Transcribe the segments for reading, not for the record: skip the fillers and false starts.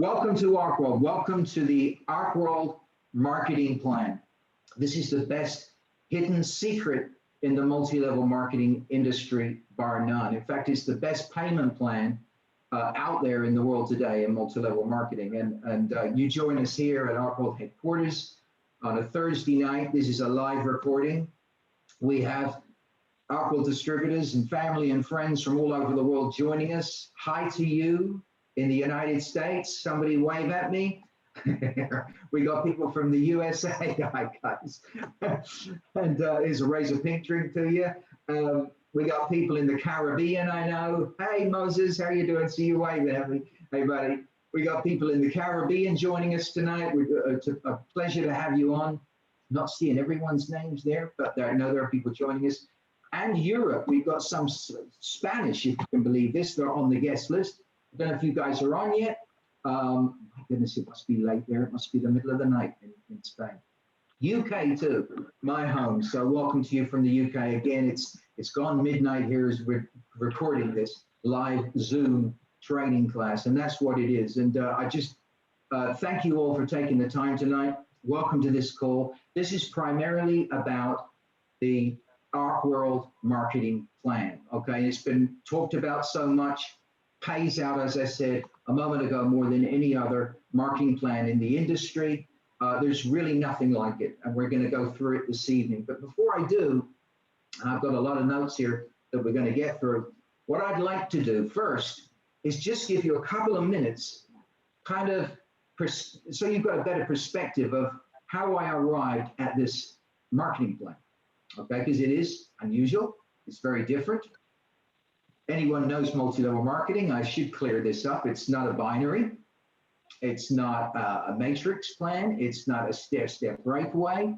Welcome to Arkworld. Welcome to the Arkworld Marketing Plan. This is the best hidden secret in the multi-level marketing industry, bar none. In fact, it's the best payment plan out there in the world today in multi-level marketing. And you join us here at Arkworld headquarters on a Thursday night. This is a live recording. We have Arkworld distributors and family and friends from all over the world joining us. Hi to you in the United States. Somebody wave at me. We got people from the USA. Hi, guys. And here's a raise a pink drink to you. We got people in the Caribbean, I know. Hey, Moses, how you doing? See you waving at me. Hey, buddy. We got people in the Caribbean joining us tonight. It's a pleasure to have you on. Not seeing everyone's names there, but I know there are people joining us. And Europe, we've got some Spanish, if you can believe this. They're on the guest list. I don't know if you guys are on yet. My goodness, it must be late there. It must be the middle of the night in Spain. UK too, my home. So welcome to you from the UK. Again, it's gone midnight here as we're recording this live Zoom training class, and that's what it is. And I just thank you all for taking the time tonight. Welcome to this call. This is primarily about the Arkworld Marketing Plan. Okay, it's been talked about so much. Pays out, as I said a moment ago, more than any other marketing plan in the industry. There's really nothing like it, and we're going to go through it this evening. But before I do, and I've got a lot of notes here that we're going to get through, what I'd like to do first is just give you a couple of minutes, kind of, so you've got a better perspective of how I arrived at this marketing plan, okay? Because it is unusual, it's very different. Anyone knows multi-level marketing, I should clear this up. It's not a binary. It's not a matrix plan. It's not a stair-step breakaway.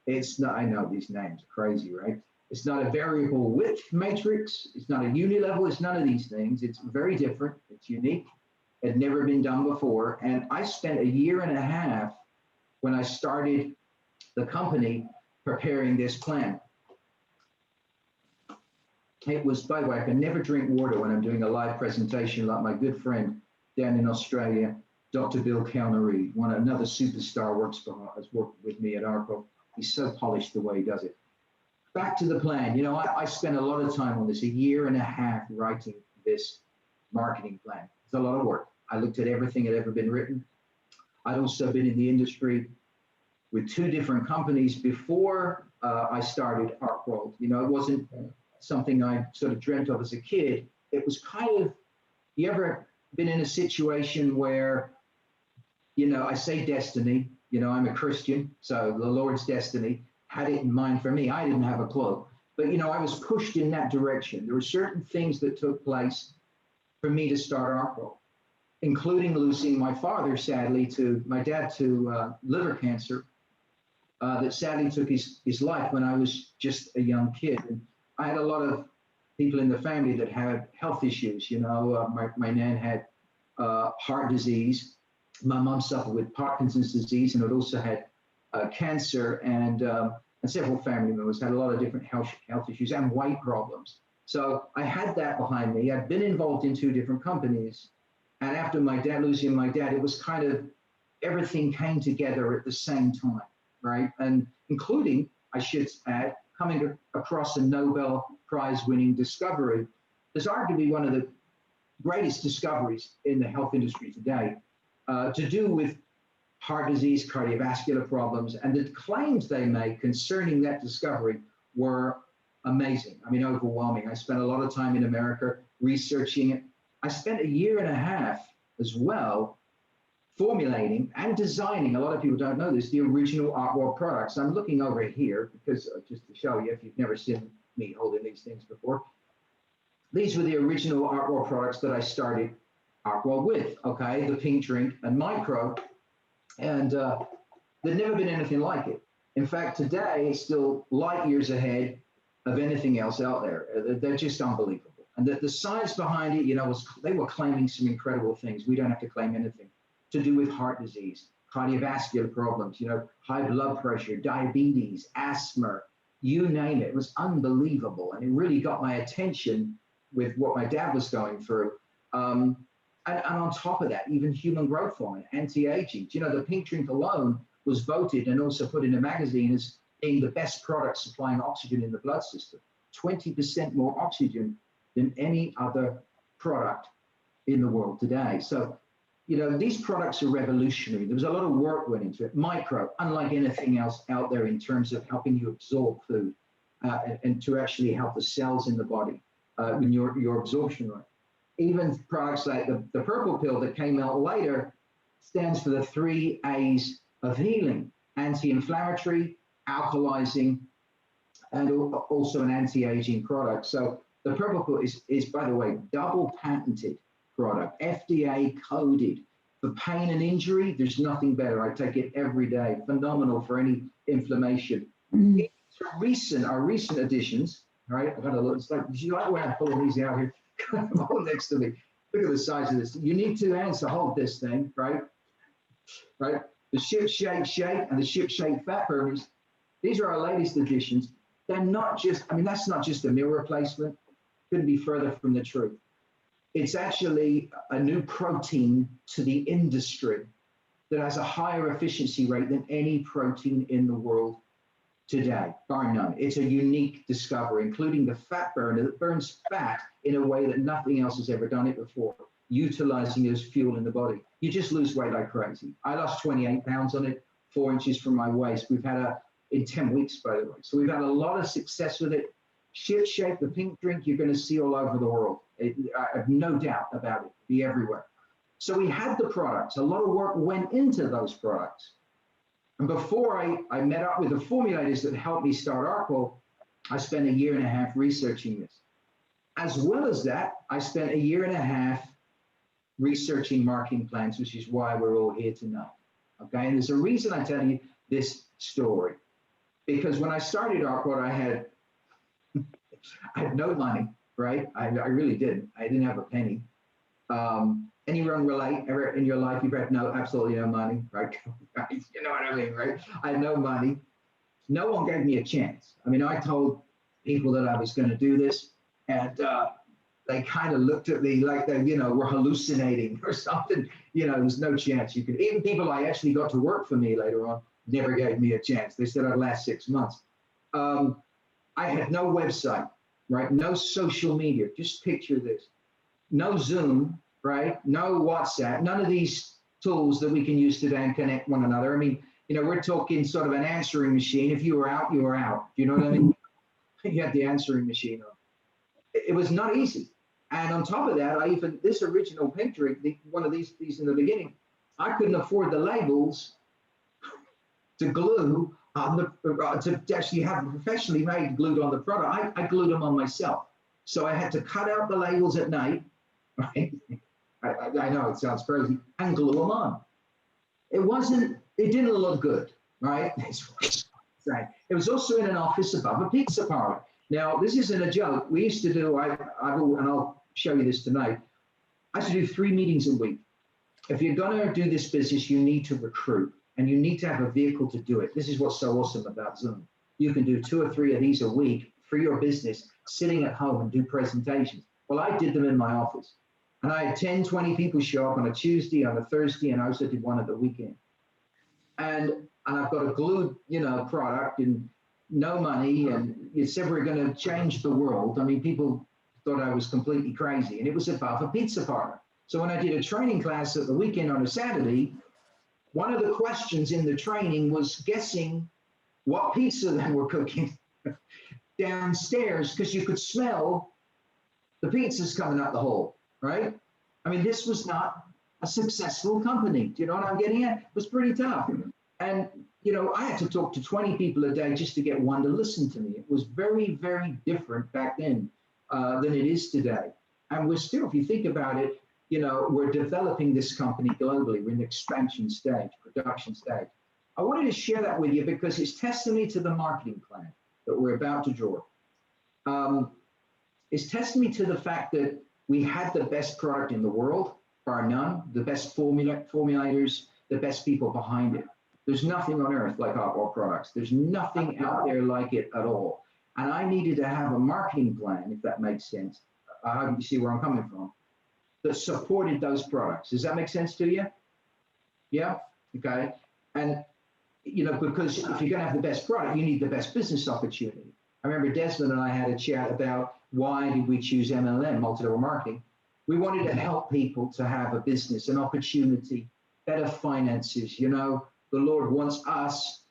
It's not, I know these names are crazy, right? It's not a variable width matrix. It's not a unilevel. It's none of these things. It's very different. It's unique. It had never been done before. And I spent a year and a half when I started the company preparing this plan. It was, by the way, I can never drink water when I'm doing a live presentation like my good friend down in Australia, Dr. Bill Kellner-Reid, another superstar, has worked with me at Arkworld. He's so polished the way he does it. Back to the plan. You know, I spent a lot of time on this, a year and a half writing this marketing plan. It's a lot of work. I looked at everything that had ever been written. I'd also been in the industry with 2 different companies before I started Arkworld. You know, it wasn't something I sort of dreamt of as a kid. It was kind of, you ever been in a situation where, you know, I say destiny, you know, I'm a Christian, so the Lord's destiny had it in mind for me. I didn't have a clue, but, you know, I was pushed in that direction. There were certain things that took place for me to start Arkworld, including losing my father, sadly, my dad to liver cancer, that sadly took his life when I was just a young kid. And I had a lot of people in the family that had health issues. You know, my nan had heart disease. My mom suffered with Parkinson's disease, and it also had cancer, and several family members had a lot of different health issues and weight problems. So I had that behind me. I'd been involved in 2 different companies, and after losing my dad, it was kind of everything came together at the same time, right? And including, I should add, coming across a Nobel Prize-winning discovery. There's arguably one of the greatest discoveries in the health industry today, to do with heart disease, cardiovascular problems, and the claims they made concerning that discovery were amazing. I mean, overwhelming. I spent a lot of time in America researching it. I spent a year and a half as well formulating and designing, a lot of people don't know this, the original Arkworld products. I'm looking over here because just to show you, if you've never seen me holding these things before, these were the original Arkworld products that I started Arkworld with, okay? The pink drink and micro, and there'd never been anything like it. In fact, today, it's still light years ahead of anything else out there. They're just unbelievable. And the science behind it, you know, they were claiming some incredible things. We don't have to claim anything to do with heart disease, cardiovascular problems, you know, high blood pressure, diabetes, asthma, you name it. It was unbelievable. And it really got my attention with what my dad was going through. And on top of that, even human growth hormone, anti-aging. You know, the pink drink alone was voted and also put in a magazine as being the best product supplying oxygen in the blood system. 20% more oxygen than any other product in the world today. So, you know, these products are revolutionary. There was a lot of work went into it. Micro, unlike anything else out there in terms of helping you absorb food and to actually help the cells in the body in your absorption rate. Even products like the purple pill that came out later stands for the 3 A's of healing: anti-inflammatory, alkalizing, and also an anti-aging product. So the purple pill is, by the way, double patented product, FDA coded for pain and injury. There's nothing better. I take it every day. Phenomenal for any inflammation. Our recent additions. All right, I've got a look. It's like, do you like the way I'm pulling these out here? All next to me. Look at the size of this. You need 2 hands to hold this thing, right? Right. The ship-shaped shake and the ship-shaped fat burners. These are our latest additions. They're not just, I mean, that's not just a meal replacement. Couldn't be further from the truth. It's actually a new protein to the industry that has a higher efficiency rate than any protein in the world today, bar none. It's a unique discovery, including the fat burner that burns fat in a way that nothing else has ever done it before, utilizing it as fuel in the body. You just lose weight like crazy. I lost 28 pounds on it, 4 inches from my waist. We've had in 10 weeks, by the way. So we've had a lot of success with it. Ship shape, the pink drink, you're going to see all over the world. I have no doubt about it. Be everywhere. So we had the products. A lot of work went into those products. And before I met up with the formulators that helped me start Arkworld, I spent 1.5 years researching this. As well as that, I spent 1.5 years researching marketing plans, which is why we're all here tonight. Okay, and there's a reason I tell you this story. Because when I started Arkworld, I had no money, right? I really didn't. I didn't have a penny. Anyone relate ever in your life? You've had absolutely no money, right? You know what I mean, right? I had no money. No one gave me a chance. I mean, I told people that I was going to do this, and they kind of looked at me like they, were hallucinating or something. There was no chance you could. Even people I actually got to work for me later on never gave me a chance. They said I'd last 6 months. I had no website, right? No social media. Just picture this. No Zoom, right? No WhatsApp. None of these tools that we can use today and connect one another. I mean, we're talking sort of an answering machine. If you were out, you were out. Do you know what I mean? You had the answering machine on. It was not easy. And on top of that, this original pink drink, one of these in the beginning, I couldn't afford the labels to glue on to actually have them professionally made, glued on the product. I glued them on myself. So I had to cut out the labels at night, right? I know it sounds crazy, and glue them on. It didn't look good, right? It was also in an office above a pizza parlor. Now, this isn't a joke. We used to do, and I'll show you this tonight. I used to do 3 meetings a week. If you're going to do this business, you need to recruit, and you need to have a vehicle to do it. This is what's so awesome about Zoom. You can do 2 or 3 of these a week for your business, sitting at home and do presentations. Well, I did them in my office. And I had 10, 20 people show up on a Tuesday, on a Thursday, and I also did one at the weekend. And I've got a glued, product and no money, and you said we're going to change the world. I mean, people thought I was completely crazy, and it was above a pizza parlor. So when I did a training class at the weekend on a Saturday, one of the questions in the training was guessing what pizza they were cooking downstairs, because you could smell the pizzas coming out the hole, right? I mean, this was not a successful company. Do you know what I'm getting at? It was pretty tough. And, I had to talk to 20 people a day just to get one to listen to me. It was very, very different back then than it is today. And we're still, if you think about it, we're developing this company globally. We're in the expansion stage, production stage. I wanted to share that with you because it's testimony to the marketing plan that we're about to draw. It's testimony to the fact that we had the best product in the world, bar none, the best formulators, the best people behind it. There's nothing on earth like Arkworld products. There's nothing out there like it at all. And I needed to have a marketing plan, if that makes sense. I hope you see where I'm coming from. that supported those products. Does that make sense to you? Yeah, okay. And, you know, because if you're gonna have the best product, you need the best business opportunity. I remember Desmond and I had a chat about why did we choose MLM, multi-level marketing. We wanted to help people to have a business, an opportunity, better finances. You know, the Lord wants us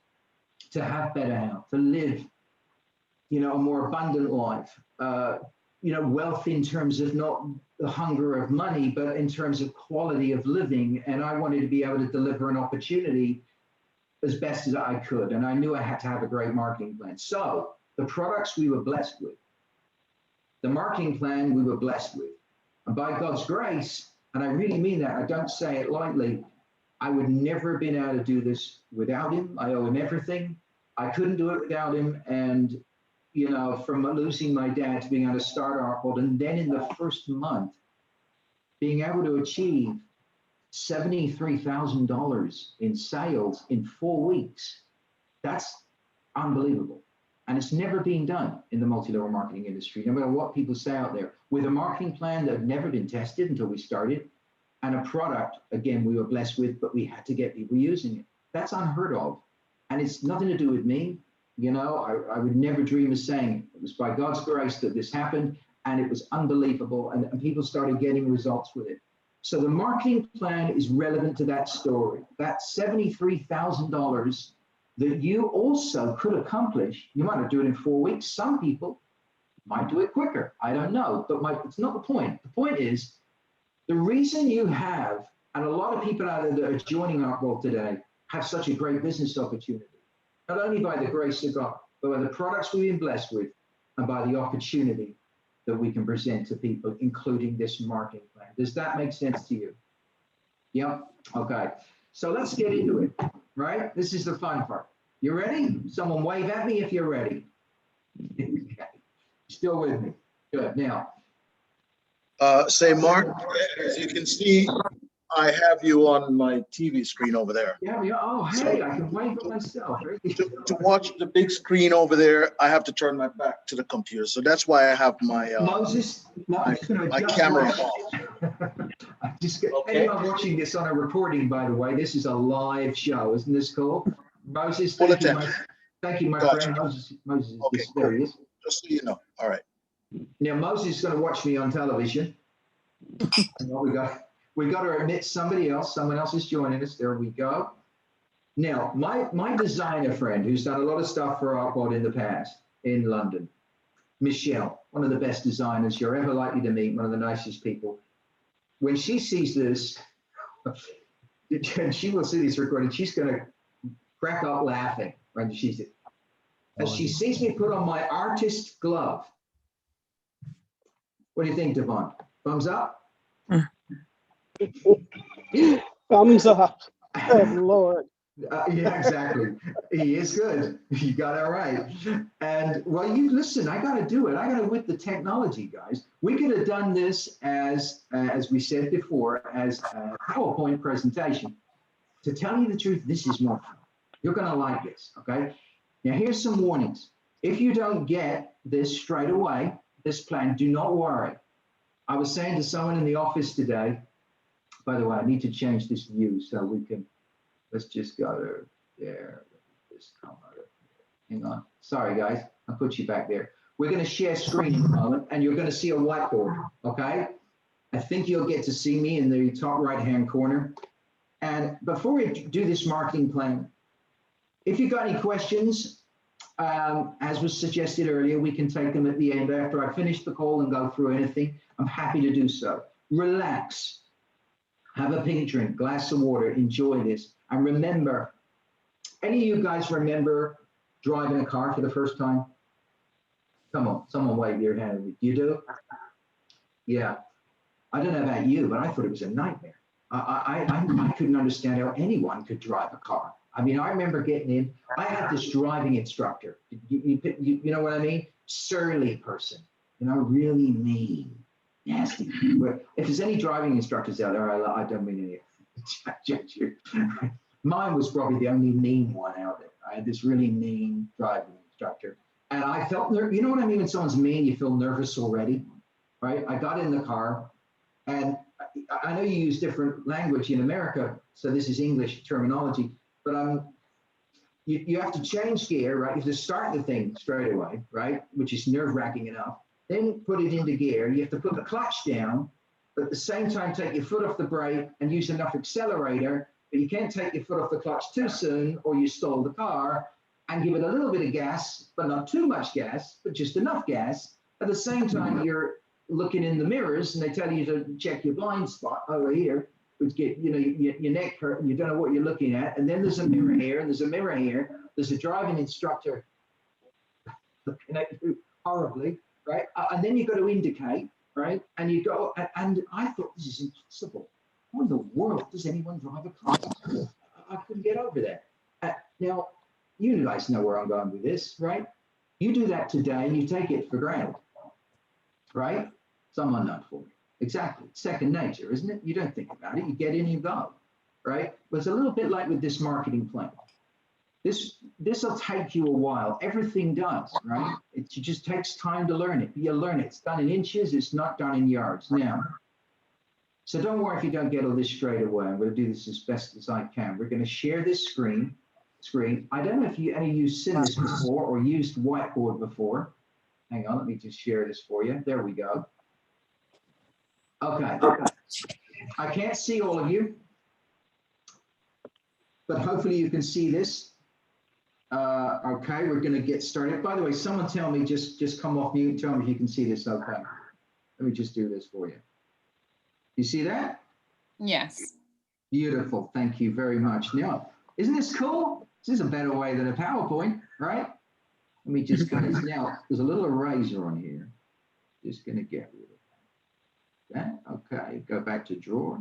to have better health, to live, you know, a more abundant life, you know, wealth in terms of not the hunger of money, but in terms of quality of living. And I wanted to be able to deliver an opportunity as best as I could. And I knew I had to have a great marketing plan. So the products we were blessed with, the marketing plan we were blessed with, and by God's grace, and I really mean that, I don't say it lightly, I would never have been able to do this without him. I owe him everything. I couldn't do it without him. And, you know, from losing my dad to being able to start Arkworld, and then in the first month, being able to achieve $73,000 in sales in 4 weeks, that's unbelievable. And it's never been done in the multi-level marketing industry, no matter what people say out there, with a marketing plan that had never been tested until we started, and a product, again, we were blessed with, but we had to get people using it. That's unheard of. And it's nothing to do with me. You know, I would never dream of saying it. It was by God's grace that this happened, and it was unbelievable, and people started getting results with it. So the marketing plan is relevant to that story. That $73,000 that you also could accomplish, you might not do it in 4 weeks. Some people might do it quicker. I don't know, but it's not the point. The point is, the reason you have, and a lot of people out there that are joining Arkworld today have such a great business opportunity, not only by the grace of God, but by the products we've been blessed with, and by the opportunity that we can present to people, including this marketing plan. Does that make sense to you? Yep. Okay. So let's get into it, right? This is the fun part. You ready? Someone wave at me if you're ready. Still with me? Good. Now. Say, Mark, as you can see, I have you on my TV screen over there. Yeah. Oh, hey, so I can wave at myself. To watch the big screen over there, I have to turn my back to the computer. So that's why I have my my camera off. Anyone watching this on a recording, by the way, this is a live show. Isn't this cool? Moses, thank you, my friend. Moses okay, cool. There he is. Just so you know. All right. Now, Moses is going to watch me on television. We got to admit someone else is joining us. There we go. Now, my designer friend who's done a lot of stuff for Arkworld in the past in London, Michelle, one of the best designers you're ever likely to meet, one of the nicest people. When she sees this, and she will see this recording, she's going to crack up laughing when she sees it. As she sees me put on my artist glove. What do you think, Devon? Thumbs up? Thumbs up. Good Lord. Yeah, exactly. He is good. You got it right. And well, you listen, I got to do it. I got to with the technology, guys. We could have done this as we said before, as a PowerPoint presentation. To tell you the truth, this is more fun. You're going to like this, okay? Now, here's some warnings. If you don't get this straight away, this plan, do not worry. I was saying to someone in the office today, by the way, I need to change this view so we can, let's just go to there. Just come out of here. Hang on. Sorry, guys. I'll put you back there. We're going to share screen in a moment, and you're going to see a whiteboard, okay? I think you'll get to see me in the top right-hand corner. And before we do this marketing plan, if you've got any questions, as was suggested earlier, we can take them at the end after I finish the call and go through anything. I'm happy to do so. Relax. Have a pink drink, glass of water, enjoy this. And remember, any of you guys remember driving a car for the first time? Come on, someone wave your hand at me. You do? Yeah. I don't know about you, but I thought it was a nightmare. I couldn't understand how anyone could drive a car. I mean, I remember getting in, I had this driving instructor, you know what I mean? Surly person, you know, really mean, nasty. If there's any driving instructors out there, I don't mean any judge you. Mine was probably the only mean one out there. I had this really mean driving instructor. And I felt, you know what I mean? When someone's mean, you feel nervous already, right? I got in the car and I know you use different language in America, so this is English terminology, but you have to change gear, right? You have to start the thing straight away, right? Which is nerve-wracking enough. Then put it into gear. You have to put the clutch down, but at the same time take your foot off the brake and use enough accelerator, but you can't take your foot off the clutch too soon or you stall the car, and give it a little bit of gas, but not too much gas, but just enough gas. At the same time, you're looking in the mirrors and they tell you to check your blind spot over here, which get, your neck hurt and you don't know what you're looking at. And then there's a mirror here and there's a mirror here. There's a driving instructor looking at you horribly, right? And then you've got to indicate, right? And you go, and I thought, this is impossible. How in the world does anyone drive a car? I couldn't get over that. Now, you guys know where I'm going with this, right? You do that today and you take it for granted, right? Someone done for you. Exactly. Second nature, isn't it? You don't think about it. You get in, you go, right? But it's a little bit like with this marketing plan. This will take you a while. Everything does, right? It just takes time to learn it. You learn it. It's done in inches. It's not done in yards. Now, so don't worry if you don't get all this straight away. I'm going to do this as best as I can. We're going to share this screen. I don't know if any of you seen this before or used whiteboard before. Hang on, let me just share this for you. There we go. Okay. I can't see all of you, but hopefully you can see this. Okay, we're going to get started. By the way, someone tell me, just come off mute and tell me if you can see this okay. Let me just do this for you. You see that? Yes. Beautiful. Thank you very much. Now, isn't this cool? This is a better way than a PowerPoint, right? Let me just cut this. Now, there's a little eraser on here. Just going to get rid of that. Okay, go back to drawer.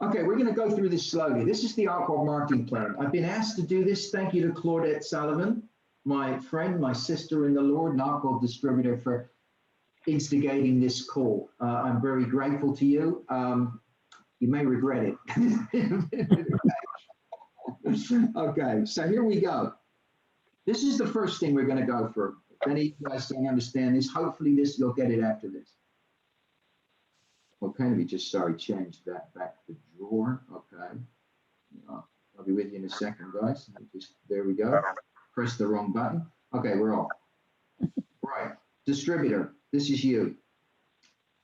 Okay, we're going to go through this slowly. This is the Arkworld Marketing Plan. I've been asked to do this. Thank you to Claudette Sullivan, my friend, my sister in the Lord, an Arkworld distributor, for instigating this call. I'm very grateful to you. You may regret it. Okay, so here we go. This is the first thing we're going to go for. If any of you guys don't understand this, hopefully you'll get it after this. Okay, let me just, change that back to drawer. Okay. I'll be with you in a second, guys. There we go. Press the wrong button. Okay, we're off. Right, distributor, this is you.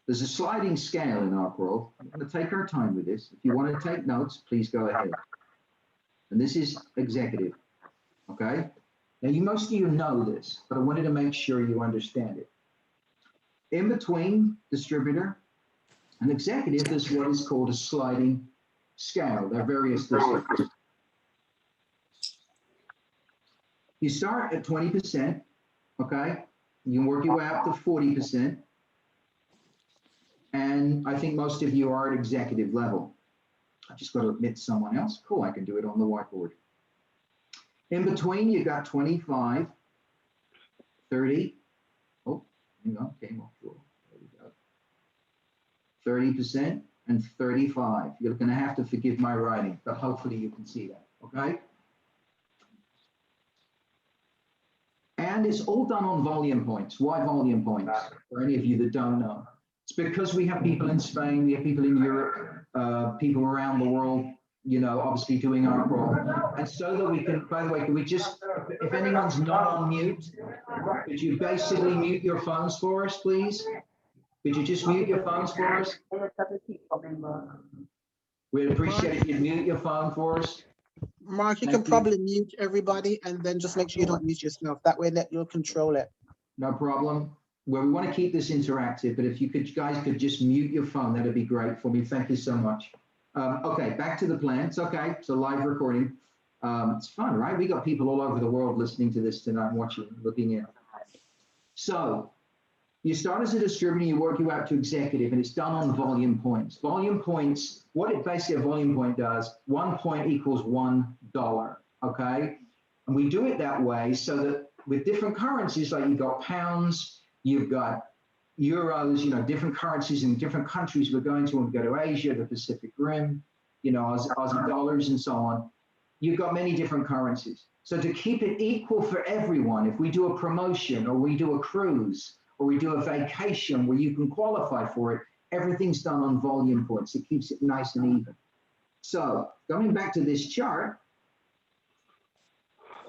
There's a sliding scale in Arkworld. We're going to take our time with this. If you want to take notes, please go ahead. And this is executive, okay? Now, most of you know this, but I wanted to make sure you understand it. In between distributor and executive, there's what is called a sliding scale. There are various distributors. You start at 20%, okay? You can work your way up to 40%. And I think most of you are at executive level. I just got to admit someone else. Cool, I can do it on the whiteboard. In between, you got 25, 30. Oh, hang on, came off drawer. There we go. 30% and 35. You're going to have to forgive my writing, but hopefully you can see that, okay? And it's all done on volume points. Why volume points? For any of you that don't know. It's because we have people in Spain, we have people in Europe, people around the world, obviously doing Arkworld. And so that we can, by the way, can we just, if anyone's not on mute, could you basically mute your phones for us, please? Could you just mute your phones for us? We'd appreciate if you'd mute your phone for us. Mark, you can probably mute everybody and then just make sure you don't mute yourself. That way you'll control it. No problem. Well, we want to keep this interactive, but if you guys could just mute your phone, that'd be great for me. Thank you so much. Okay, back to the plan. It's okay. It's a live recording. It's fun, right? We got people all over the world listening to this tonight, watching, looking in. So you start as a distributor, you work you out to executive, and it's done on volume points. Volume points, what it basically a volume point does, 1 point equals $1, okay? And we do it that way so that with different currencies, like you've got pounds, you've got euros, different currencies in different countries we're going to, when we go to Asia, the Pacific Rim, Aussie dollars and so on. You've got many different currencies. So to keep it equal for everyone, if we do a promotion or we do a cruise or we do a vacation where you can qualify for it, Everything's done on volume points. It keeps it nice and even. So going back to this chart,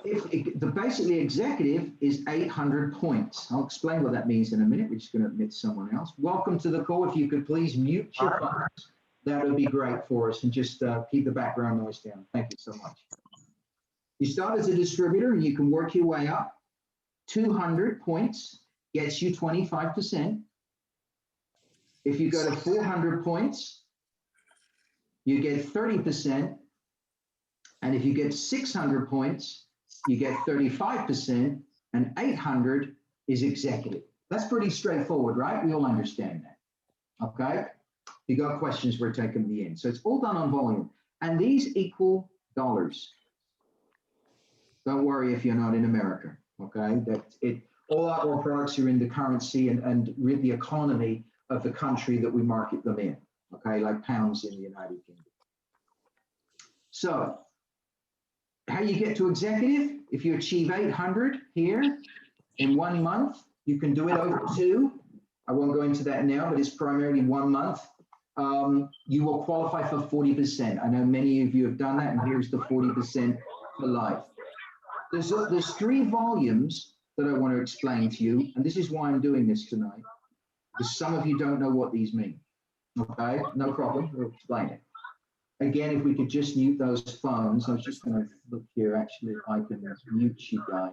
the basically executive is 800 points. I'll explain what that means in a minute. We're just going to admit someone else. Welcome to the call. If you could please mute your phones, that would be great for us, and just keep the background noise down. Thank you so much. You start as a distributor, and you can work your way up. 200 points gets you 25%. If you go to 400 points, you get 30%. And if you get 600 points, you get 35%, and 800 is executive. That's pretty straightforward, right? We all understand that, okay? If you got questions, we're taking them at the end. So it's all done on volume. And these equal dollars. Don't worry if you're not in America, okay? All our products are in the currency and the economy of the country that we market them in, okay? Like pounds in the United Kingdom. So, how you get to executive? If you achieve 800 here in 1 month, you can do it over 2. I won't go into that now, but it's primarily 1 month. You will qualify for 40%. I know many of you have done that, and here's the 40% for life. There's 3 volumes that I want to explain to you, and this is why I'm doing this tonight, because some of you don't know what these mean. Okay, no problem, we'll explain it. Again, if we could just mute those phones. I was just going to look here, actually, if I can mute you guys.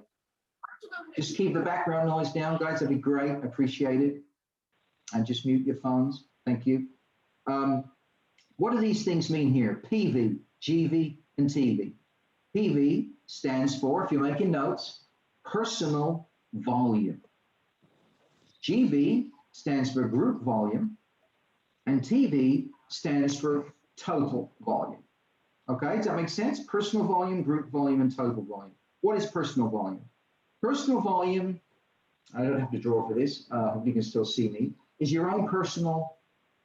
Just keep the background noise down, guys. That'd be great. Appreciate it. And just mute your phones. Thank you. What do these things mean here? PV, GV, and TV. PV stands for, if you're making notes, personal volume. GV stands for group volume. And TV stands for total volume. Okay, does that make sense? Personal volume, group volume, and total volume. What is personal volume? Personal volume, I don't have to draw for this, you can still see me, is your own personal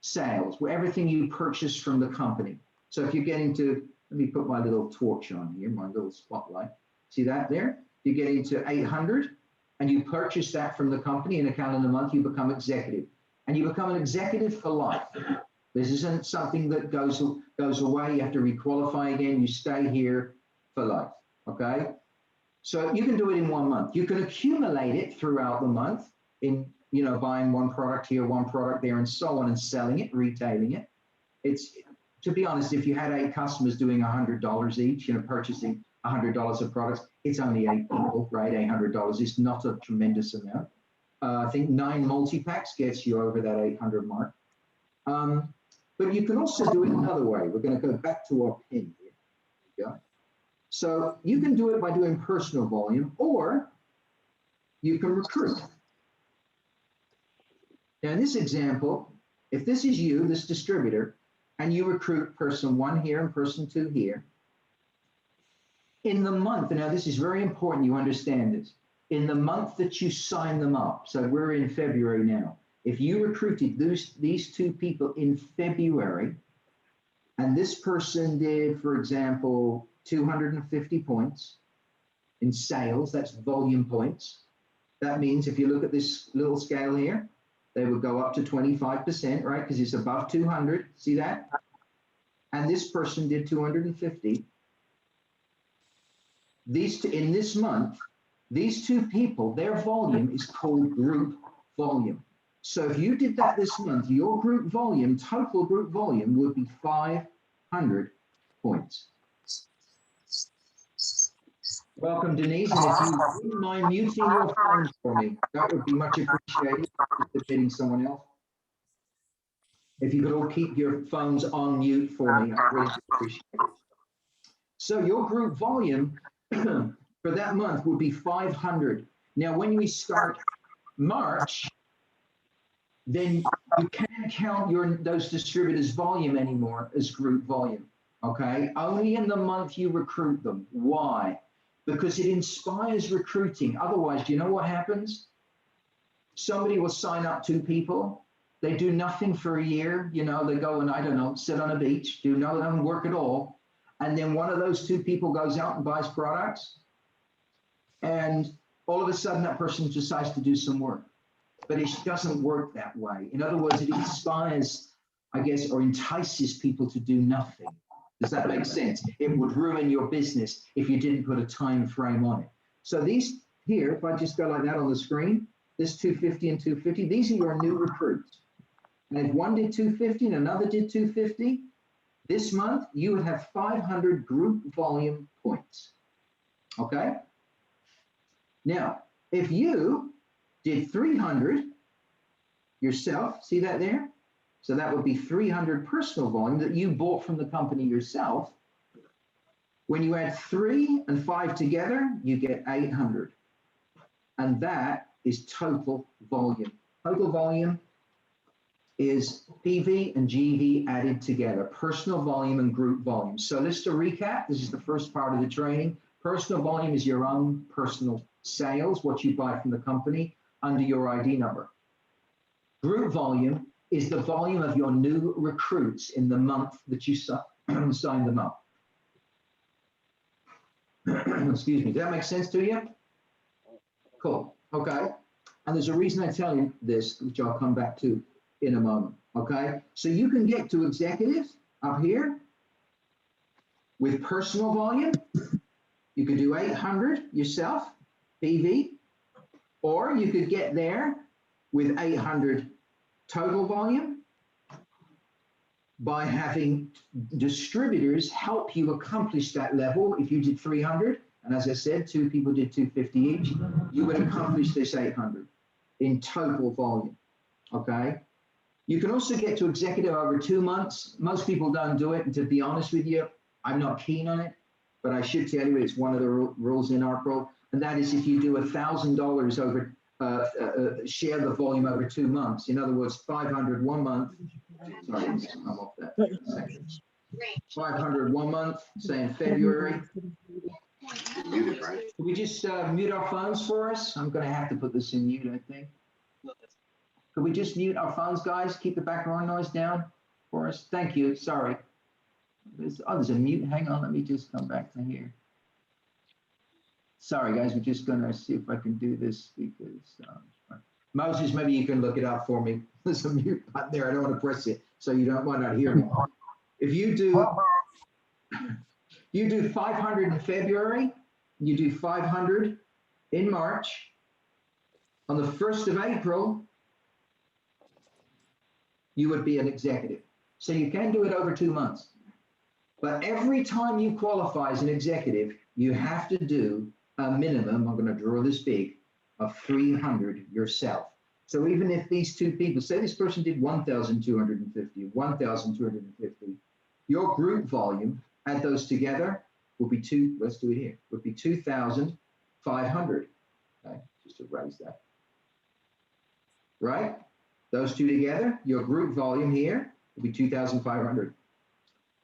sales, where everything you purchase from the company. So if you're getting to, let me put my little torch on here, my little spotlight. See that there? You get into 800 and you purchase that from the company in a calendar month, you become executive. And you become an executive for life. This isn't something that goes away. You have to requalify again. You stay here for life, okay? So you can do it in 1 month. You can accumulate it throughout the month in, buying one product here, one product there, and so on, and selling it, retailing it. It's, to be honest, if you had 8 customers doing $100 each, purchasing $100 of products, it's only 8 people, right? $800 is not a tremendous amount. I think 9 multi-packs gets you over that 800 mark. But you can also do it another way. We're going to go back to our pin here. There you go. So you can do it by doing personal volume, or you can recruit. Now, in this example, if this is you, this distributor, and you recruit person 1 here and person 2 here, in the month, and now this is very important you understand this, in the month that you sign them up, so we're in February now, if you recruited these 2 people in February, and this person did, for example, 250 points in sales, that's volume points. That means if you look at this little scale here, they would go up to 25%, right? Because it's above 200, see that? And this person did 250. In this month, these 2 people, their volume is called group volume. So if you did that this month, your group volume, total group volume, would be 500 points. Welcome, Denise. And if you wouldn't mind muting your phones for me, that would be much appreciated. Just admitting someone else. If you could all keep your phones on mute for me, I really appreciate it. So your group volume for that month would be 500. Now, when we start March, then you can't count those distributors' volume anymore as group volume, okay? Only in the month you recruit them. Why? Because it inspires recruiting. Otherwise, do you know what happens? Somebody will sign up 2 people. They do nothing for a year. They go and, I don't know, sit on a beach, do nothing, work at all. And then one of those 2 people goes out and buys products. And all of a sudden, that person decides to do some work. but it doesn't work that way. In other words, it inspires, I guess, or entices people to do nothing. Does that make sense? It would ruin your business if you didn't put a time frame on it. So these here, if I just go like that on the screen, this 250 and 250, these are your new recruits. And if one did 250 and another did 250, this month you would have 500 group volume points. Okay? Now, if you did 300 yourself, see that there? So that would be 300 personal volume that you bought from the company yourself. When you add 3 and 5 together, you get 800. And that is total volume. Total volume is PV and GV added together, personal volume and group volume. So let's to recap, this is the first part of the training. Personal volume is your own personal sales, what you buy from the company under your ID number. Group volume is the volume of your new recruits in the month that you sign them up. Excuse me, does that make sense to you? Cool, okay. And there's a reason I tell you this, which I'll come back to in a moment, okay? So you can get to executives up here with personal volume. You could do 800 yourself, PV, or you could get there with 800 total volume by having distributors help you accomplish that level. If you did 300, and as I said, 2 people did 250 each, you would accomplish this 800 in total volume, okay? You can also get to executive over 2 months. Most people don't do it, and to be honest with you, I'm not keen on it, but I should tell you it's one of the rules in Arkworld, and that is if you do $1,000 over, share the volume over 2 months. In other words, 500 1 month. Sorry, I'm off that. 500 1 month, say in February. Can we just mute our phones for us? I'm going to have to put this in mute, I think. Could we just mute our phones, guys? Keep the background noise down for us. Thank you. Sorry. There's a mute. Hang on. Let me just come back to here. Sorry, guys. We're just going to see if I can do this because Moses, maybe you can look it up for me. There's a mute button there. I don't want to press it, so you might not hear me. If you do 500 in February, you do 500 in March. On the 1st of April, you would be an executive. So you can do it over 2 months. But every time you qualify as an executive, you have to do a minimum, I'm going to draw this big, of 300 yourself. So even if these 2 people, say this person did 1,250, 1,250, your group volume, add those together, will be let's do it here, would be 2,500. Okay, just erase that. Right? Those 2 together, your group volume here will be 2,500.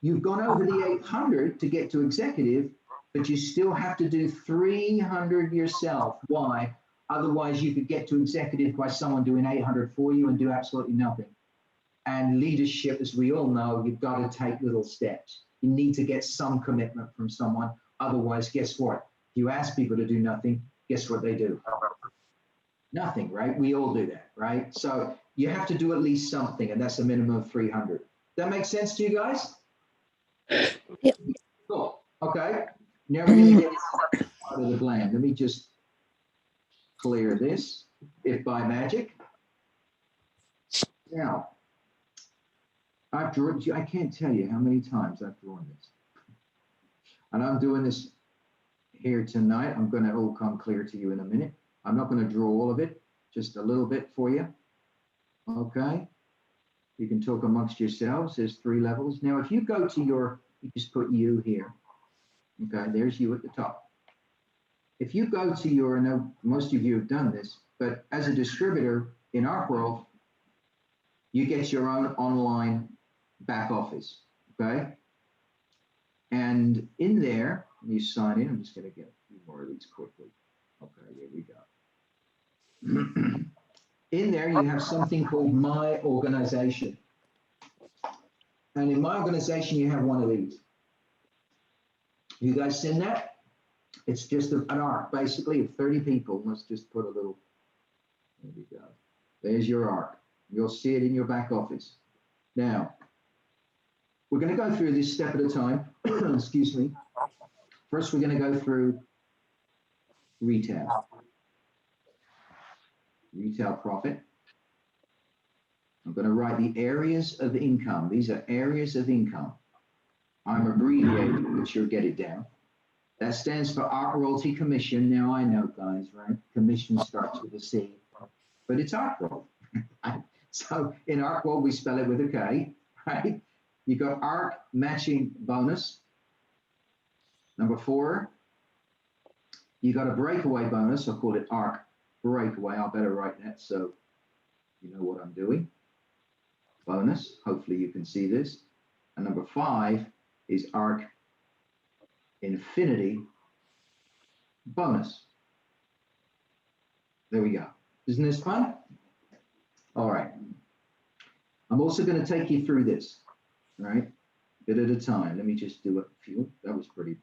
You've gone over the 800 to get to executive, but you still have to do 300 yourself. Why? Otherwise, you could get to executive by someone doing 800 for you and do absolutely nothing. And leadership, as we all know, you've got to take little steps. You need to get some commitment from someone. Otherwise, guess what? If you ask people to do nothing, guess what they do? Nothing, right? We all do that, right? So you have to do at least something, and that's a minimum of 300. That makes sense to you guys? Yep. Cool. Okay. Now we're going to get out of the blend. Let me just clear this, if by magic. Now, I've drawn, I can't tell you how many times I've drawn this. And I'm doing this here tonight. I'm going to all come clear to you in a minute. I'm not going to draw all of it, just a little bit for you. Okay. You can talk amongst yourselves. There's 3 levels. Now, if you go to you just put you here. Okay, there's you at the top. If you go to I know most of you have done this, but as a distributor in Arkworld, you get your own online back office, okay? And in there, you sign in. I'm just going to get a few more of these quickly. Okay, here we go. In there, you have something called My Organization. And in My Organization, you have one of these. You guys seen that? It's just an arc, basically, of 30 people. Let's just put a little, there we go. There's your ARC. You'll see it in your back office. Now, we're going to go through this step at a time. Excuse me. First, we're going to go through retail. Retail profit. I'm going to write the areas of income. These are areas of income. I'm abbreviating, but you'll get it down. That stands for Art Royalty Commission. Now I know, guys, right? Commission starts with a C, but it's Arkworld. So in Arkworld, we spell it with a K, right? You got Arc matching bonus. Number 4, you got a breakaway bonus. I'll call it Arc Breakaway. I better write that so you know what I'm doing. Bonus. Hopefully you can see this. And number 5 is Arc Infinity bonus. There we go. Isn't this fun? All right. I'm also going to take you through this, right? Bit at a time. Let me just do a few. That was pretty.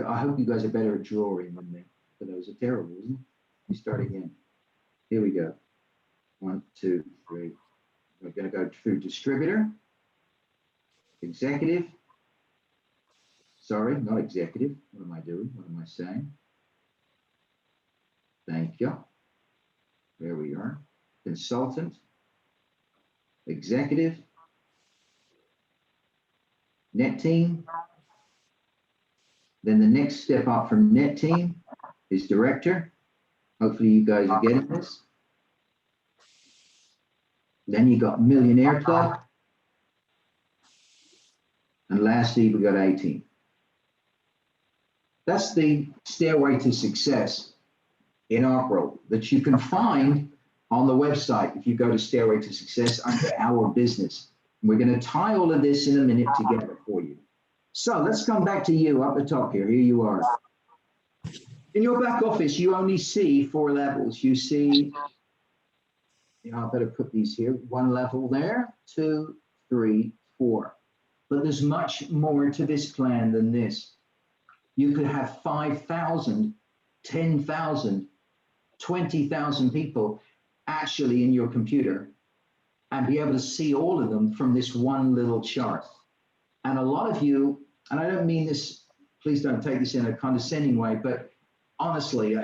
I hope you guys are better at drawing than me. But those are terrible, isn't it? Let me start again. Here we go. 1, 2, 3. We're going to go through distributor, executive. Sorry, not executive. What am I doing? What am I saying? Thank you. There we are. Consultant, executive, net team. Then the next step up from net team is director. Hopefully you guys are getting this. Then you got millionaire club. And lastly, we got 18. That's the stairway to success in Arkworld that you can find on the website if you go to Stairway to Success under Our Business. We're going to tie all of this in a minute together for you. So let's come back to you up the top here. Here you are. In your back office, you only see 4 levels. You see, I better put these here. 1 level there, 2, 3, 4. But there's much more to this plan than this. You could have 5,000, 10,000, 20,000 people actually in your computer and be able to see all of them from this one little chart. And a lot of you, and I don't mean this, please don't take this in a condescending way, but honestly,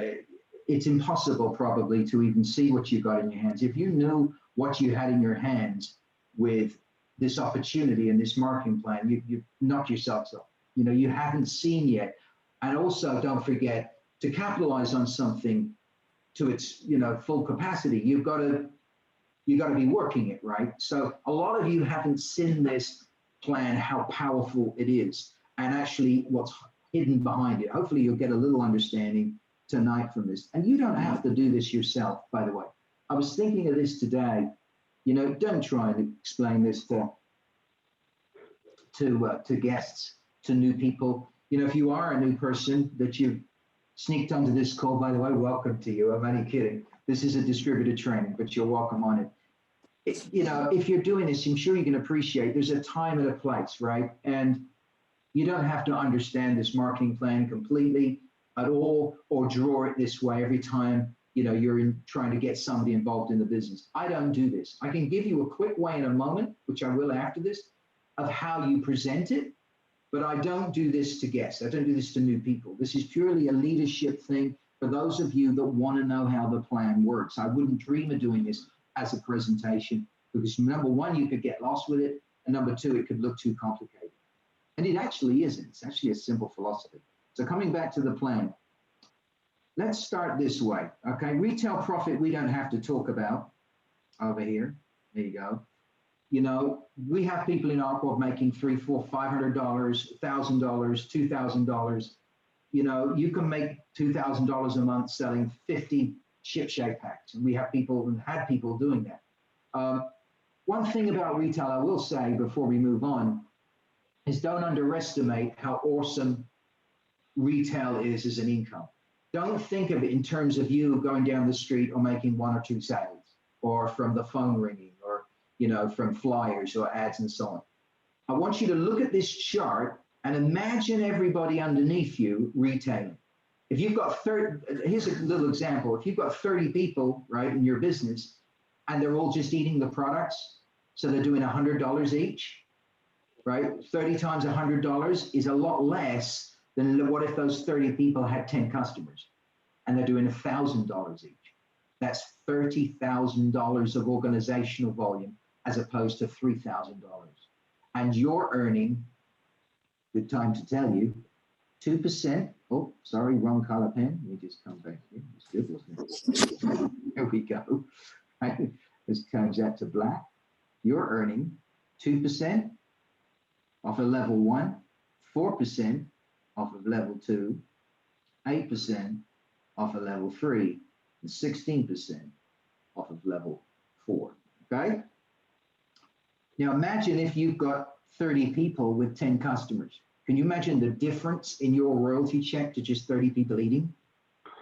it's impossible probably to even see what you got in your hands. If you knew what you had in your hands with this opportunity and this marketing plan, you knock yourselves up. You know, you haven't seen yet. And also don't forget to capitalize on something to its, full capacity. You've got to be working it, right? So a lot of you haven't seen this plan, how powerful it is, and actually what's hidden behind it. Hopefully you'll get a little understanding tonight from this. And you don't have to do this yourself, by the way. I was thinking of this today. Don't try and explain this to guests, to new people. If you are a new person that you've sneaked onto this call, by the way, welcome to you. I'm only kidding. This is a distributed training, but you're welcome on it. If you're doing this, I'm sure you can appreciate there's a time and a place, right? And you don't have to understand this marketing plan completely at all or draw it this way every time, you're trying to get somebody involved in the business. I don't do this. I can give you a quick way in a moment, which I will after this, of how you present it. But I don't do this to guests. I don't do this to new people. This is purely a leadership thing for those of you that want to know how the plan works. I wouldn't dream of doing this as a presentation because number 1, you could get lost with it. And number 2, it could look too complicated. And it actually isn't. It's actually a simple philosophy. So coming back to the plan, let's start this way. Okay, retail profit, we don't have to talk about over here. There you go. We have people in Arkworld making $300, $400, $500, $1,000, $2,000. You can make $2,000 a month selling 50 ship shape packs. And we have people and had people doing that. One thing about retail I will say before we move on is don't underestimate how awesome retail is as an income. Don't think of it in terms of you going down the street or making 1 or 2 sales or from the phone ringing or from flyers or ads and so on. I want you to look at this chart and imagine everybody underneath you retailing. If you've got 30, here's a little example. If you've got 30 people, right, in your business, and they're all just eating the products. So they're doing $100 each, right? 30 times $100 is a lot less than what if those 30 people had 10 customers and they're doing $1,000 each. That's $30,000 of organizational volume as opposed to $3,000. And you're earning, good time to tell you, 2%. Oh, sorry, wrong color pen. Let me just come back here. It's good, wasn't it? Here we go. Right? This comes out to black. You're earning 2% off of level 1, 4% off of level 2, 8% off of level 3, and 16% off of level 4. Okay? Now imagine if you've got 30 people with 10 customers. Can you imagine the difference in your royalty check to just 30 people eating?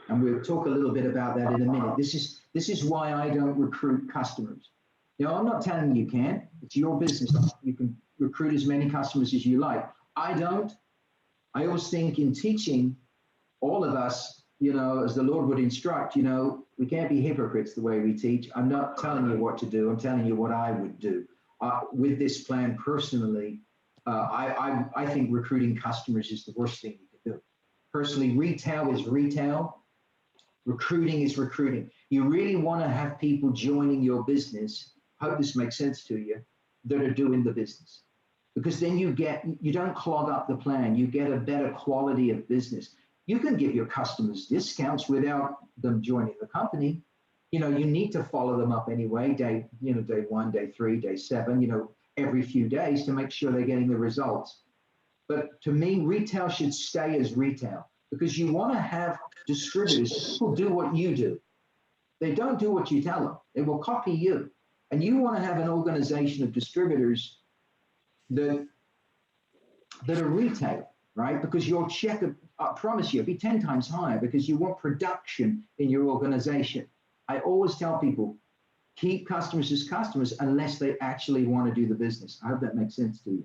And we'll talk a little bit about that in a minute. This is why I don't recruit customers. Now, I'm not telling you can't. It's your business. You can recruit as many customers as you like. I don't. I always think in teaching, all of us, you know, as the Lord would instruct, you know, we can't be hypocrites the way we teach. I'm not telling you what to do. I'm telling you what I would do. With this plan personally, I think recruiting customers is the worst thing you can do. Personally, retail is retail. Recruiting is recruiting. You really want to have people joining your business, hope this makes sense to you, that are doing the business. Because then you don't clog up the plan. You get a better quality of business. You can give your customers discounts without them joining the company. You know, you need to follow them up anyway, day 1, day 3, day 7, you know, every few days to make sure they're getting the results. But to me, retail should stay as retail because you want to have distributors who do what you do. They don't do what you tell them. They will copy you. And you want to have an organization of distributors that are retail, right? Because your check, I promise you, it'll be 10 times higher because you want production in your organization. I always tell people, keep customers as customers unless they actually want to do the business. I hope that makes sense to you.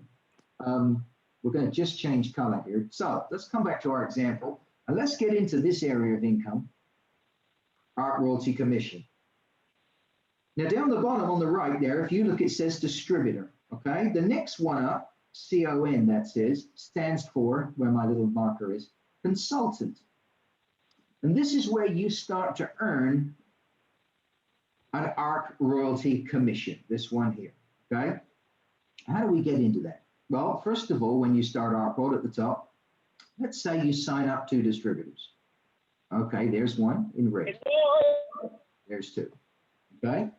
We're going to just change color here. So let's come back to our example and let's get into this area of income, Art Royalty Commission. Now down the bottom on the right there, if you look, it says distributor, okay? The next one up, CON, that says, stands for, where my little marker is, consultant. And this is where you start to earn an Arc Royalty Commission, this one here, okay? How do we get into that? Well, first of all, when you start Arkworld at the top, let's say you sign up 2 distributors. Okay, there's one in red. There's 2, okay?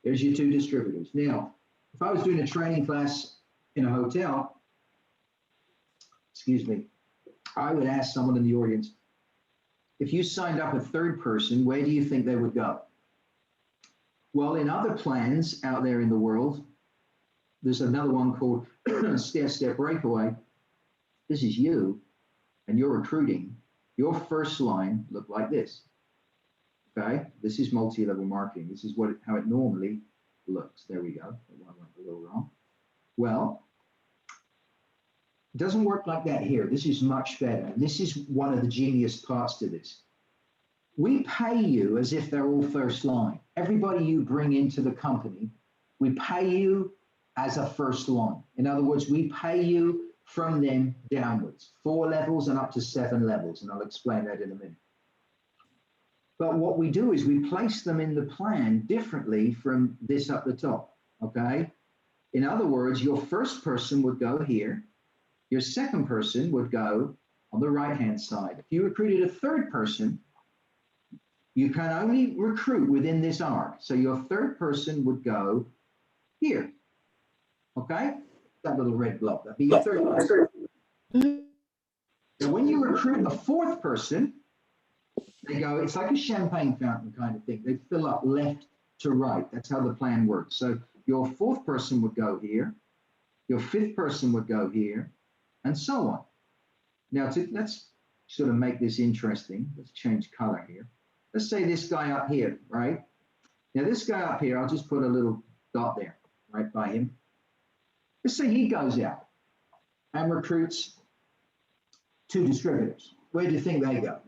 There's your 2 distributors. Now, if I was doing a training class in a hotel, excuse me, I would ask someone in the audience, if you signed up a 3rd person, where do you think they would go? Well, in other plans out there in the world, there's another one called Stair Breakaway. This is you, and you're recruiting. Your first line looked like this. Okay, this is multi-level marketing. This is how it normally looks. There we go. That one went a little wrong. Well, it doesn't work like that here. This is much better. And this is one of the genius parts to this. We pay you as if they're all first line. Everybody you bring into the company, we pay you as a first line. In other words, we pay you from them downwards, 4 levels and up to 7 levels. And I'll explain that in a minute. But what we do is we place them in the plan differently from this up the top, okay? In other words, your first person would go here. Your second person would go on the right-hand side. If you recruited a 3rd person, you can only recruit within this arc. So your 3rd person would go here, okay? That little red block, that'd be your 3rd person. Now, when you recruit a 4th person, they go, it's like a champagne fountain kind of thing. They fill up left to right. That's how the plan works. So your 4th person would go here. Your 5th person would go here, and so on. Now, let's sort of make this interesting. Let's change color here. Let's say this guy up here, right? Now, this guy up here, I'll just put a little dot there, right by him. Let's say he goes out and recruits 2 distributors. Where do you think they go?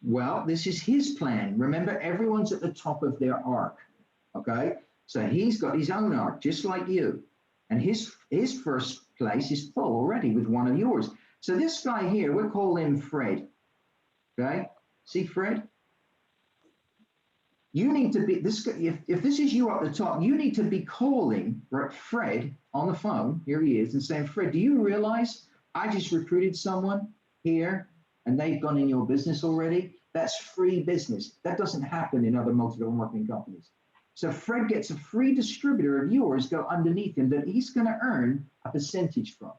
Well, this is his plan. Remember, everyone's at the top of their arc, okay? So he's got his own arc, just like you. And his first place is full already with one of yours. So this guy here, we'll call him Fred, okay? See Fred? You need to be, this. If this is you up the top, you need to be calling Fred on the phone, here he is, and saying, Fred, do you realize I just recruited someone here and they've gone in your business already? That's free business. That doesn't happen in other multi-level marketing companies. So Fred gets a free distributor of yours go underneath him that he's going to earn a percentage from.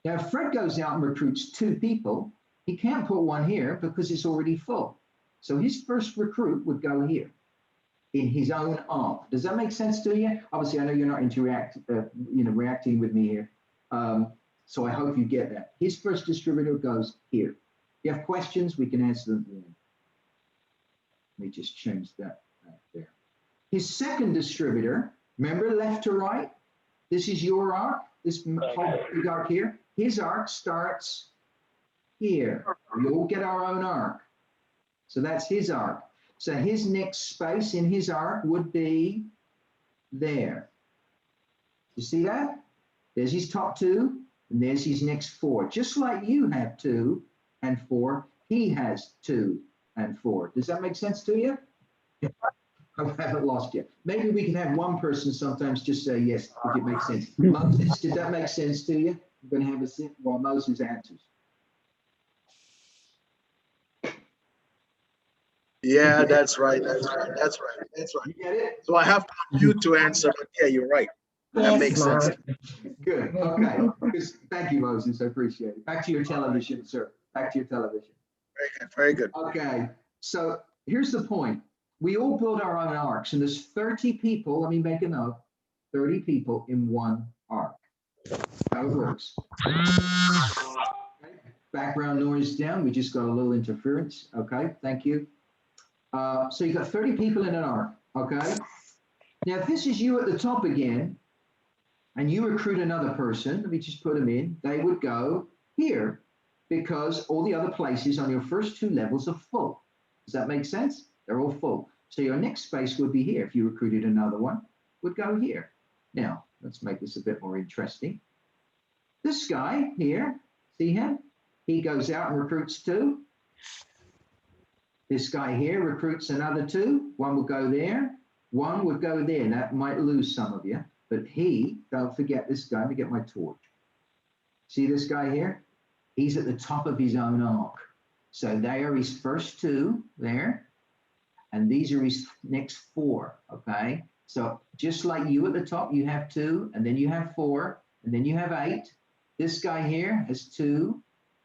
Now, if Fred goes out and recruits 2 people, he can't put one here because it's already full. So his first recruit would go here in his own arc. Does that make sense to you? Obviously, I know you're not reacting with me here. So I hope you get that. His first distributor goes here. If you have questions, we can answer them then. Let me just change that back there. His second distributor, remember left to right? This is your arc, this whole big arc here. His arc starts here. We all get our own arc. So that's his arc. So his next space in his arc would be there. You see that? There's his top 2, and there's his next 4. Just like you have 2 and 4, he has 2 and 4. Does that make sense to you? I haven't lost you. Maybe we can have one person sometimes just say yes, if it makes sense. Moses, did that make sense to you? I'm going to have a sit while Moses answers. Yeah, that's right. That's right. That's right. That's right. You get it? So I have to unmute to answer, but yeah, you're right. That makes sense. Good. Okay. Thank you, Moses. I appreciate it. Back to your television, sir. Back to your television. Very good. Very good. Okay. So here's the point. We all build our own arcs, and there's 30 people. Let me make a note. 30 people in one arc. How it works. Okay. Background noise down. We just got a little interference. Okay. Thank you. So you've got 30 people in an arc. Okay. Now, if this is you at the top again, and you recruit another person, let me just put them in, they would go here because all the other places on your first 2 levels are full. Does that make sense? They're all full. So your next space would be here. If you recruited another one, would go here. Now, let's make this a bit more interesting. This guy here, see him? He goes out and recruits 2. This guy here recruits another 2. One would go there. One would go there. That might lose some of you. But he, don't forget this guy. Let me get my torch. See this guy here? He's at the top of his own arc. So they are his first 2 there. And these are his next 4, okay? So just like you at the top, you have 2, and then you have 4, and then you have 8. This guy here has 2,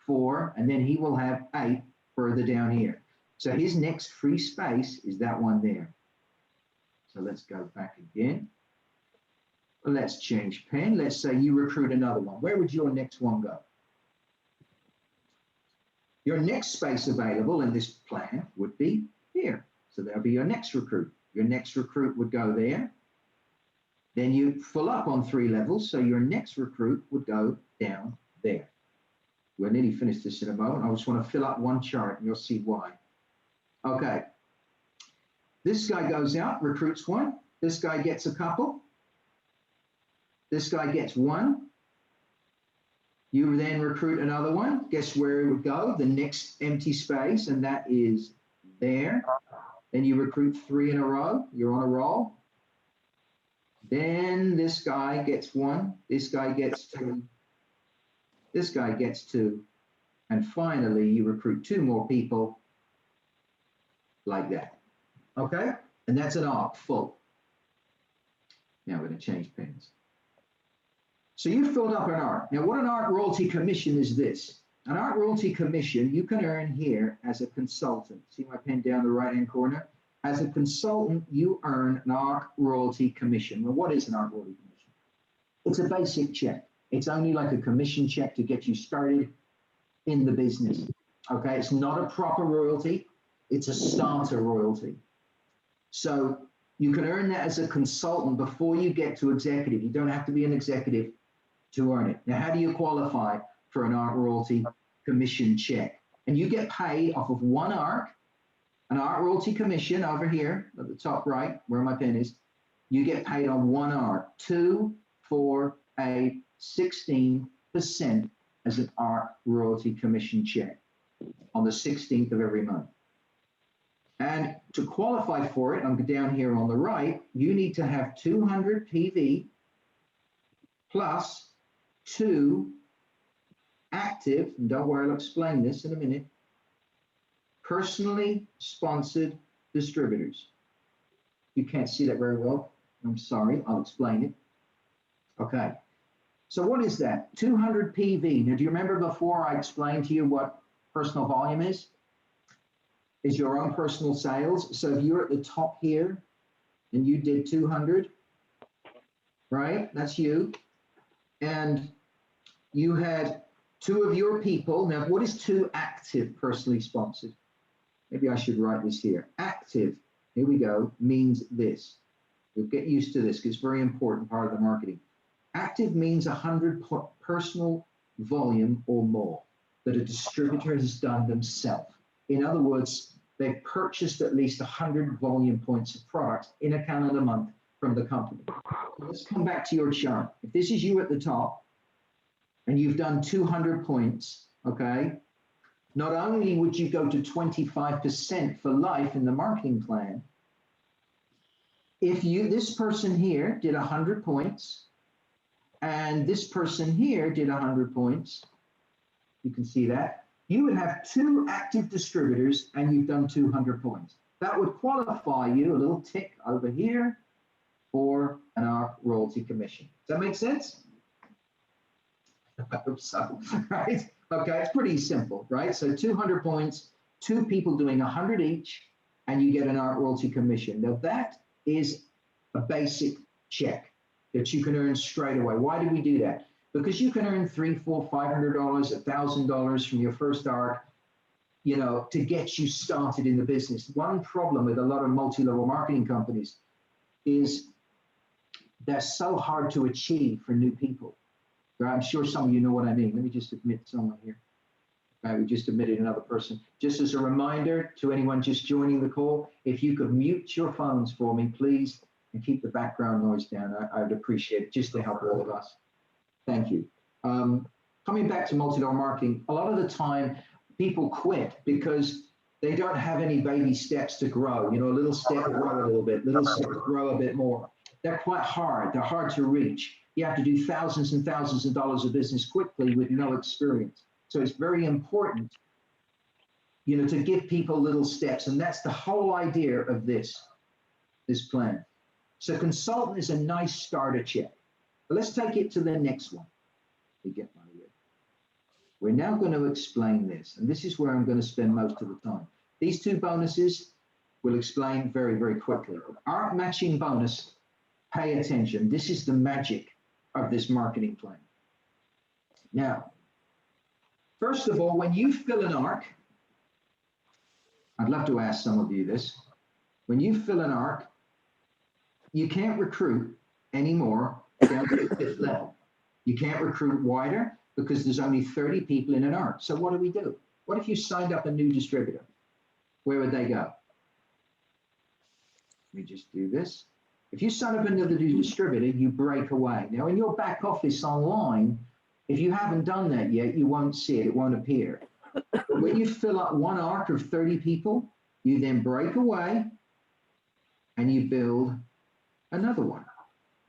4, and then he will have 8 further down here. So his next free space is that one there. So let's go back again. Let's change pen. Let's say you recruit another one. Where would your next one go? Your next space available in this plan would be here. So that'll be your next recruit. Your next recruit would go there. Then you fill up on 3 levels. So your next recruit would go down there. We'll nearly finish this in a moment. I just want to fill up one chart and you'll see why. Okay. This guy goes out, recruits 1. This guy gets a couple. This guy gets 1. You then recruit another one. Guess where it would go? The next empty space, and that is there. Then you recruit 3 in a row. You're on a roll. Then this guy gets 1. This guy gets 2. This guy gets 2. And finally, you recruit 2 more people like that. Okay? And that's an arc full. Now we're going to change pens. So you filled up an arc. Now, what an arc royalty commission is this? An arc royalty commission you can earn here as a consultant. See my pen down the right-hand corner? As a consultant, you earn an arc royalty commission. Well, what is an arc royalty commission? It's a basic check. It's only like a commission check to get you started in the business. Okay, it's not a proper royalty. It's a starter royalty. So you can earn that as a consultant before you get to executive. You don't have to be an executive to earn it. Now, how do you qualify for an arc royalty commission check? And you get paid off of 1 arc, an art royalty commission over here at the top right, where my pen is. You get paid on one art, 2, 4, 8, 16% as an art royalty commission check on the 16th of every month. And to qualify for it, I'm down here on the right, you need to have 200 PV plus 2 active, and don't worry, I'll explain this in a minute, personally sponsored distributors. You can't see that very well. I'm sorry, I'll explain it. Okay, so what is that? 200 PV. Now, do you remember before I explained to you what personal volume is? Is your own personal sales. So if you're at the top here and you did 200, right? That's you. And you had 2 of your people. Now, what is 2 active personally sponsored? Maybe I should write this here. Active, here we go, means this. You'll get used to this because it's a very important part of the marketing. Active means 100 personal volume or more that a distributor has done themselves. In other words, they've purchased at least 100 volume points of products in a calendar month from the company. Let's come back to your chart. If this is you at the top and you've done 200 points, okay, not only would you go to 25% for life in the marketing plan, if this person here did 100 points and this person here did 100 points, you can see that, you would have 2 active distributors and you've done 200 points. That would qualify you, a little tick over here, for an art royalty commission. Does that make sense? I hope so, right? Okay, it's pretty simple, right? So 200 points, 2 people doing 100 each, and you get an art royalty commission. Now that is a basic check that you can earn straight away. Why do we do that? Because you can earn $300, $400, $500, $1,000 from your first art, you know, to get you started in the business. One problem with a lot of multi-level marketing companies is they're so hard to achieve for new people. Right? I'm sure some of you know what I mean. Let me just admit someone here. Right, we just admitted another person. Just as a reminder to anyone just joining the call, if you could mute your phones for me, please, and keep the background noise down. I would appreciate it just to help all of us. Thank you. Coming back to multi-level marketing, a lot of the time people quit because they don't have any baby steps to grow. You know, a little step, grow a little bit, little step, grow a bit more. They're quite hard. They're hard to reach. You have to do thousands and thousands of dollars of business quickly with no experience. So it's very important, you know, to give people little steps. And that's the whole idea of this plan. So consultant is a nice starter check. But let's take it to the next one. We're now going to explain this. And this is where I'm going to spend most of the time. These 2 bonuses we'll explain very, very quickly. Art matching bonus, pay attention. This is the magic of this marketing plan. Now, first of all, when you fill an arc, I'd love to ask some of you this. When you fill an arc, you can't recruit anymore down to the 5th level. You can't recruit wider because there's only 30 people in an arc. So what do? What if you signed up a new distributor? Where would they go? Let me just do this. If you sign up another new distributor, you break away. Now, in your back office online, if you haven't done that yet, you won't see it. It won't appear. But when you fill up one arc of 30 people, you then break away and you build another one.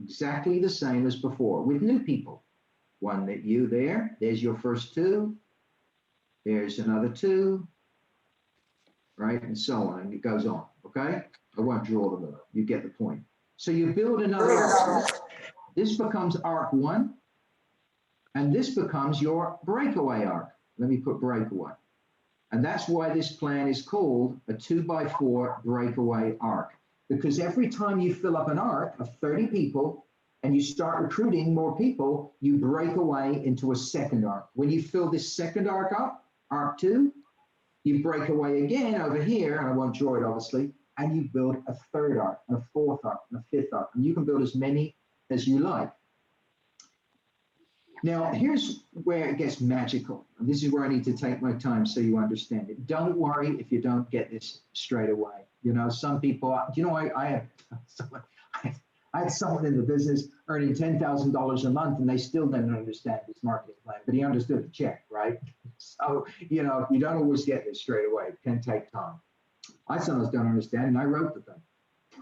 Exactly the same as before with new people. One that you there's your first 2. There's another 2, right? And so on, and it goes on, okay? I won't draw them all. You get the point. So you build another arc. This becomes arc 1, and this becomes your breakaway arc. Let me put breakaway. And that's why this plan is called a 2x4 breakaway arc. Because every time you fill up an arc of 30 people and you start recruiting more people, you break away into a second arc. When you fill this second arc up, arc 2, you break away again over here, and I won't draw it obviously, and you build a 3rd arc, and a 4th arc, and a 5th arc. And you can build as many as you like. Now, here's where it gets magical. And this is where I need to take my time so you understand it. Don't worry if you don't get this straight away. You know, some people, you know, I had someone in the business earning $10,000 a month and they still didn't understand this marketing plan, but he understood the check, right? So, you know, you don't always get this straight away. It can take time. I sometimes don't understand, and I wrote the thing.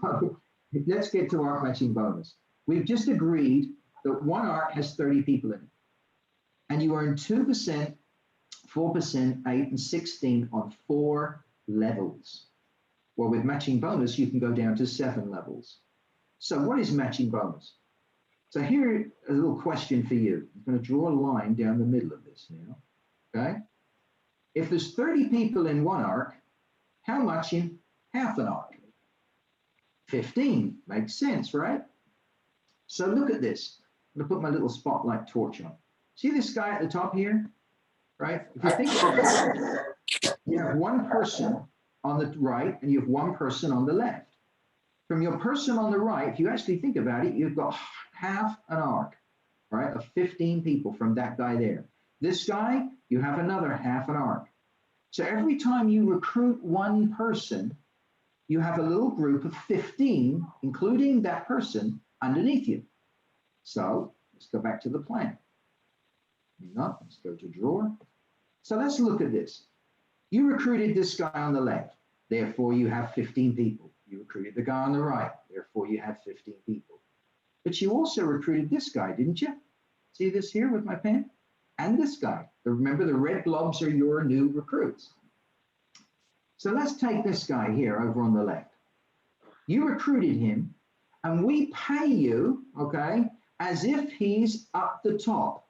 So let's get to our matching bonus. We've just agreed that one ARC has 30 people in it, and you earn 2%, 4%, 8, and 16 on 4 levels. Well, with matching bonus, you can go down to 7 levels. So what is matching bonus? So here, a little question for you. I'm going to draw a line down the middle of this now, okay? If there's 30 people in one ARC, how much in half an ARC? 15, makes sense, right? So look at this. I'm going to put my little spotlight torch on. See this guy at the top here, right? If you think about it, you have one person on the right and you have one person on the left. From your person on the right, if you actually think about it, you've got half an ARC, right, of 15 people from that guy there. This guy, you have another half an ARC. So every time you recruit one person, you have a little group of 15, including that person, underneath you. So let's go back to the plan. Let's go to drawer. So let's look at this. You recruited this guy on the left, therefore you have 15 people. You recruited the guy on the right, therefore you have 15 people. But you also recruited this guy, didn't you? See this here with my pen? And this guy. Remember, the red blobs are your new recruits. So let's take this guy here over on the left. You recruited him, and we pay you, okay, as if he's up the top.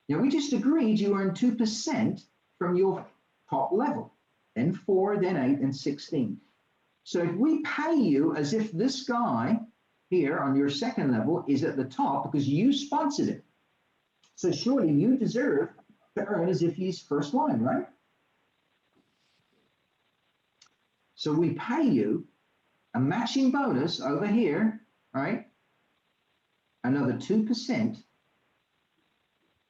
Now, we just agreed you earn 2% from your top level, then 4, then 8, and 16. So if we pay you as if this guy here on your second level is at the top because you sponsored it. So surely you deserve to earn as if he's first line, right? So we pay you a matching bonus over here, right? Another 2%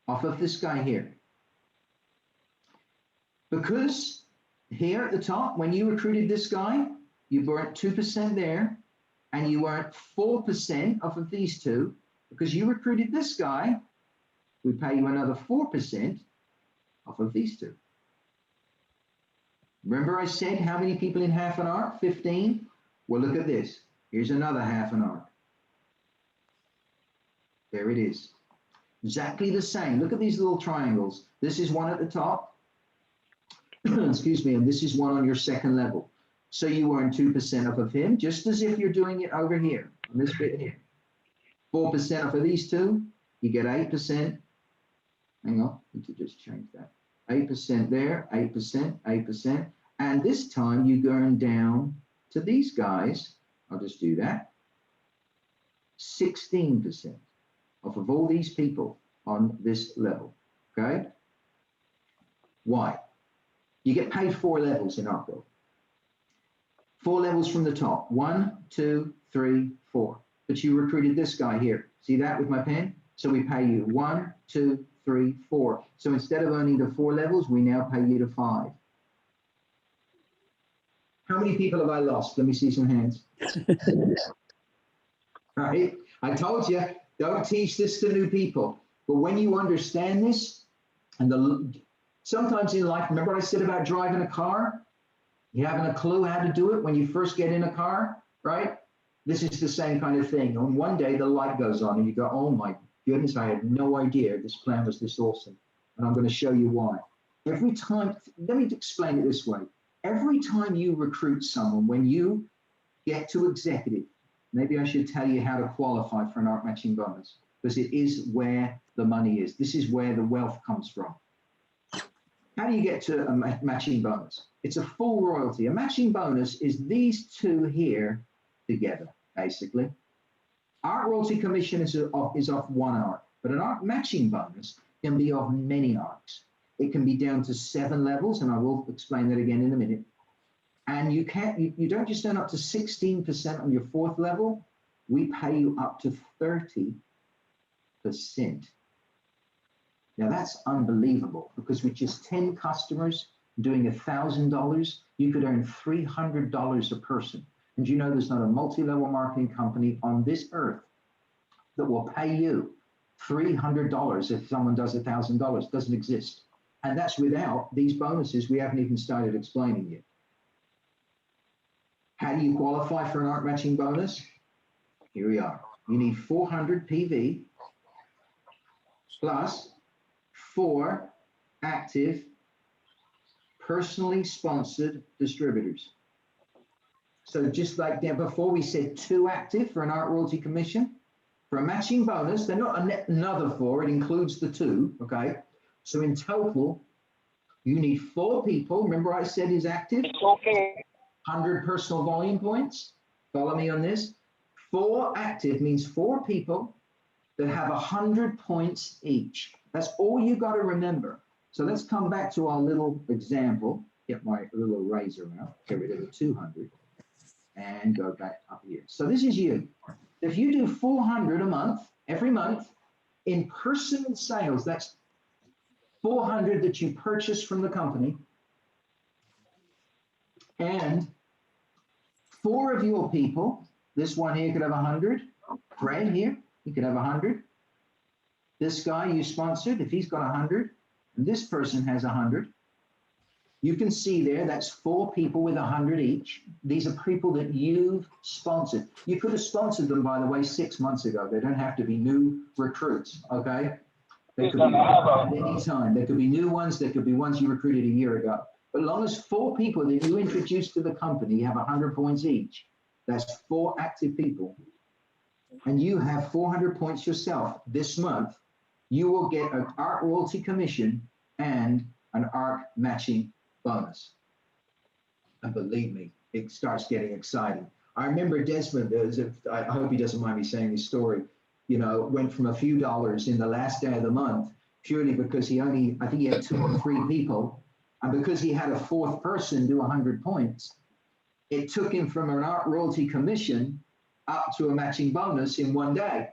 off of this guy here. Because here at the top, when you recruited this guy, you earned 2% there, and you earned 4% off of these two. Because you recruited this guy, we pay you another 4% off of these two. Remember I said how many people in half an ARC? 15? Well, look at this. Here's another half an ARC. There it is. Exactly the same. Look at these little triangles. This is one at the top. Excuse me, and this is one on your second level. So you earn 2% off of him, just as if you're doing it over here, on this bit here. 4% off of these two, you get 8%. Hang on, I need to just change that. 8% there, 8%, 8. And this time you earn down to these guys, I'll just do that, 16% off of all these people on this level, okay? Why? You get paid 4 levels in Arkworld. 4 levels from the top, 1, 2, 3, 4. But you recruited this guy here. See that with my pen? So we pay you 1, 2, 3, 4. So instead of only the 4 levels, we now pay you to 5. How many people have I lost? Let me see some hands. Right? I told you, don't teach this to new people. But when you understand this, and sometimes in life, remember what I said about driving a car? You haven't a clue how to do it when you first get in a car, right? This is the same kind of thing. And one day the light goes on and you go, oh my goodness, I had no idea this plan was this awesome. And I'm going to show you why. Every time, let me explain it this way. Every time you recruit someone, when you get to executive, maybe I should tell you how to qualify for an ARC matching bonus, because it is where the money is. This is where the wealth comes from. How do you get to a matching bonus? It's a full royalty. A matching bonus is these two here together, basically. ARC royalty commission is off 1 ARC, but an ARC matching bonus can be off many ARCs. It can be down to 7 levels, and I will explain that again in a minute. And you don't just earn up to 16% on your 4th level. We pay you up to 30 Now that's unbelievable, because with just 10 customers doing $1,000, you could earn $300 a person. And you know there's not a multi-level marketing company on this earth that will pay you $300 if someone does $1,000. Doesn't exist. And that's without these bonuses we haven't even started explaining yet. How do you qualify for an ARC matching bonus? Here we are. You need 400 PV plus 4 active, personally sponsored distributors. So just like there before, we said 2 active for an ARC royalty commission. For a matching bonus, they're not another 4, it includes the 2, okay? So in total, you need 4 people. Remember I said is active? 100 personal volume points. Follow me on this. 4 active means 4 people that have 100 points each. That's all you got to remember. So let's come back to our little example. Get my little eraser out, get rid of the 200, and go back up here. So this is you. If you do 400 a month, every month, in person sales, that's 400 that you purchase from the company, and 4 of your people, this one here could have 100, Fred here, he could have 100. This guy you sponsored, if he's got 100, and this person has 100, you can see there, that's 4 people with 100 each. These are people that you've sponsored. You could have sponsored them, by the way, 6 months ago. They don't have to be new recruits, okay? They could be at any time. There could be new ones. There could be ones you recruited a year ago. But as long as 4 people that you introduced to the company have 100 points each, that's 4 active people, and you have 400 points yourself this month, you will get an ARC royalty commission and an ARC matching bonus. And believe me, it starts getting exciting. I remember Desmond, I hope he doesn't mind me saying this story, you know, went from a few dollars in the last day of the month, purely because I think he had 2 or 3 people, and because he had a 4th person do 100 points, it took him from an ARC royalty commission up to a matching bonus in 1 day.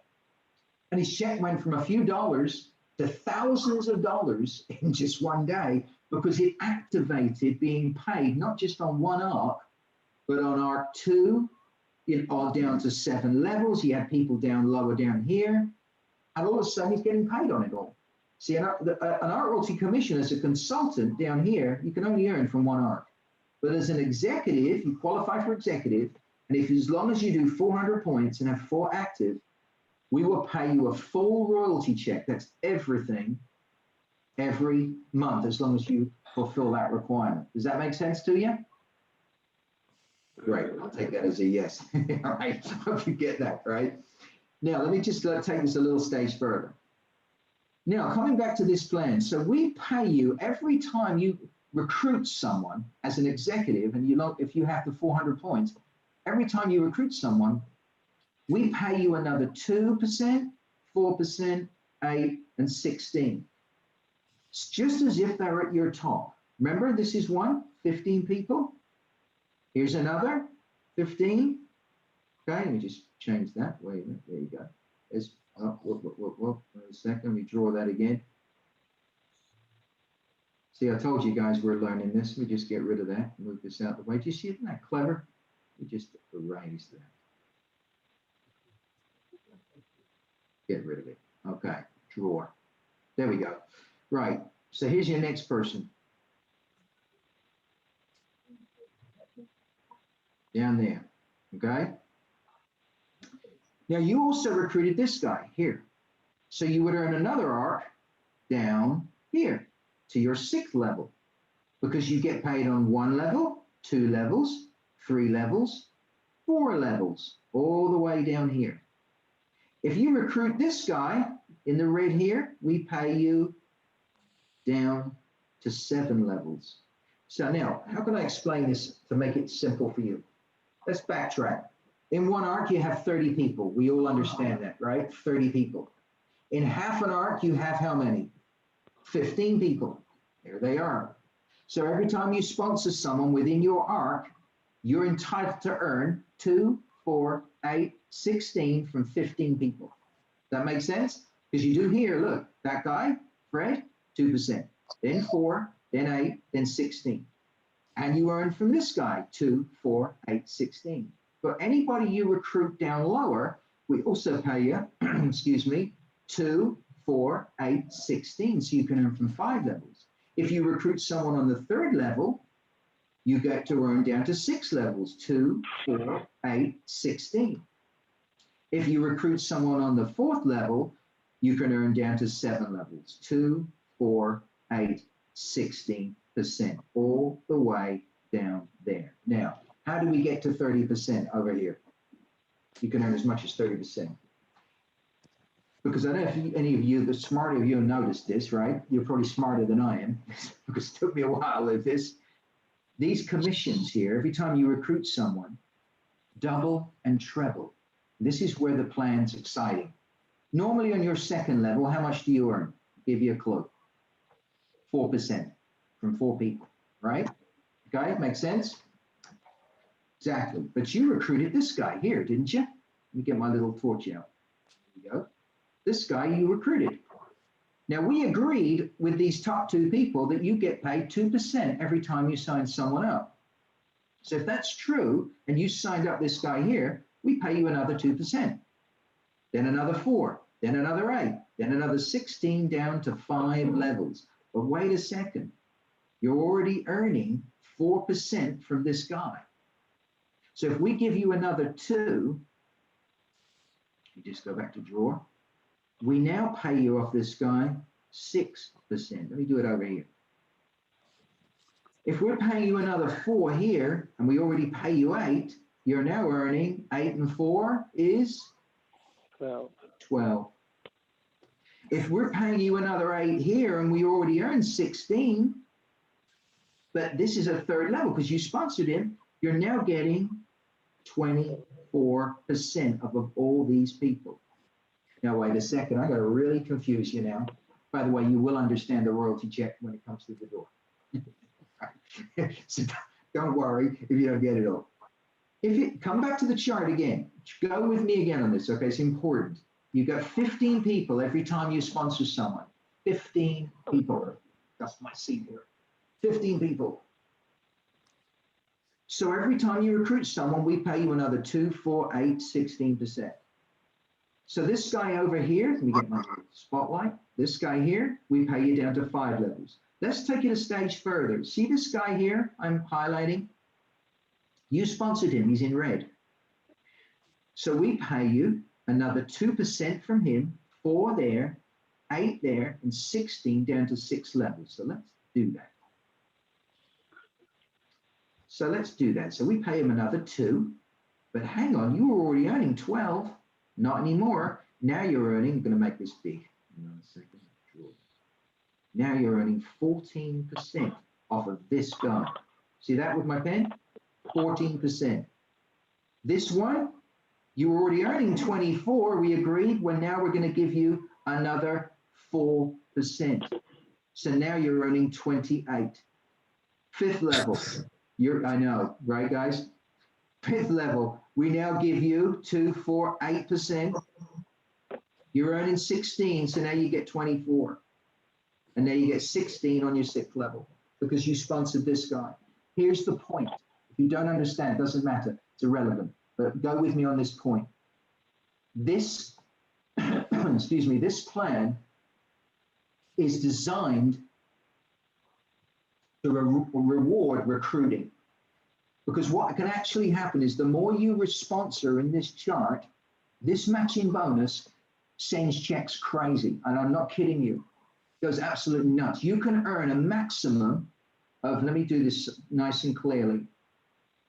And his check went from a few dollars to thousands of dollars in just 1 day, because it activated being paid not just on 1 ARC, but on ARC 2, all down to 7 levels. He had people down lower down here, and all of a sudden he's getting paid on it all. See, an ARC royalty commission as a consultant down here, you can only earn from 1 ARC. But as an executive, you qualify for executive, and if as long as you do 400 points and have 4 active, we will pay you a full royalty check. That's everything, every month, as long as you fulfill that requirement. Does that make sense to you? Great, I'll take that as a yes. All right, hope you get that, right? Now, let me just take this a little stage further. Now, coming back to this plan, so we pay you every time you recruit someone as an executive, and if you have the 400 points, every time you recruit someone, we pay you another 2%, 4%, 8%, and 16%. It's just as if they're at your top. Remember, this is 15 people. Here's another 15. Okay, let me just change that. Wait a minute, there you go. There's, wait a second, let me draw that again. See, I told you guys we're learning this. We just get rid of that, move this out of the way. Do you see, isn't that clever? We just erase that. Get rid of it. Okay, drawer. There we go. Right, so here's your next person. Down there, okay? Now you also recruited this guy here. So you would earn another ARC down here to your 6th level, because you get paid on 1 level, 2 levels, 3 levels, 4 levels, all the way down here. If you recruit this guy in the red here, we pay you down to 7 levels. So now, how can I explain this to make it simple for you? Let's backtrack. In 1 ARC, you have 30 people. We all understand that, right? 30 people. In half an ARC, you have how many? 15 people. There they are. So every time you sponsor someone within your ARC, you're entitled to earn 2, 4, 8, 16 from 15 people. That makes sense? Because you do here, look, that guy, Fred, 2%, then 4, then 8, then 16. And you earn from this guy 2, 4, 8, 16. For anybody you recruit down lower, we also pay you, excuse me, 2, 4, 8, 16. So you can earn from 5 levels. If you recruit someone on the 3rd level, you get to earn down to 6 levels, 2, 4, 8, 16. If you recruit someone on the 4th level, you can earn down to 7 levels, 2, 4, 8, 16%, all the way down there. Now, how do we get to 30% over here? You can earn as much as 30%. Because I don't know if any of you, the smarter of you, noticed this, right? You're probably smarter than I am, because it took me a while with this. These commissions here, every time you recruit someone, double and treble. This is where the plan's exciting. Normally on your 2nd level, how much do you earn? I'll give you a clue. 4% from 4 people, right? Okay, makes sense? Exactly. But you recruited this guy here, didn't you? Let me get my little torch out. There we go. This guy you recruited. Now we agreed with these top 2 people that you get paid 2% every time you sign someone up. So if that's true, and you signed up this guy here, we pay you another 2%, then another 4, then another 8, then another 16 down to 5 levels. But wait a second, you're already earning 4% from this guy. So if we give you another 2, you just go back to drawer, we now pay you off this guy 6%. Let me do it over here. If we're paying you another 4 here, and we already pay you 8, you're now earning 8 and 4 is 12. If we're paying you another 8 here, and we already earned 16, but this is a 3rd level because you sponsored him, you're now getting 24% of all these people. Now, wait a second, I got to really confuse you now. By the way, you will understand the royalty check when it comes to the door. So don't worry if you don't get it all. If you come back to the chart again, go with me again on this, okay? It's important. You've got 15 people every time you sponsor someone. 15 people. That's my seat here. 15 people. So every time you recruit someone, we pay you another 2, 4, 8, 16%. So this guy over here, let me get my spotlight. This guy here, we pay you down to 5 levels. Let's take it a stage further. See this guy here I'm highlighting? You sponsored him, he's in red. So we pay you another 2% from him, 4 there, 8 there, and 16 down to 6 levels. So let's do that. So we pay him another 2, but hang on, you were already earning 12. Not anymore. Now you're earning, I'm going to make this big. Now you're earning 14% off of this guy. See that with my pen? 14%. This one, you were already earning 24. We agreed. Well, now we're going to give you another 4%. So now you're earning 28. 5th level. I know, right, guys? 5th level. We now give you 2, 4, 8%. You're earning 16, so now you get 24. And now you get 16 on your 6th level because you sponsored this guy. Here's the point. If you don't understand, it doesn't matter. It's irrelevant. But go with me on this point. This, excuse me, this plan is designed to reward recruiting. Because what can actually happen is the more you sponsor in this chart, this matching bonus sends checks crazy. And I'm not kidding you. It goes absolutely nuts. You can earn a maximum of, let me do this nice and clearly.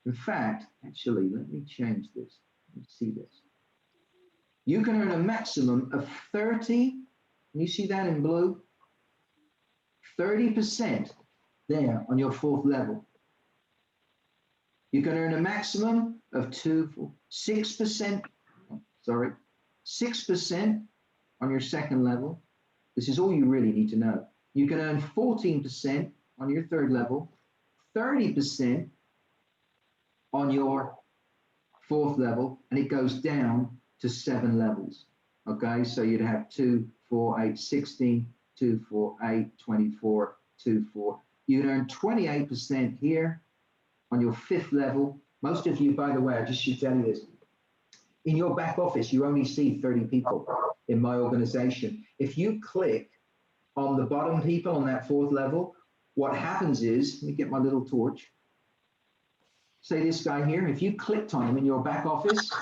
In fact, actually, let me change this. Let me see this. You can earn a maximum of 30, can you see that in blue? 30% there on your 4th level. You can earn a maximum of 6% on your 2nd level. This is all you really need to know. You can earn 14% on your 3rd level, 30% on your 4th level, and it goes down to 7 levels. Okay, so you'd have 2, 4, 8, 16, 2, 4, 8, 24, 2, 4. You earn 28% here on your 5th level. Most of you, by the way, I just should tell you this. In your back office, you only see 30 people in my organization. If you click on the bottom people on that 4th level, what happens is, let me get my little torch. Say this guy here, if you clicked on him in your back office,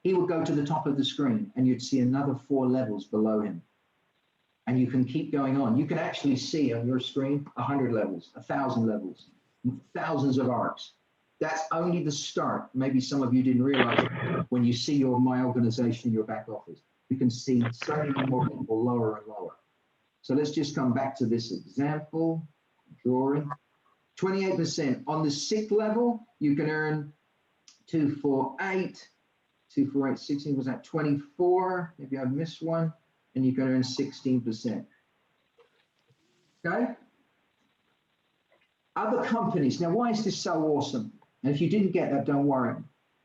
he would go to the top of the screen and you'd see another 4 levels below him. And you can keep going on. You can actually see on your screen 100 levels, 1,000 levels, thousands of arcs. That's only the start. Maybe some of you didn't realize when you see my organization in your back office. You can see so many more people lower and lower. So let's just come back to this example, drawing. 28%. On the 6th level, you can earn 2, 4, 8. 2, 4, 8, 16, was that 24? Maybe I missed one. And you can earn 16%. Okay? Other companies. Now, why is this so awesome? And if you didn't get that, don't worry.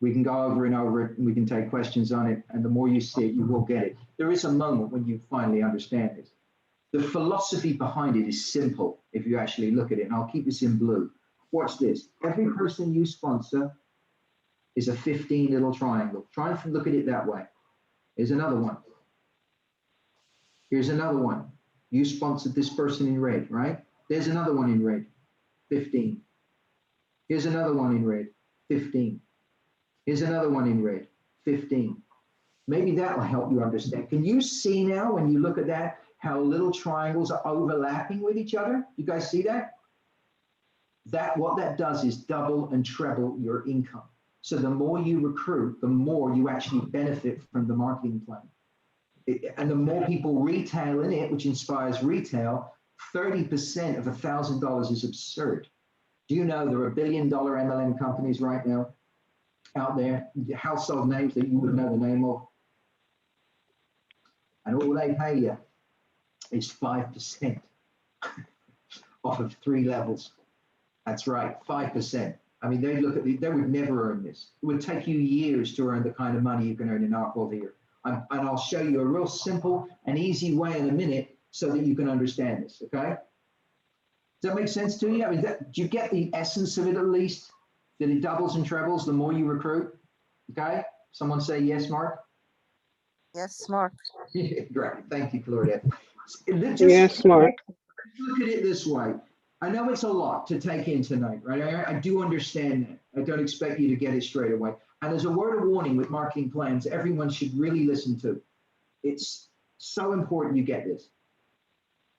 We can go over and over it, and we can take questions on it. And the more you see it, you will get it. There is a moment when you finally understand this. The philosophy behind it is simple if you actually look at it. And I'll keep this in blue. Watch this. Every person you sponsor is a 15 little triangle. Try and look at it that way. Here's another one. Here's another one. You sponsored this person in red, right? There's another one in red, 15. Here's another one in red, 15. Here's another one in red, 15. Maybe that will help you understand. Can you see now when you look at that, how little triangles are overlapping with each other? You guys see that? What that does is double and treble your income. So the more you recruit, the more you actually benefit from the marketing plan. And the more people retail in it, which inspires retail, 30% of $1,000 is absurd. Do you know there are $1 billion MLM companies right now out there, household names that you would know the name of? And all they pay you is 5% off of 3 levels. That's right, 5%. I mean, they would never earn this. It would take you years to earn the kind of money you can earn in Arkworld here. And I'll show you a real simple and easy way in a minute so that you can understand this, okay? Does that make sense to you? I mean, do you get the essence of it at least? That it doubles and trebles the more you recruit, okay? Someone say yes, Mark? Yes, Mark. Great, thank you, Claudette. Yes, Mark. Look at it this way. I know it's a lot to take in tonight, right? I do understand that. I don't expect you to get it straight away. And there's a word of warning with marketing plans everyone should really listen to. It's so important you get this.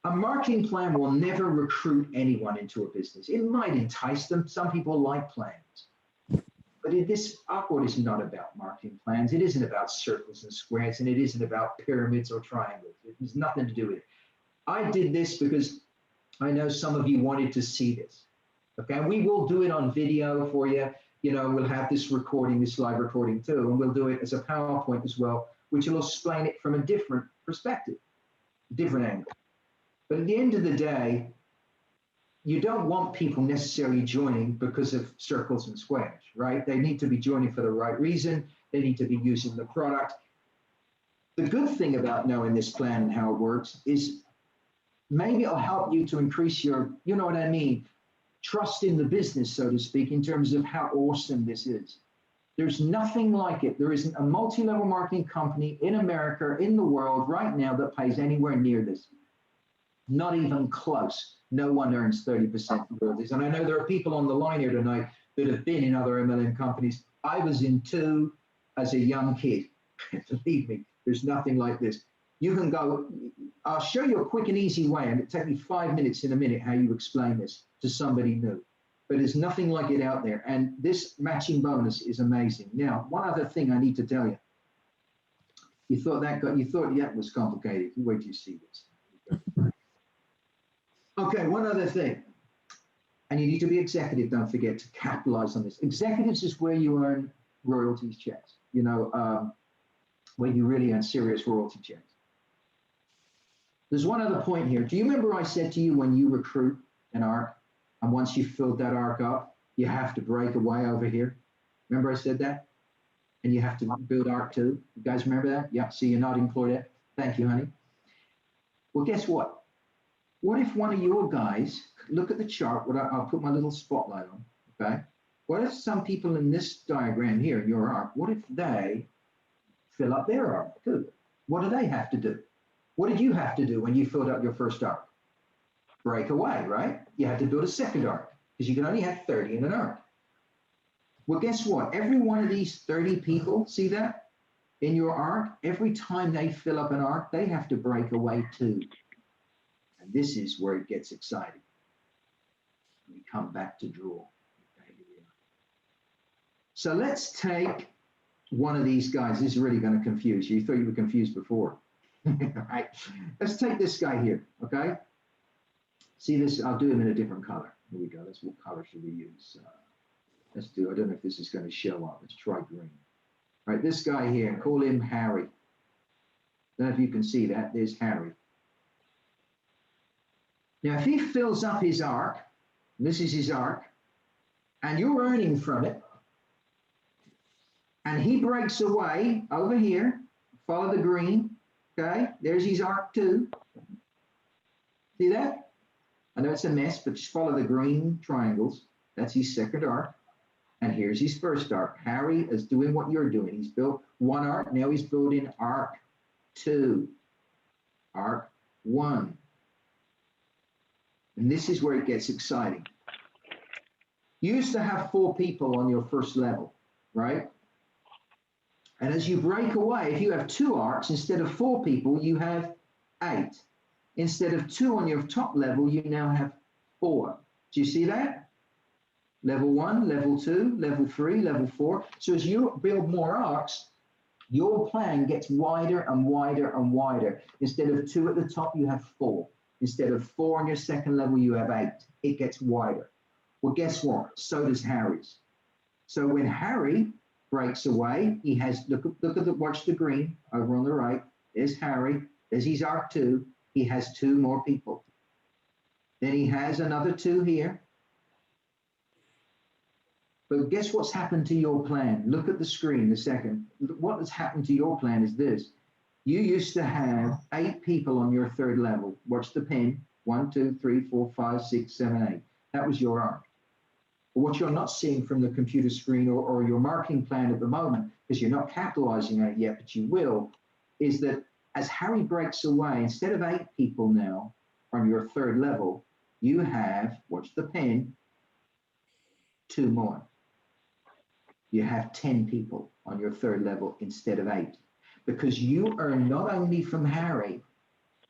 A marketing plan will never recruit anyone into a business. It might entice them. Some people like plans. But Arkworld is not about marketing plans. It isn't about circles and squares, and it isn't about pyramids or triangles. It has nothing to do with it. I did this because I know some of you wanted to see this. Okay, and we will do it on video for you. You know, we'll have this recording, this live recording too, and we'll do it as a PowerPoint as well, which will explain it from a different perspective, different angle. But at the end of the day, you don't want people necessarily joining because of circles and squares, right? They need to be joining for the right reason. They need to be using the product. The good thing about knowing this plan and how it works is maybe it'll help you to increase your, you know what I mean, trust in the business, so to speak, in terms of how awesome this is. There's nothing like it. There isn't a multi-level marketing company in America, in the world right now that pays anywhere near this. Not even close. No one earns 30% royalties. And I know there are people on the line here tonight that have been in other MLM companies. I was in 2 as a young kid. Believe me, there's nothing like this. You can go, I'll show you a quick and easy way, and it'll take me 5 minutes in a minute how you explain this to somebody new. But there's nothing like it out there. And this matching bonus is amazing. Now, one other thing I need to tell you. You thought that was complicated. Wait till you see this. Okay, one other thing. And you need to be executive, don't forget to capitalize on this. Executives is where you earn royalties checks, you know, where you really earn serious royalty checks. There's one other point here. Do you remember I said to you when you recruit an ARC, and once you've filled that ARC up, you have to break away over here? Remember I said that? And you have to build ARC 2. You guys remember that? Yeah, see, you're not employed yet. Thank you, honey. Well, guess what? What if one of your guys, look at the chart, I'll put my little spotlight on, okay? What if some people in this diagram here, in your arc, what if they fill up their arc too? What do they have to do? What did you have to do when you filled up your first arc? Break away, right? You had to build a second arc because you can only have 30 in an arc. Well, guess what? Every one of these 30 people, see that? In your arc, every time they fill up an arc, they have to break away too. And this is where it gets exciting. We come back to draw. Okay, here we are. So let's take one of these guys. This is really going to confuse you. You thought you were confused before. Right? Let's take this guy here, okay? See this? I'll do him in a different color. Here we go. What color should we use? Let's do, I don't know if this is going to show up. Let's try green. All right, this guy here, call him Harry. I don't know if you can see that. There's Harry. Now, if he fills up his arc, this is his arc, and you're earning from it, and he breaks away over here, follow the green, okay? There's his arc too. See that? I know it's a mess, but just follow the green triangles. That's his second arc. And here's his first arc. Harry is doing what you're doing. He's built one arc. Now he's building arc 2, arc 1. And this is where it gets exciting. You used to have 4 people on your first level, right? And as you break away, if you have 2 arcs, instead of 4 people, you have 8. Instead of 2 on your top level, you now have 4. Do you see that? Level 1, level 2, level 3, level 4. So as you build more arcs, your plan gets wider and wider and wider. Instead of 2 at the top, you have 4. Instead of 4 on your second level, you have 8. It gets wider. Well, guess what? So does Harry's. So when Harry breaks away, he has, watch the green over on the right. There's Harry. There's his arc 2. He has 2 more people. Then he has another 2 here. But guess what's happened to your plan? Look at the screen a second. What has happened to your plan is this. You used to have 8 people on your third level. Watch the pen. 1, 2, 3, 4, 5, 6, 7, 8. That was your arc. But what you're not seeing from the computer screen or your marketing plan at the moment, because you're not capitalizing on it yet, but you will, is that as Harry breaks away, instead of 8 people now on your third level, you have, watch the pen, 2 more. You have 10 people on your third level instead of 8, because you earn not only from Harry,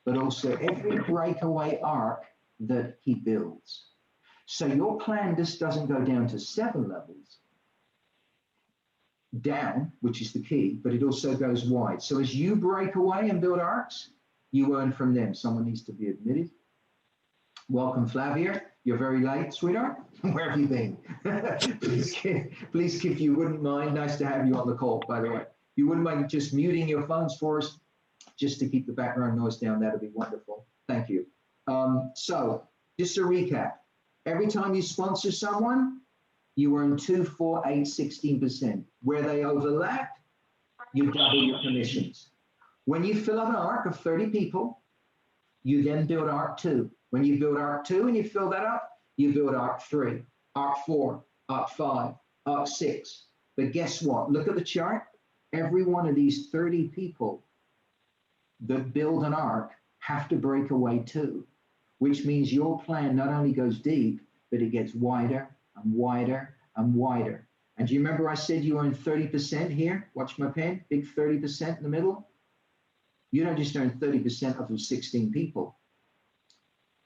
but also every breakaway arc that he builds. So your plan just doesn't go down to 7 levels down, which is the key, but it also goes wide. So as you break away and build arcs, you earn from them. Someone needs to be admitted. Welcome, Flavia. You're very late, sweetheart. Where have you been? please, if you wouldn't mind, nice to have you on the call, by the way. You wouldn't mind just muting your phones for us, just to keep the background noise down. That'd be wonderful. Thank you. So just to recap, every time you sponsor someone, you earn 2, 4, 8, 16%. Where they overlap, you double your commissions. When you fill up an arc of 30 people, you then build arc 2. When you build arc 2 and you fill that up, you build arc 3, arc 4, arc 5, arc 6. But guess what? Look at the chart. Every one of these 30 people that build an arc have to break away too, which means your plan not only goes deep, but it gets wider and wider and wider. And do you remember I said you earn 30% here? Watch my pen, big 30% in the middle. You don't just earn 30% of those 16 people.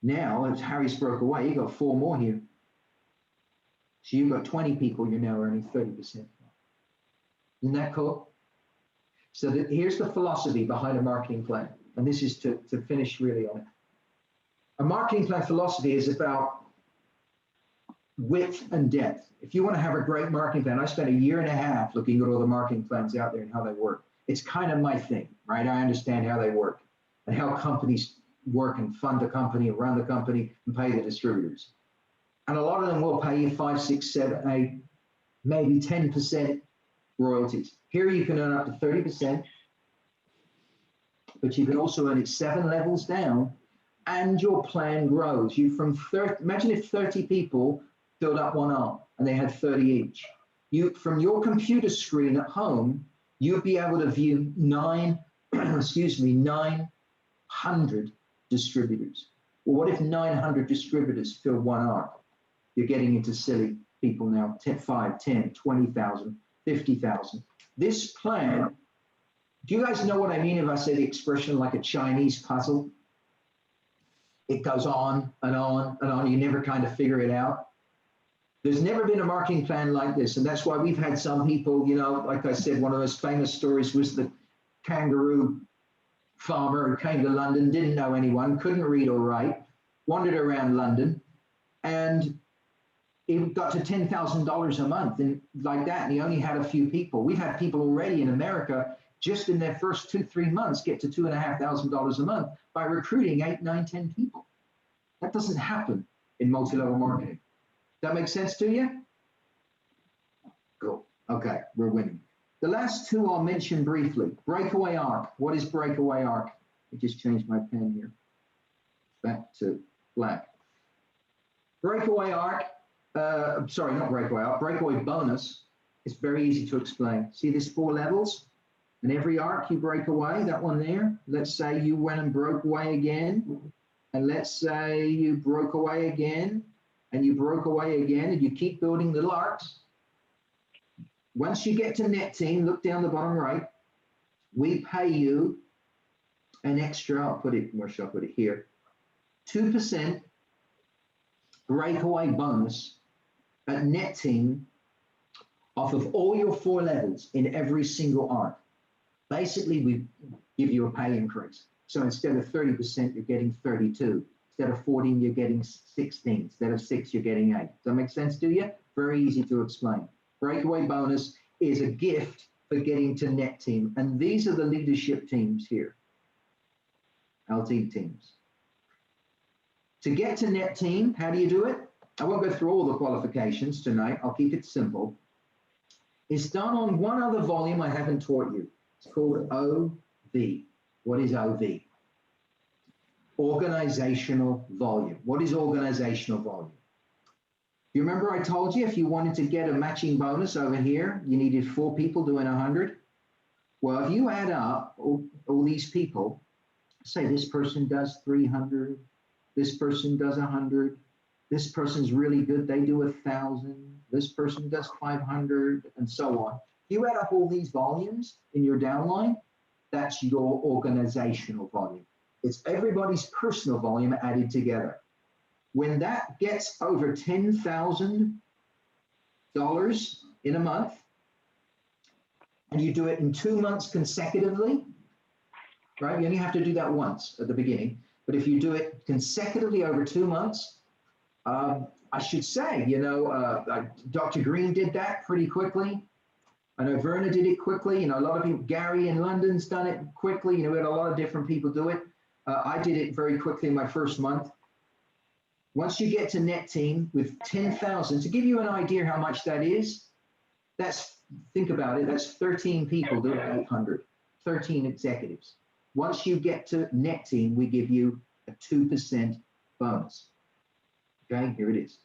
Now, as Harry's broke away, you got 4 more here. So you've got 20 people you're now earning 30%. Isn't that cool? So here's the philosophy behind a marketing plan. And this is to finish really on it. A marketing plan philosophy is about width and depth. If you want to have a great marketing plan, I spent 1.5 years looking at all the marketing plans out there and how they work. It's kind of my thing, right? I understand how they work and how companies work and fund the company and run the company and pay the distributors. And a lot of them will pay you 5, 6, 7, 8, maybe 10% royalties. Here you can earn up to 30%. but you can also earn it 7 levels down, and your plan grows. You from 30, imagine if 30 people filled up one arm and they had 30 each. You, from your computer screen at home, you'd be able to view 900 distributors. Well, what if 900 distributors fill one arm? You're getting into silly people now, 5, 10, 20,000, 50,000. This plan, do you guys know what I mean if I say the expression like a Chinese puzzle? It goes on and on and on. You never kind of figure it out. There's never been a marketing plan like this. And that's why we've had some people, you know, like I said, one of those famous stories was the kangaroo farmer who came to London, didn't know anyone, couldn't read or write, wandered around London, and it got to $10,000 a month and like that. And he only had a few people. We've had people already in America just in their first 2-3 months get to $2,500 a month by recruiting 8, 9, 10 people. That doesn't happen in multi-level marketing. That makes sense to you? Cool. Okay, we're winning. The last two I'll mention briefly. Breakaway Arc. What is Breakaway Arc? I just changed my pen here. Back to black. Breakaway Arc. Sorry, not Breakaway Arc. Breakaway Bonus. It's very easy to explain. See these 4 levels? And every arc you break away, that one there. Let's say you went and broke away again. And let's say you broke away again. And you broke away again. And you keep building little arcs. Once you get to net team, look down the bottom right. We pay you an extra, I'll put it, where should I put it here? 2% breakaway bonus at net team off of all your 4 levels in every single arc. Basically, we give you a pay increase. So instead of 30%, you're getting 32. Instead of 14, you're getting 16. Instead of 6, you're getting 8. Does that make sense to you? Very easy to explain. Breakaway bonus is a gift for getting to net team. And these are the leadership teams here. LT teams. To get to net team, how do you do it? I won't go through all the qualifications tonight. I'll keep it simple. It's done on one other volume I haven't taught you. It's called OV. What is OV? Organizational volume. What is organizational volume? You remember I told you if you wanted to get a matching bonus over here, you needed 4 people doing 100? Well, if you add up all these people, say this person does 300, this person does 100, this person's really good, they do 1,000, this person does 500, and so on. If you add up all these volumes in your downline, that's your organizational volume. It's everybody's personal volume added together. When that gets over $10,000 in a month, and you do it in 2 months consecutively, right? You only have to do that once at the beginning. But if you do it consecutively over 2 months, I should say, you know, Dr. Green did that pretty quickly. I know Verna did it quickly. You know, a lot of people, Gary in London's done it quickly. You know, we had a lot of different people do it. I did it very quickly in my first month. Once you get to net team with 10,000, to give you an idea how much that is, that's, think about it, that's 13 people doing 800, 13 executives. Once you get to net team, we give you a 2% bonus. Okay, here it is.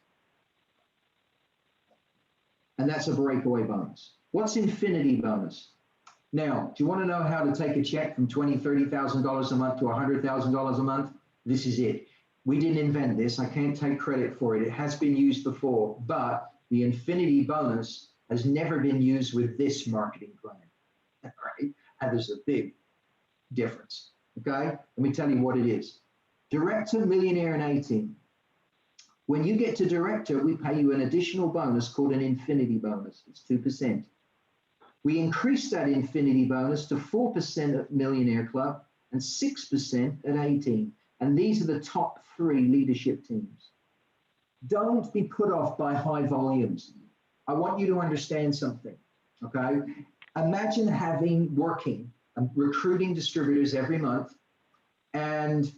And that's a breakaway bonus. What's infinity bonus? Now, do you want to know how to take a check from $20,000, $30,000 a month to $100,000 a month? This is it. We didn't invent this. I can't take credit for it. It has been used before, but the infinity bonus has never been used with this marketing plan, right? And there's a big difference, okay? Let me tell you what it is. Director, millionaire, and A-team. When you get to director, we pay you an additional bonus called an infinity bonus. It's 2%. We increase that infinity bonus to 4% at Millionaire Club and 6% at A-team. And these are the top 3 leadership teams. Don't be put off by high volumes. I want you to understand something, okay? Imagine working and recruiting distributors every month and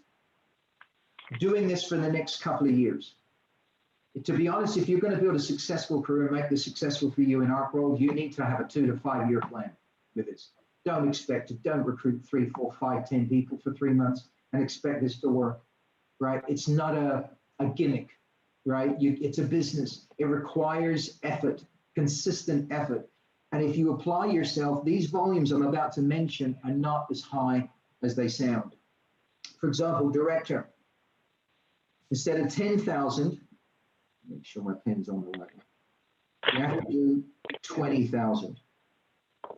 doing this for the next couple of years. To be honest, if you're going to build a successful career and make this successful for you in Arkworld, you need to have a 2 to 5 year plan with this. Don't recruit 3, 4, 5, 10 people for 3 months and expect this to work, right? It's not a gimmick, right? It's a business. It requires effort, consistent effort. And if you apply yourself, these volumes I'm about to mention are not as high as they sound. For example, director, instead of 10,000, make sure my pen's on the right one, you have to do 20,000.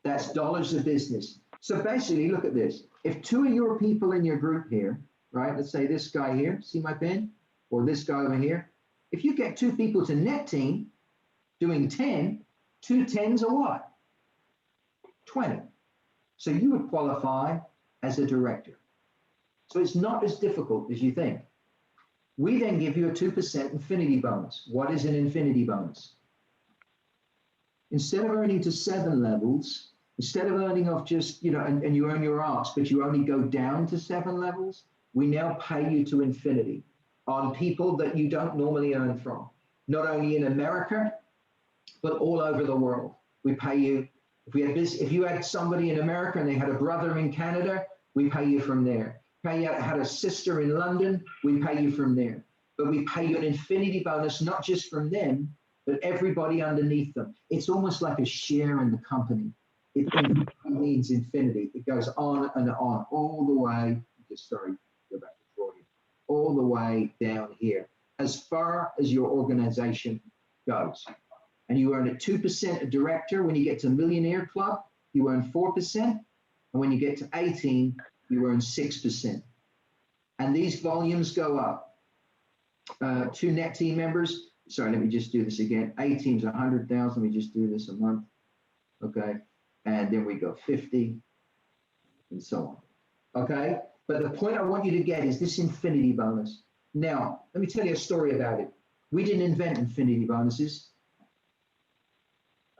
That's dollars of business. So basically, look at this. If 2 of your people in your group here, right, let's say this guy here, see my pen? Or this guy over here. If you get 2 people to net team doing 10, 2 10s are what? 20. So you would qualify as a director. So it's not as difficult as you think. We then give you a 2% infinity bonus. What is an infinity bonus? Instead of earning to 7 levels, instead of earning off just, and you earn your arcs, but you only go down to 7 levels, we now pay you to infinity on people that you don't normally earn from. Not only in America, but all over the world. We pay you, if you had somebody in America and they had a brother in Canada, we pay you from there. Had a sister in London, we pay you from there. But we pay you an infinity bonus, not just from them, but everybody underneath them. It's almost like a share in the company. It means infinity. It goes on and on, all the way, go back to drawing, all the way down here, as far as your organization goes. And you earn a 2% a director. When you get to Millionaire Club, you earn 4%. And when you get to 18, you earn 6%. And these volumes go up. 2 net team members, sorry, let me just do this again. 18's 100,000, we just do this a month. Okay, and then we go 50 and so on. Okay, but the point I want you to get is this infinity bonus. Now, let me tell you a story about it. We didn't invent infinity bonuses.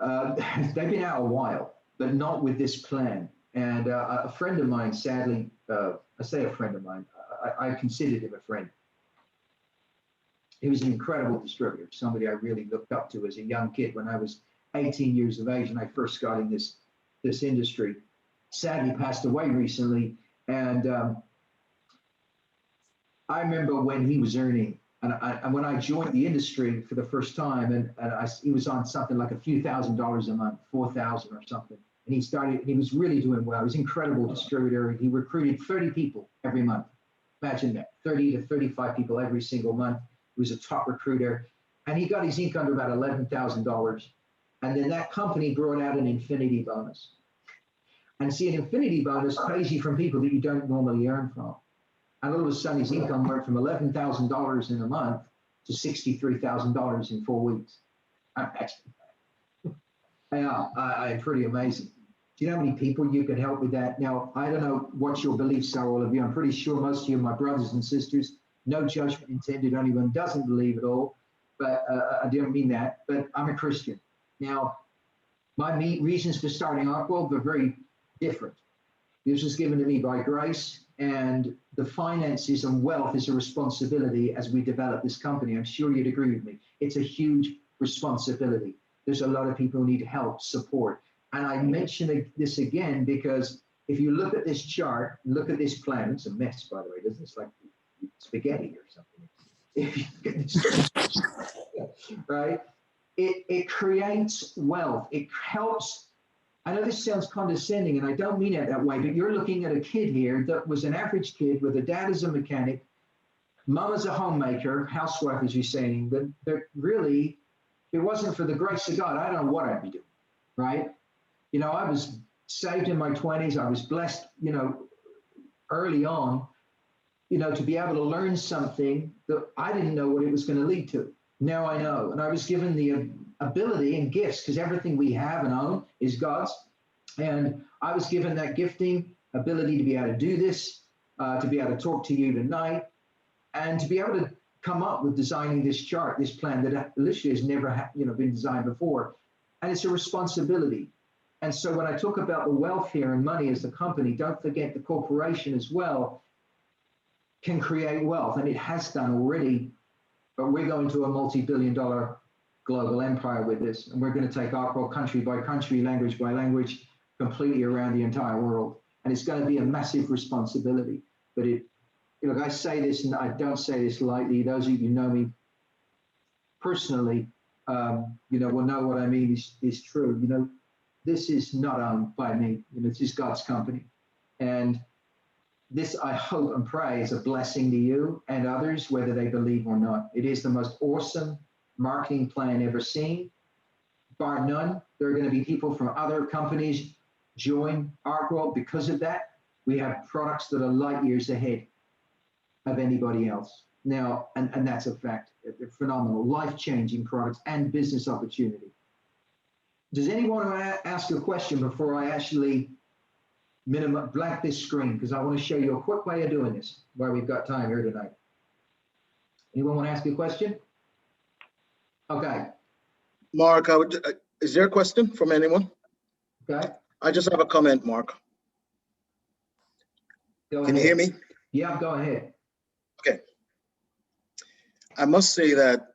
They've been out a while, but not with this plan. And a friend of mine, sadly, I say a friend of mine, I considered him a friend. He was an incredible distributor, somebody I really looked up to as a young kid when I was 18 years of age and I first got in this industry. Sadly passed away recently. And I remember when he was earning, and when I joined the industry for the first time, he was on something like a few $1,000s a month, 4,000 or something. And he was really doing well. He was an incredible distributor. He recruited 30 people every month. Imagine that, 30 to 35 people every single month. He was a top recruiter. And he got his income to about $11,000. And then that company brought out an infinity bonus. And see, an infinity bonus pays you from people that you don't normally earn from. And all of a sudden, his income went from $11,000 in a month to $63,000 in 4 weeks. I'm pretty amazing. Do you know how many people you could help with that? Now, I don't know what your beliefs are, all of you. I'm pretty sure most of you are my brothers and sisters. No judgment intended on anyone doesn't believe it all. But I don't mean that. But I'm a Christian. Now, my reasons for starting Arkworld were very different. This was given to me by grace, and the finances and wealth is a responsibility as we develop this company. I'm sure you'd agree with me. It's a huge responsibility. There's a lot of people who need help, support. And I mention this again because if you look at this chart, look at this plan, it's a mess, by the way, doesn't it? It's like spaghetti or something. If you look at this, right? It creates wealth. It helps. I know this sounds condescending, and I don't mean it that way, but you're looking at a kid here that was an average kid with a dad as a mechanic, mom as a homemaker, housewife, as you're saying, that really, if it wasn't for the grace of God, I don't know what I'd be doing, right? I was saved in my 20s. I was blessed, early on, to be able to learn something that I didn't know what it was going to lead to. Now I know. And I was given the ability and gifts, because everything we have and own is God's. And I was given that gifting, ability to be able to do this, to be able to talk to you tonight, and to be able to come up with designing this chart, this plan that literally has never been designed before. And it's a responsibility. And so when I talk about the wealth here and money as the company, don't forget the corporation as well can create wealth. And it has done already, but we're going to a multi-billion-dollar global empire with this. And we're going to take Arkworld country by country, language by language. completely around the entire world. And it's going to be a massive responsibility. But look, I say this, and I don't say this lightly. Those of you who know me personally, will know what I mean is true. This is not owned by me. This is God's company. And this, I hope and pray, is a blessing to you and others, whether they believe or not. It is the most awesome marketing plan ever seen, bar none. There are going to be people from other companies join Arkworld because of that. We have products that are light years ahead of anybody else. Now, and that's a fact. They're phenomenal, life-changing products and business opportunity. Does anyone want to ask a question before I actually blank this screen? Because I want to show you a quick way of doing this while we've got time here tonight. Anyone want to ask a question? Okay. Mark, is there a question from anyone? Okay. I just have a comment, Mark. Can you hear me? Yeah, go ahead. Okay. I must say that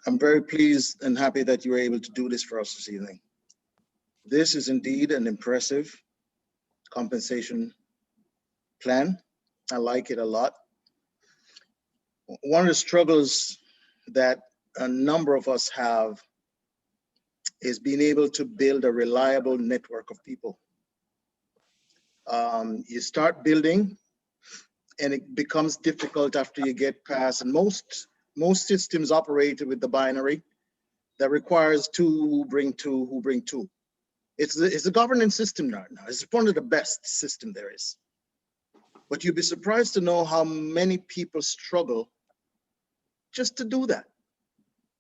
I'm very pleased and happy that you were able to do this for us this evening. This is indeed an impressive compensation plan. I like it a lot. One of the struggles that a number of us have is being able to build a reliable network of people. You start building and it becomes difficult after you get past, and most systems operate with the binary that requires two who bring two. It's a governance system now. It's one of the best system there is. But you'd be surprised to know how many people struggle just to do that.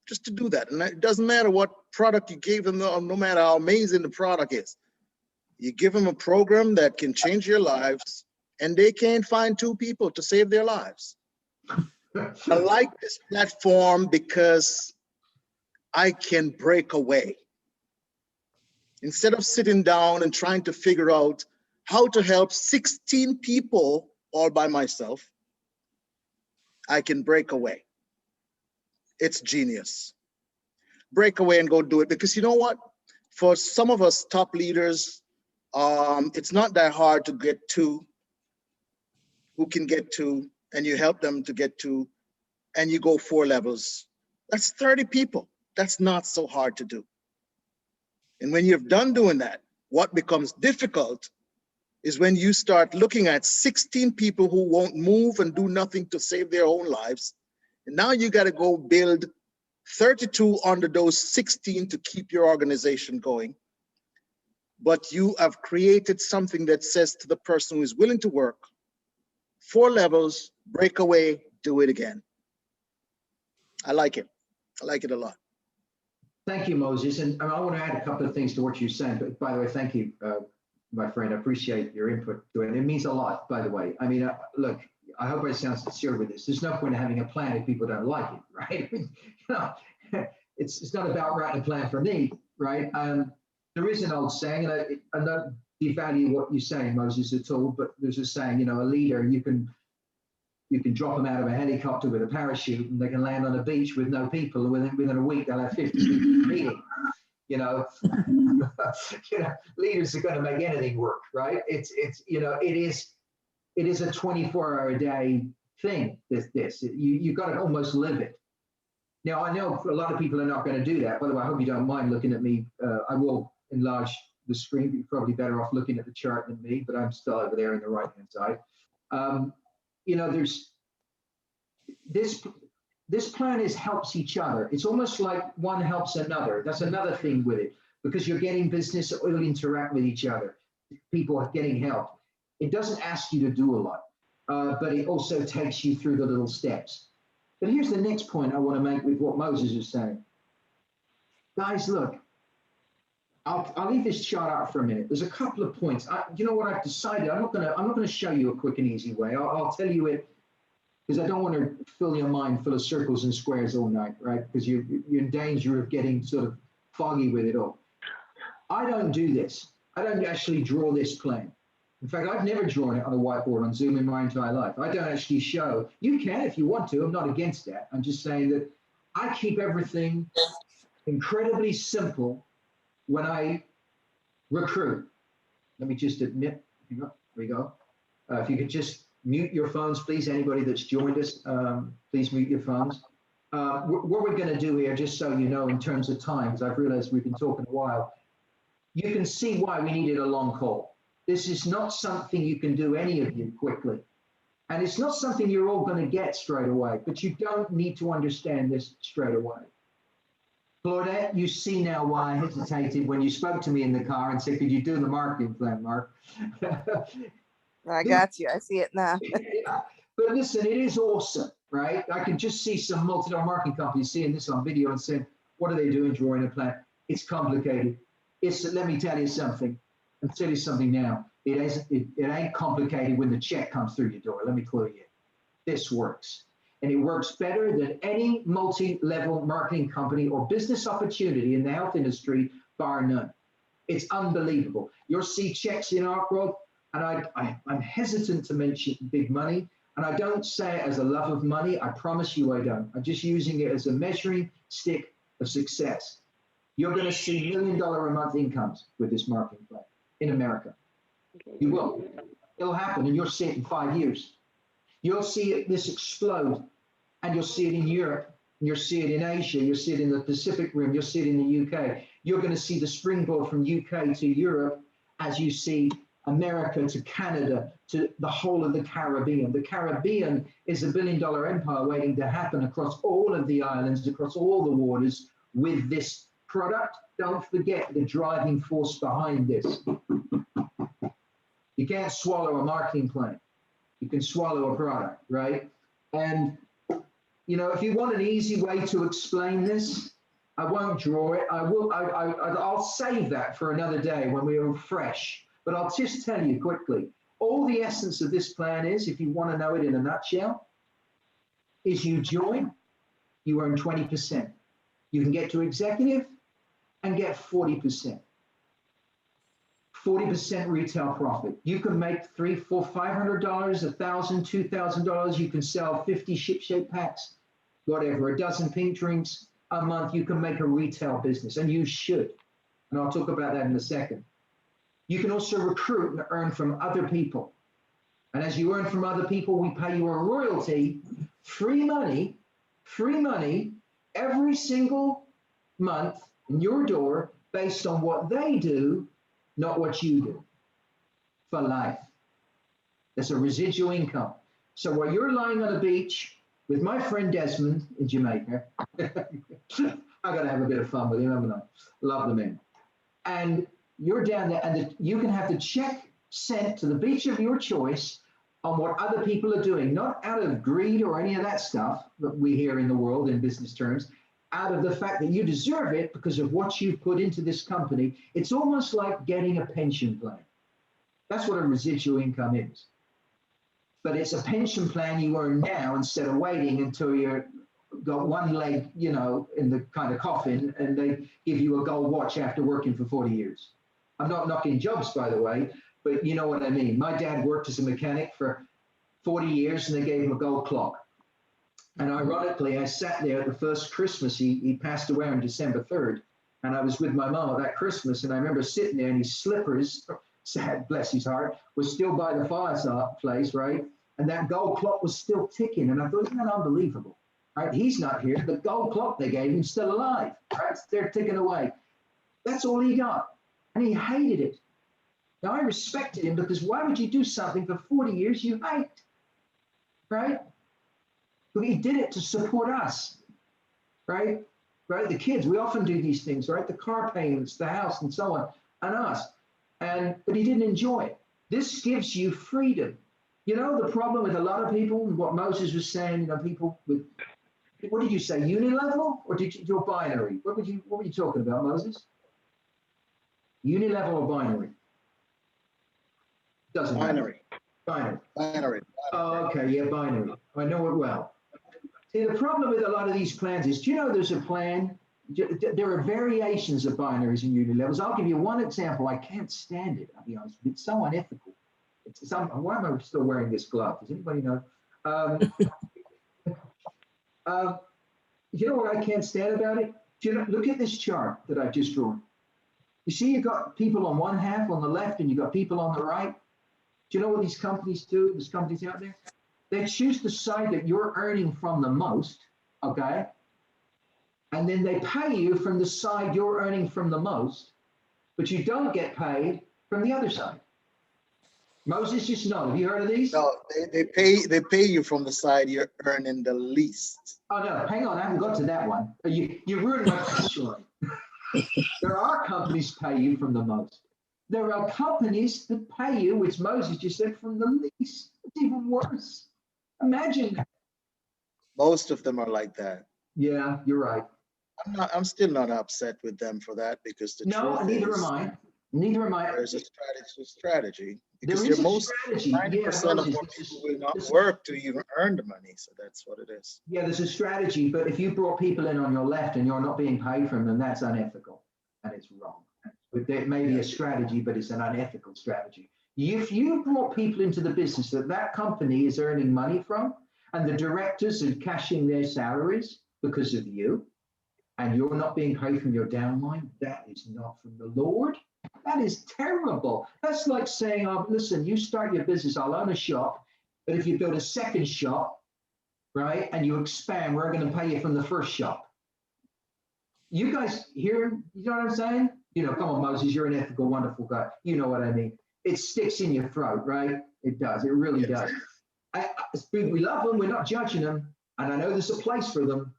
Just to do that. And it doesn't matter what product you gave them, no matter how amazing the product is. You give them a program that can change your lives, and they can't find two people to save their lives. I like this platform because I can break away. Instead of sitting down and trying to figure out how to help 16 people all by myself, I can break away. It's genius. Break away and go do it, because you know what? For some of us top leaders, it's not that hard to get to who can get to, and you help them to get to, and you go 4 levels. That's 30 people. That's not so hard to do. And when you've done doing that, what becomes difficult is when you start looking at 16 people who won't move and do nothing to save their own lives. And now you got to go build 32 under those 16 to keep your organization going. But you have created something that says to the person who is willing to work, 4 levels, break away, do it again. I like it. I like it a lot. Thank you, Moses. And I want to add a couple of things to what you're saying. But by the way, thank you, my friend. I appreciate your input to it. It means a lot, by the way. I mean, look, I hope I sound sincere with this. There's no point in having a plan if people don't like it, right? It's not about writing a plan for me, right? There is an old saying, and I don't devalue what you're saying, Moses, at all, but there's a saying, a leader, you can drop them out of a helicopter with a parachute and they can land on a beach with no people, and within a week they'll have 50 people meeting. Leaders are going to make anything work, right? It is a 24-hour-a-day thing. You've got to almost live it. Now, I know a lot of people are not going to do that. By the way, I hope you don't mind looking at me. I will enlarge the screen, but you're probably better off looking at the chart than me, but I'm still over there on the right-hand side. There's this plan helps each other. It's almost like one helps another. That's another thing with it, because you're getting business that will interact with each other. People are getting help. It doesn't ask you to do a lot, but it also takes you through the little steps. But here's the next point I want to make with what Moses is saying. Guys, look, I'll leave this chart out for a minute. There's a couple of points. You know what I've decided? I'm not going to show you a quick and easy way. I'll tell you it, because I don't want to fill your mind full of circles and squares all night, right? Because you're in danger of getting sort of foggy with it all. I don't do this. I don't actually draw this plan. In fact, I've never drawn it on a whiteboard on Zoom in my entire life. I don't actually show. You can if you want to. I'm not against that. I'm just saying that I keep everything incredibly simple when I recruit. Let me just admit, here we go. If you could just mute your phones, please. Anybody that's joined us, please mute your phones. What we're going to do here, just so you know, in terms of time, because I've realized we've been talking a while, you can see why we needed a long call. This is not something you can do, any of you, quickly. And it's not something you're all going to get straight away, but you don't need to understand this straight away. Claudette, you see now why I hesitated when you spoke to me in the car and said, could you do the marketing plan, Mark? I got you. I see it now. Yeah. But listen, it is awesome, right? I can just see some multi-dollar marketing companies seeing this on video and saying, what are they doing drawing a plan? It's complicated. Let me tell you something. I'll tell you something now. It ain't complicated when the check comes through your door. Let me clue you. This works. And it works better than any multi-level marketing company or business opportunity in the health industry, bar none. It's unbelievable. You'll see checks in Arkworld, and I'm hesitant to mention big money, and I don't say it as a love of money. I promise you I don't. I'm just using it as a measuring stick of success. You're going to see $1 million a month incomes with this marketing plan in America. You will. It'll happen, and you'll see it in 5 years. You'll see this explode, and you'll see it in Europe, and you'll see it in Asia, you'll see it in the Pacific Rim, you'll see it in the UK. You're going to see the springboard from UK to Europe as you see America to Canada to the whole of the Caribbean. The Caribbean is $1 billion empire waiting to happen across all of the islands, across all the waters with this product. Don't forget the driving force behind this. You can't swallow a marketing plan. You can swallow a product, right? And, you know, if you want an easy way to explain this, I won't draw it. I'll save that for another day when we are fresh. But I'll just tell you quickly, all the essence of this plan is, if you want to know it in a nutshell, is you join, you earn 20%. You can get to executive and get 40%. 40% retail profit. You can make $300, $400, $500, $1,000, $2,000. You can sell 50 ship-shape packs, whatever, a dozen pink drinks a month. You can make a retail business, and you should. And I'll talk about that in a second. You can also recruit and earn from other people. And as you earn from other people, we pay you a royalty, free money every single month in your door based on what they do, not what you do, for life. That's a residual income. So while you're lying on a beach with my friend Desmond in Jamaica, I got to have a bit of fun with him, haven't I? Love the man. And you're down there, and you can have the check sent to the beach of your choice on what other people are doing, not out of greed or any of that stuff that we hear in the world in business terms, out of the fact that you deserve it because of what you've put into this company. It's almost like getting a pension plan. That's what a residual income is. But it's a pension plan you earn now instead of waiting until you're got one leg, you know, in the kind of coffin, and they give you a gold watch after working for 40 years. I'm not knocking jobs, by the way, but you know what I mean. My dad worked as a mechanic for 40 years, and they gave him a gold clock. And ironically, I sat there at the first Christmas. He passed away on December 3rd, and I was with my mom at that Christmas, and I remember sitting there, and his slippers, sad, bless his heart, was still by the fireplace, right? And that gold clock was still ticking, and I thought, isn't that unbelievable? Right? He's not here. The gold clock they gave him still alive, right? They're ticking away. That's all he got. And he hated it. Now, I respected him because why would you do something for 40 years you hate, right? But he did it to support us, right? Right? The kids, we often do these things, right? The car payments, the house, and so on, and us. But he didn't enjoy it. This gives you freedom. You know, the problem with a lot of people, and what Moses was saying, you know, people with, what did you say, unilevel, or did you do a binary? What were you talking about, Moses? Unilevel or binary? Doesn't matter. Binary. Oh, okay, yeah, binary. I know it well. See, the problem with a lot of these plans is, do you know there's a plan? There are variations of binaries and unilevels. I'll give you one example. I can't stand it, I'll be honest with you. It's so unethical. Why am I still wearing this glove? Does anybody know? You know what I can't stand about it? Do you know, look at this chart that I've just drawn. You see, you've got people on one half on the left and you've got people on the right. Do you know what these companies do? There's companies out there. They choose the side that you're earning from the most, okay? And then they pay you from the side you're earning from the most, but you don't get paid from the other side. Moses, just know. Have you heard of these? No, they pay you from the side you're earning the least. Oh no, hang on, I haven't got to that one. You ruined my punchline. There are companies pay you from the most. There are companies that pay you, which Moses just said, from the least. It's even worse. Imagine that. Most of them are like that. Yeah, you're right. I'm still not upset with them for that, because the truth Neither is, am I. Neither am I. there's a strategy. Because There is a most strategy. 90% of more people will not work to even earn the money. So that's what it is. Yeah, there's a strategy, but if you brought people in on your left and you're not being paid from them, that's unethical and it's wrong. But there may be a strategy, but it's an unethical strategy. If you brought people into the business that company is earning money from, and the directors are cashing their salaries because of you, and you're not being paid from your downline, that is not from the Lord. That is terrible. That's like saying, oh, listen, you start your business, I'll own a shop, but if you build a second shop, right, and you expand, we're going to pay you from the first shop. You guys hear, you know what I'm saying? You know, come on, Moses, you're an ethical, wonderful guy. You know what I mean? It sticks in your throat, right? It does. It really does. We love them. We're not judging them. And I know there's a place for them,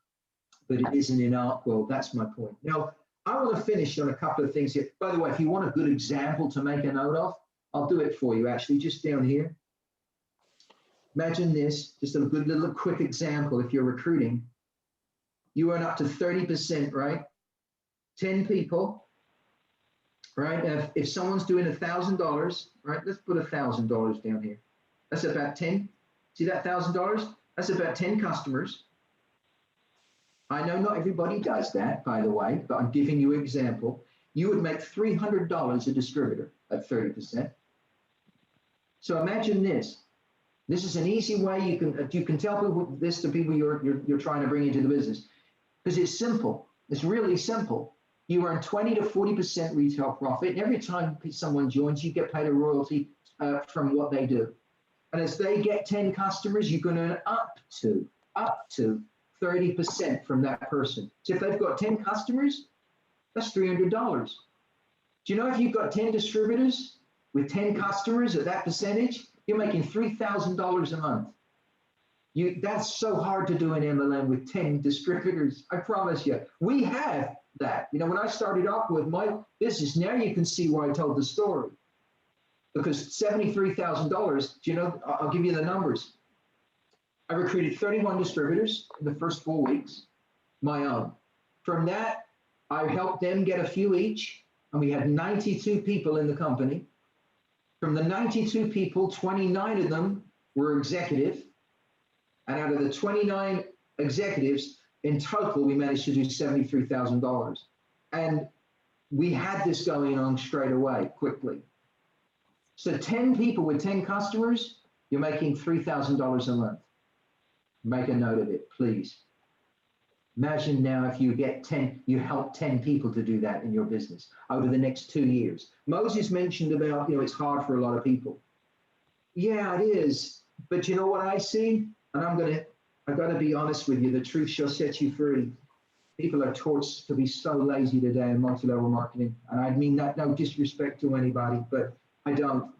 but it isn't in Arkworld. That's my point. Now, I want to finish on a couple of things here. By the way, if you want a good example to make a note of, I'll do it for you, actually, just down here. Imagine this, just a good little quick example. If you're recruiting, you earn up to 30%, right? 10 people, right? If someone's doing $1,000, right? Let's put $1,000 down here. That's about 10. See that $1,000? That's about 10 customers. I know not everybody does that, by the way, but I'm giving you an example. You would make $300 a distributor at 30%. So imagine this. This is an easy way you can tell people this to people you're trying to bring into the business, because it's simple. It's really simple. You earn 20 to 40% retail profit. And every time someone joins, you get paid a royalty from what they do. And as they get 10 customers, you can earn up to 30% from that person. So if they've got 10 customers, that's $300. Do you know if you've got 10 distributors with 10 customers at that percentage, you're making $3,000 a month. That's so hard to do in MLM with 10 distributors. I promise you. We have that. You know, when I started off with my business, now you can see why I told the story. Because $73,000, you know, I'll give you the numbers. I recruited 31 distributors in the first 4 weeks, my own. From that, I helped them get a few each, and we had 92 people in the company. From the 92 people, 29 of them were executive. And out of the 29 executives, in total, we managed to do $73,000. And we had this going on straight away, quickly. So 10 people with 10 customers, you're making $3,000 a month. Make a note of it, please. Imagine now if you get 10, you help 10 people to do that in your business over the next 2 years. Moses mentioned about, you know, it's hard for a lot of people. Yeah, it is. But you know what I see? And I've got to be honest with you, the truth shall set you free. People are taught to be so lazy today in multi-level marketing. And I mean that no disrespect to anybody, but I don't.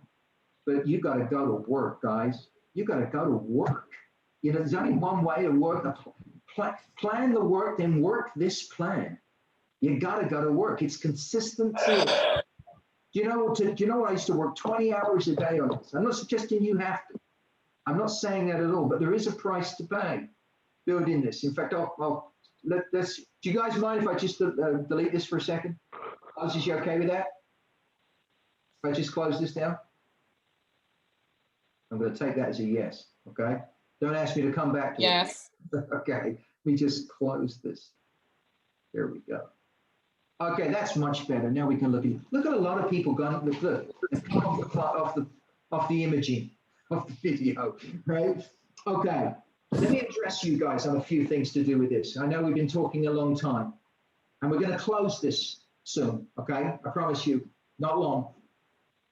But you got to go to work, guys. You got to go to work. You know, there's only one way to work. Plan the work, then work this plan. You got to go to work. It's consistency. Do you know I used to work 20 hours a day on this? I'm not suggesting you have to. I'm not saying that at all, but there is a price to pay building this. In fact, let's. Do you guys mind if I just delete this for a second? Is you okay with that? If I just close this down? I'm going to take that as a yes, okay? Don't ask me to come back to it. Okay, let me just close this. There we go. Okay, that's much better. Now we can look at a lot of people going, look, come off the imaging of the video, right? Okay, let me address you guys on a few things to do with this. I know we've been talking a long time, and we're going to close this soon, okay? I promise you, not long.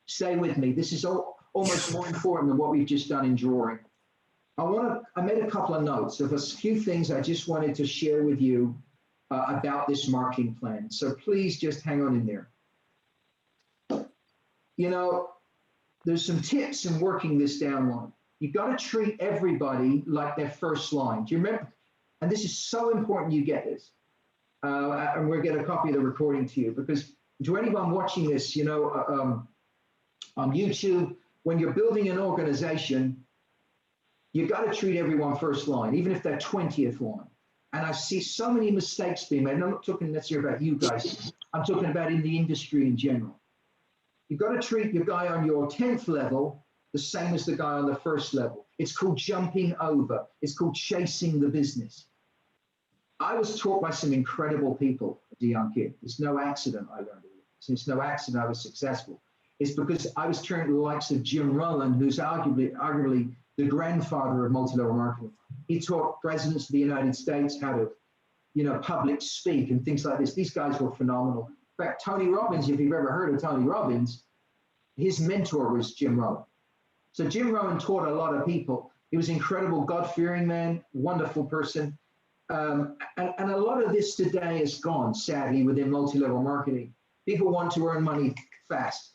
Stay with me. This is almost more important than what we've just done in drawing. I made a couple of notes of a few things I just wanted to share with you about this marketing plan. So please just hang on in there. You know, there's some tips in working this down line. You got to treat everybody like their first line. Do you remember? And this is so important you get this. And we'll get a copy of the recording to you, because to anyone watching this, you know, on YouTube, when you're building an organization, you got to treat everyone first line, even if they're 20th line. And I see so many mistakes being made. And I'm not talking necessarily about you guys. I'm talking about in the industry in general. You've got to treat your guy on your 10th level the same as the guy on the first level. It's called jumping over. It's called chasing the business. I was taught by some incredible people as a young kid. It's no accident I learned it. It's no accident I was successful. It's because I was trained with the likes of Jim Rohn, who's arguably the grandfather of multi-level marketing. He taught presidents of the United States how to, you know, public speak and things like this. These guys were phenomenal. In fact, Tony Robbins, if you've ever heard of Tony Robbins, his mentor was Jim Rohn. So Jim Rohn taught a lot of people. He was an incredible, God-fearing man, wonderful person. And a lot of this today is gone, sadly, within multi-level marketing. People want to earn money fast.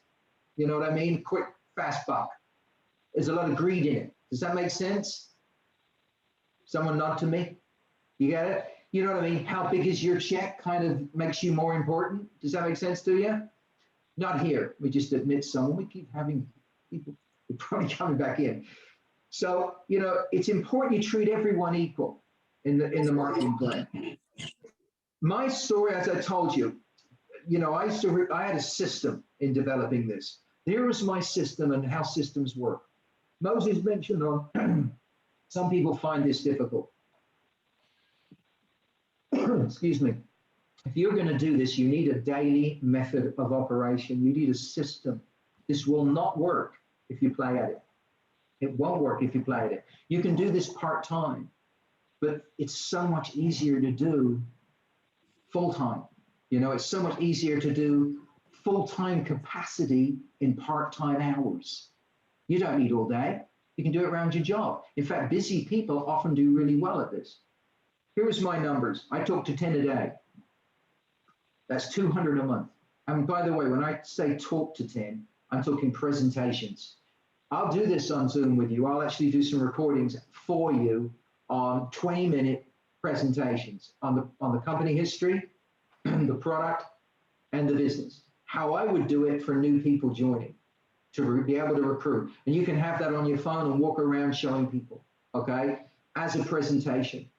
You know what I mean? Quick, fast buck. There's a lot of greed in it. Does that make sense? Someone nod to me? You get it? You know what I mean? How big is your check kind of makes you more important. Does that make sense to you? Not here. We just admit someone. We keep having people probably coming back in. So, you know, it's important you treat everyone equal in the marketing plan. My story, as I told you, you know, I had a system in developing this. Here was my system and how systems work. Moses mentioned on, some people find this difficult. Excuse me. If you're going to do this, you need a daily method of operation. You need a system. This will not work if you play at it. It won't work if you play at it. You can do this part-time, but it's so much easier to do full-time. You know, it's so much easier to do full-time capacity in part-time hours. You don't need all day. You can do it around your job. In fact, busy people often do really well at this. Here's my numbers. I talk to 10 a day. That's 200 a month. And by the way, when I say talk to 10, I'm talking presentations. I'll do this on Zoom with you. I'll actually do some recordings for you on 20-minute presentations on the company history, the product, and the business. How I would do it for new people joining to be able to recruit. And you can have that on your phone and walk around showing people, okay, as a presentation.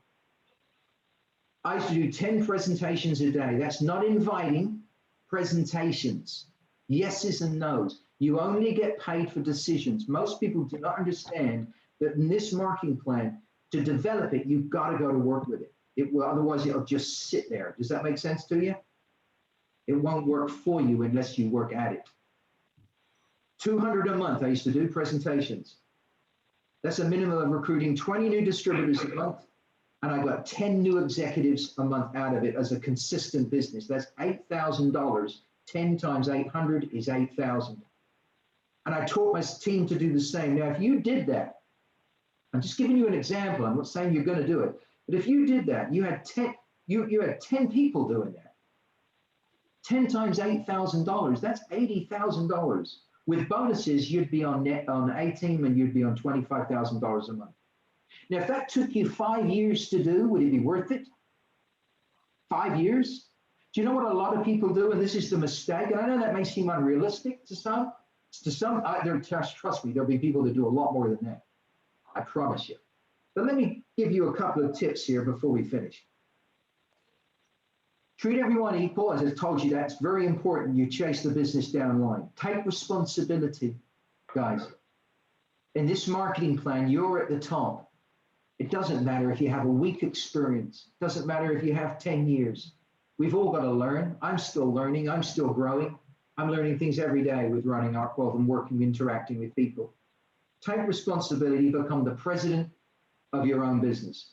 I used to do 10 presentations a day. That's not inviting, presentations. Yeses and nos. You only get paid for decisions. Most people do not understand that in this marketing plan, to develop it, you've got to go to work with it. Otherwise, it'll just sit there. Does that make sense to you? It won't work for you unless you work at it. 200 a month, I used to do presentations. That's a minimum of recruiting 20 new distributors a month. And I got 10 new executives a month out of it as a consistent business. That's $8,000. 10 times 800 is 8,000. And I taught my team to do the same. Now, if you did that, I'm just giving you an example. I'm not saying you're going to do it. But if you did that, you had 10 people doing that. 10 times $8,000, that's $80,000. With bonuses, you'd be on A team and you'd be on $25,000 a month. Now, if that took you 5 years to do, would it be worth it? 5 years? Do you know what a lot of people do? And this is the mistake. And I know that may seem unrealistic to some. Trust me, there'll be people that do a lot more than that. I promise you. But let me give you a couple of tips here before we finish. Treat everyone equal. As I told you, that's very important. You chase the business down line. Take responsibility, guys. In this marketing plan, you're at the top. It doesn't matter if you have a week experience. It doesn't matter if you have 10 years. We've all got to learn. I'm still learning. I'm still growing. I'm learning things every day with running Arkworld and working, interacting with people. Take responsibility, become the president of your own business.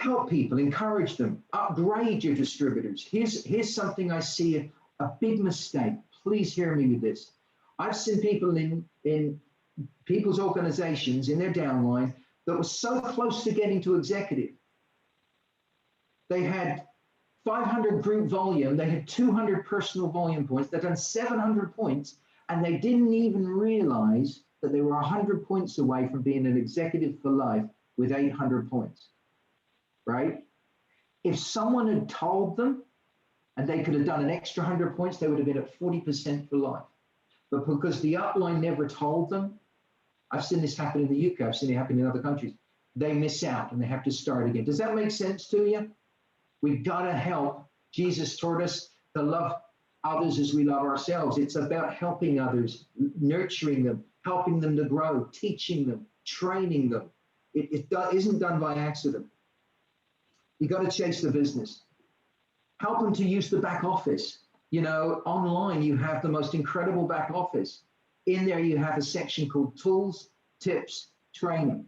help people, encourage them, upgrade your distributors. Here's something I see a big mistake. Please hear me with this. I've seen people in people's organizations in their downline that were so close to getting to executive. They had 500 group volume, they had 200 personal volume points, they'd done 700 points, and they didn't even realize that they were 100 points away from being an executive for life with 800 points, right? If someone had told them and they could have done an extra 100 points, they would have been at 40% for life. But because the upline never told them, I've seen this happen in the UK, I've seen it happen in other countries, they miss out and they have to start again. Does that make sense to you? We've got to help. Jesus taught us to love others as we love ourselves. It's about helping others, nurturing them, helping them to grow, teaching them, training them. It isn't done by accident. You got to chase the business. Help them to use the back office. You know, online you have the most incredible back office. In there you have a section called tools, tips, training.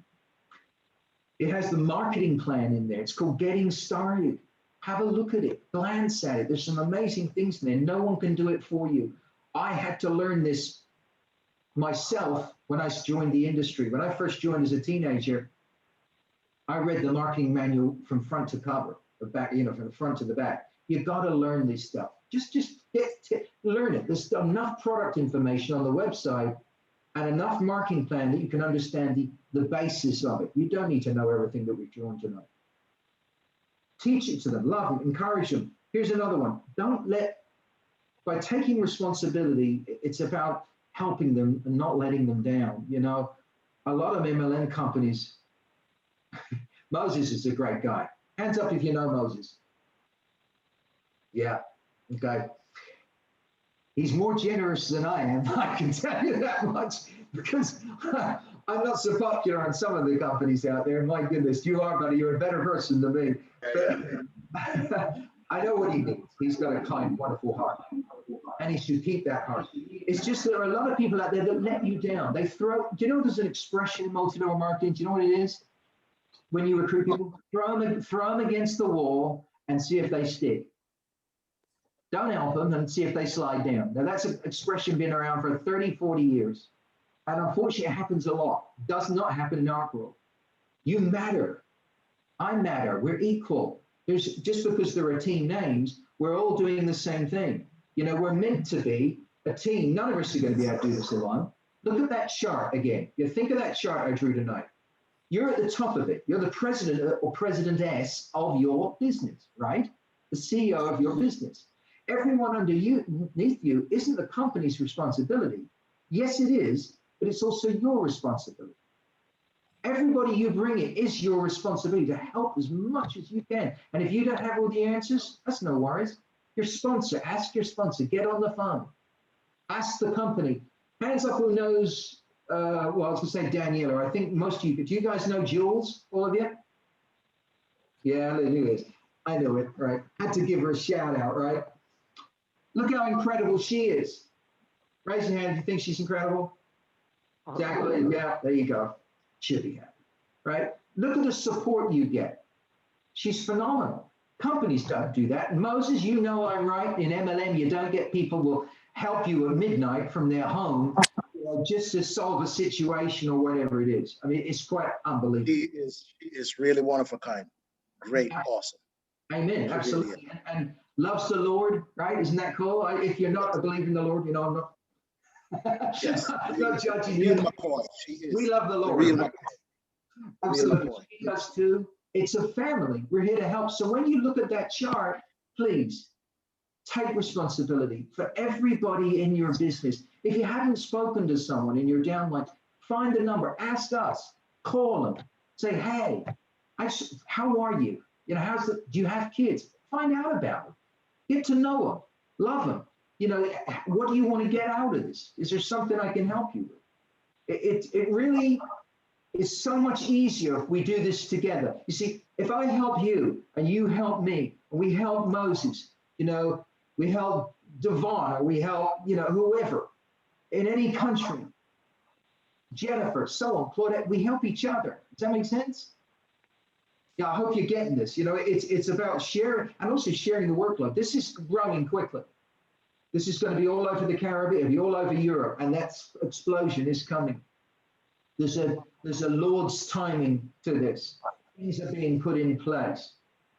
It has the marketing plan in there. It's called Getting Started. Have a look at it, glance at it. There's some amazing things in there. No one can do it for you. I had to learn this myself when I joined the industry. When I first joined as a teenager, I read the marketing manual from front to cover, the back, you know, from the front to the back. You got to learn this stuff. Just learn it. There's enough product information on the website and enough marketing plan that you can understand the basis of it. You don't need to know everything that we've drawn tonight. Teach it to them, love them, encourage them. Here's another one. By taking responsibility, it's about helping them and not letting them down. You know, a lot of MLM companies, Moses is a great guy. Hands up if you know Moses. Yeah, okay. He's more generous than I am, I can tell you that much, because I'm not so popular on some of the companies out there. My goodness, you are, buddy. You're a better person than me. But I know what he needs. He's got a kind, wonderful heart, and he should keep that heart. It's just there are a lot of people out there that let you down. They throw. Do you know there's an expression in multi-level marketing? Do you know what it is? When you recruit people, throw them against the wall and see if they stick. Don't help them and see if they slide down. Now that's an expression been around for 30, 40 years. And unfortunately, it happens a lot. Does not happen in Arkworld. You matter. I matter. We're equal. There's just because there are team names, we're all doing the same thing. You know, we're meant to be a team. None of us are going to be able to do this alone. Look at that chart again. You think of that chart I drew tonight. You're at the top of it. You're the president or presidentess of your business, right? The CEO of your business. Everyone underneath you isn't the company's responsibility. Yes, it is, but it's also your responsibility. Everybody you bring in is your responsibility to help as much as you can. And if you don't have all the answers, that's no worries. Your sponsor, ask your sponsor, get on the phone. Ask the company. Hands up who knows, well, I was gonna say Daniela, I think most of you, do you guys know Jules, all of you? Yeah, look at this. I know it, right? Had to give her a shout out, right? Look how incredible she is. Raise your hand if you think she's incredible. Exactly, yeah, there you go. She'll be happy, right? Look at the support you get. She's phenomenal. Companies don't do that. Moses, you know I'm right. In MLM, you don't get people who will help you at midnight from their home, you know, just to solve a situation or whatever it is. I mean, it's quite unbelievable. She is really one of a kind. Great, awesome. Amen, absolutely. And loves the Lord, right? Isn't that cool? If you're not a believer in the Lord, you know, I'm not. Yes. I'm not judging you. We love the Lord. Absolutely. She does too. It's a family. We're here to help. So when you look at that chart, please take responsibility for everybody in your business. If you haven't spoken to someone in your downline, find the number, ask us, call them, say, hey, how are you? You know, do you have kids? Find out about them. Get to know them. Love them. You know, what do you want to get out of this? Is there something I can help you with? It really is so much easier if we do this together. You see, if I help you and you help me, and we help Moses, you know, we help Devon, or we help, you know, whoever in any country, Jennifer, so on, Claudette, we help each other. Does that make sense? Yeah, I hope you're getting this. You know, it's about sharing and also sharing the workload. This is growing quickly. This is going to be all over the Caribbean, be all over Europe, and that explosion is coming. There's a Lord's timing to this. Things are being put in place.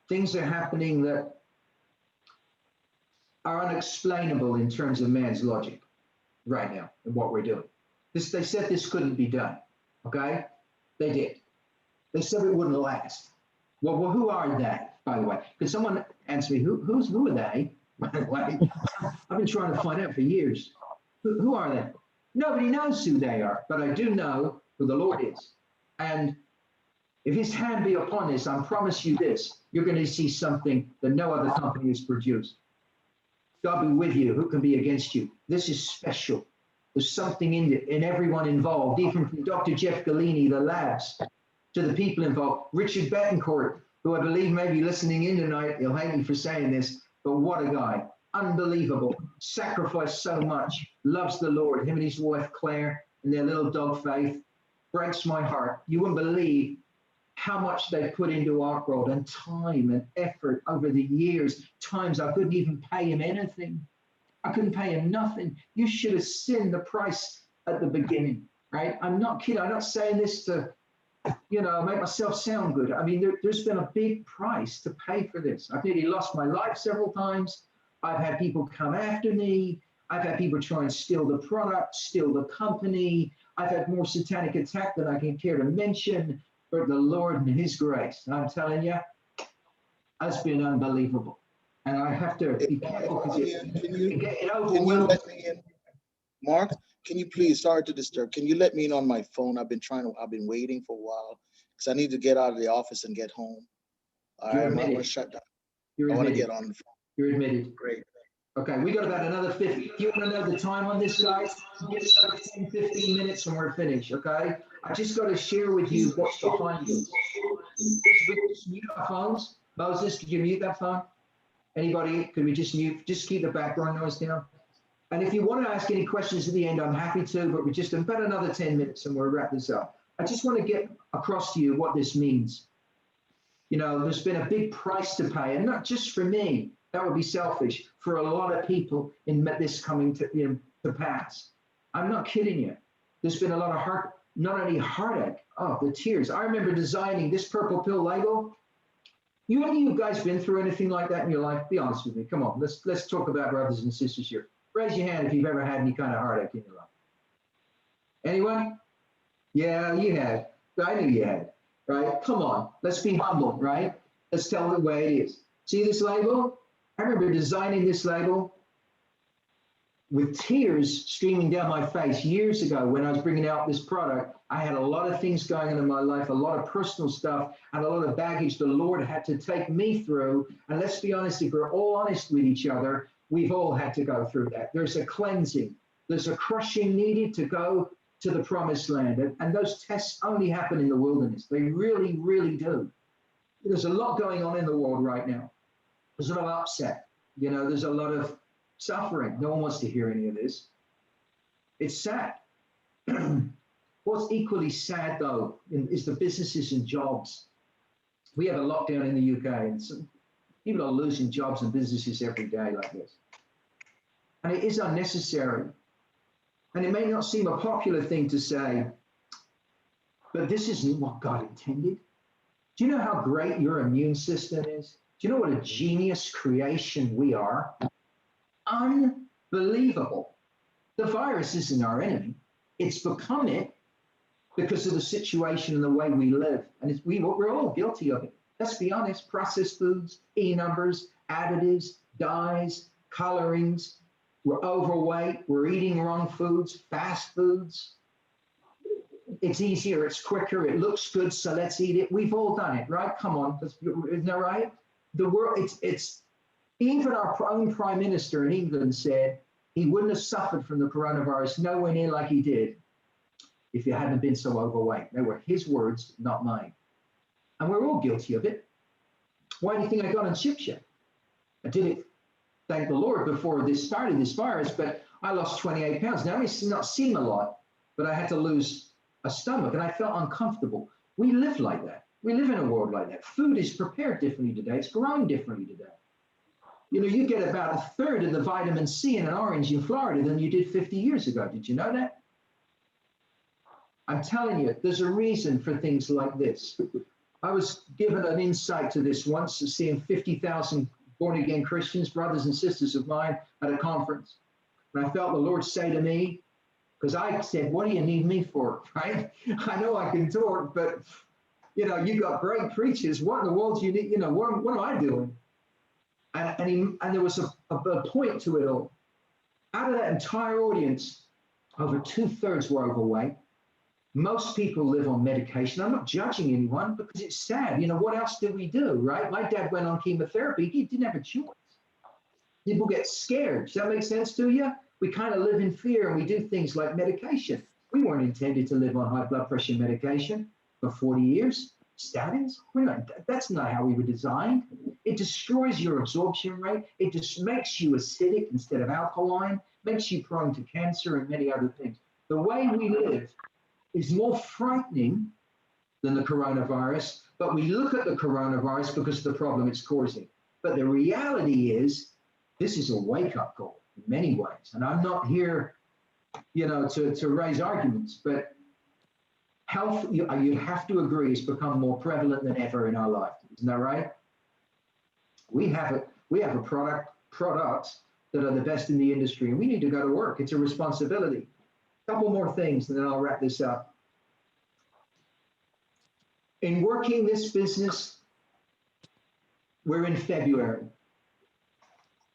Things are happening that are unexplainable in terms of man's logic right now and what we're doing. They said this couldn't be done, okay? They did. They said it wouldn't last. Well, who are they, by the way? Could someone answer me, who are they, by the way? I've been trying to find out for years. Who are they? Nobody knows who they are, but I do know who the Lord is. And if his hand be upon this, I promise you this, you're going to see something that no other company has produced. God be with you. Who can be against you? This is special. There's something in it, in everyone involved, even from Dr. Jeff Galini, the labs, to the people involved. Richard Betancourt, who I believe may be listening in tonight. He'll hate me for saying this, but what a guy. Unbelievable. Sacrificed so much. Loves the Lord. Him and his wife, Claire, and their little dog, Faith. Breaks my heart. You wouldn't believe how much they put into Arkworld and time and effort over the years. Times I couldn't even pay him anything. I couldn't pay him nothing. You should have seen the price at the beginning, right? I'm not kidding. I'm not saying this to, you know, make myself sound good. I mean, there's been a big price to pay for this. I've nearly lost my life several times. I've had people come after me. I've had people try and steal the product, steal the company. I've had more satanic attack than I can care to mention. But the Lord and his grace, I'm telling you, has been unbelievable. And I have to be careful because it overwhelms. Let me in? Mark, can you please, sorry to disturb, can you let me in on my phone? I've been waiting for a while because I need to get out of the office and get home. I'm going to shut down. I want to get on the phone. You're admitted. Great. Okay, we got about another 50. Do you want to know the time on this, guys? Give us another 10, 15 minutes and we're finished, okay? I just got to share with you what's behind you. Just mute our phones. Moses, could you mute that phone? Anybody, could we just mute, just keep the background noise down? And if you want to ask any questions at the end, I'm happy to, but we're just about another 10 minutes and we'll wrap this up. I just want to get across to you what this means. You know, there's been a big price to pay, and not just for me. That would be selfish, for a lot of people in this coming to pass. I'm not kidding you. There's been a lot of heart, not only heartache, oh, the tears. I remember designing this purple pill Lego. Any of you guys been through anything like that in your life? Be honest with me. Come on, let's talk about brothers and sisters here. Raise your hand if you've ever had any kind of heartache in your life. Anyone? Yeah, you had. I knew you had, right? Come on, let's be humble, right? Let's tell it the way it is. See this label? I remember designing this label with tears streaming down my face years ago when I was bringing out this product. I had a lot of things going on in my life, a lot of personal stuff, and a lot of baggage the Lord had to take me through. And let's be honest, if we're all honest with each other, we've all had to go through that. There's a cleansing. There's a crushing needed to go to the promised land. And those tests only happen in the wilderness. They really, really do. There's a lot going on in the world right now. There's a lot of upset. You know, there's a lot of suffering. No one wants to hear any of this. It's sad. What's equally sad, though, is the businesses and jobs. We have a lockdown in the UK, and some people are losing jobs and businesses every day like this. And it is unnecessary. And it may not seem a popular thing to say, but this isn't what God intended. Do you know how great your immune system is? Do you know what a genius creation we are? Unbelievable. The virus isn't our enemy. It's become it because of the situation and the way we live. And we're all guilty of it. Let's be honest, processed foods, E-numbers, additives, dyes, colorings. We're overweight. We're eating wrong foods, fast foods. It's easier, it's quicker, it looks good, so let's eat it. We've all done it, right? Come on, isn't that right? The world, it's even our own prime minister in England said he wouldn't have suffered from the coronavirus nowhere near like he did if he hadn't been so overweight. They were his words, not mine. And we're all guilty of it. Why do you think I got on shipship? I did it, thank the Lord, before this started, this virus, but I lost 28 pounds. Now it may not seem a lot, but I had to lose a stomach and I felt uncomfortable. We live like that. We live in a world like that. Food is prepared differently today. It's grown differently today. You know, you get about a third of the vitamin C in an orange in Florida than you did 50 years ago. Did you know that? I'm telling you, there's a reason for things like this. I was given an insight to this once, seeing 50,000 born-again Christians, brothers and sisters of mine, at a conference. And I felt the Lord say to me, because I said, what do you need me for, right? I know I can talk, but, you know, you got great preachers. What in the world do you need? You know, what am I doing? And there was a point to it all. Out of that entire audience, over 2/3 were overweight. Most people live on medication. I'm not judging anyone because it's sad. You know, what else did we do, right? My dad went on chemotherapy. He didn't have a choice. People get scared. Does that make sense to you? We kind of live in fear and we do things like medication. We weren't intended to live on high blood pressure medication for 40 years. Statins, that's not how we were designed. It destroys your absorption rate. It just makes you acidic instead of alkaline, makes you prone to cancer and many other things. The way we live is more frightening than the coronavirus, but we look at the coronavirus because of the problem it's causing. But the reality is, this is a wake-up call in many ways. And I'm not here, you know, to raise arguments, but health, you have to agree, has become more prevalent than ever in our life. Isn't that right? We have a products that are the best in the industry, and we need to go to work. It's a responsibility. Couple more things, and then I'll wrap this up. In working this business, we're in February.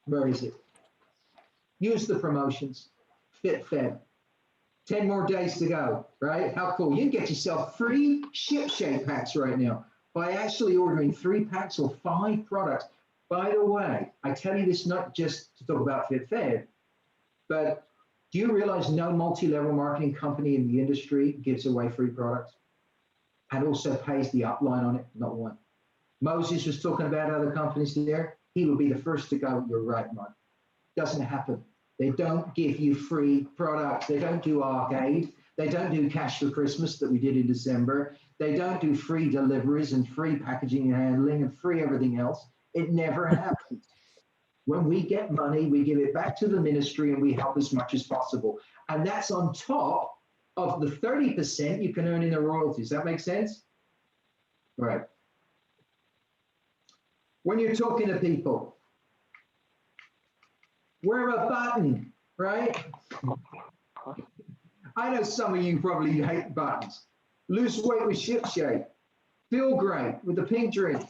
Where is it? Use the promotions. Feb. 10 more days to go, right? How cool. You can get yourself free ship-shape packs right now by actually ordering 3 packs or 5 products. By the way, I tell you this not just to talk about Feb, but do you realize no multi-level marketing company in the industry gives away free products and also pays the upline on it? Not one. Moses was talking about other companies there. He would be the first to go, you're right, Mark. Doesn't happen. They don't give you free products. They don't do arcade. They don't do cash for Christmas that we did in December. They don't do free deliveries and free packaging and handling and free everything else. It never happens. When we get money, we give it back to the ministry and we help as much as possible. And that's on top of the 30% you can earn in the royalties. That makes sense? All right. When you're talking to people, wear a button, right? I know some of you probably hate buttons. Lose weight with ship shape. Feel great with the pink drink.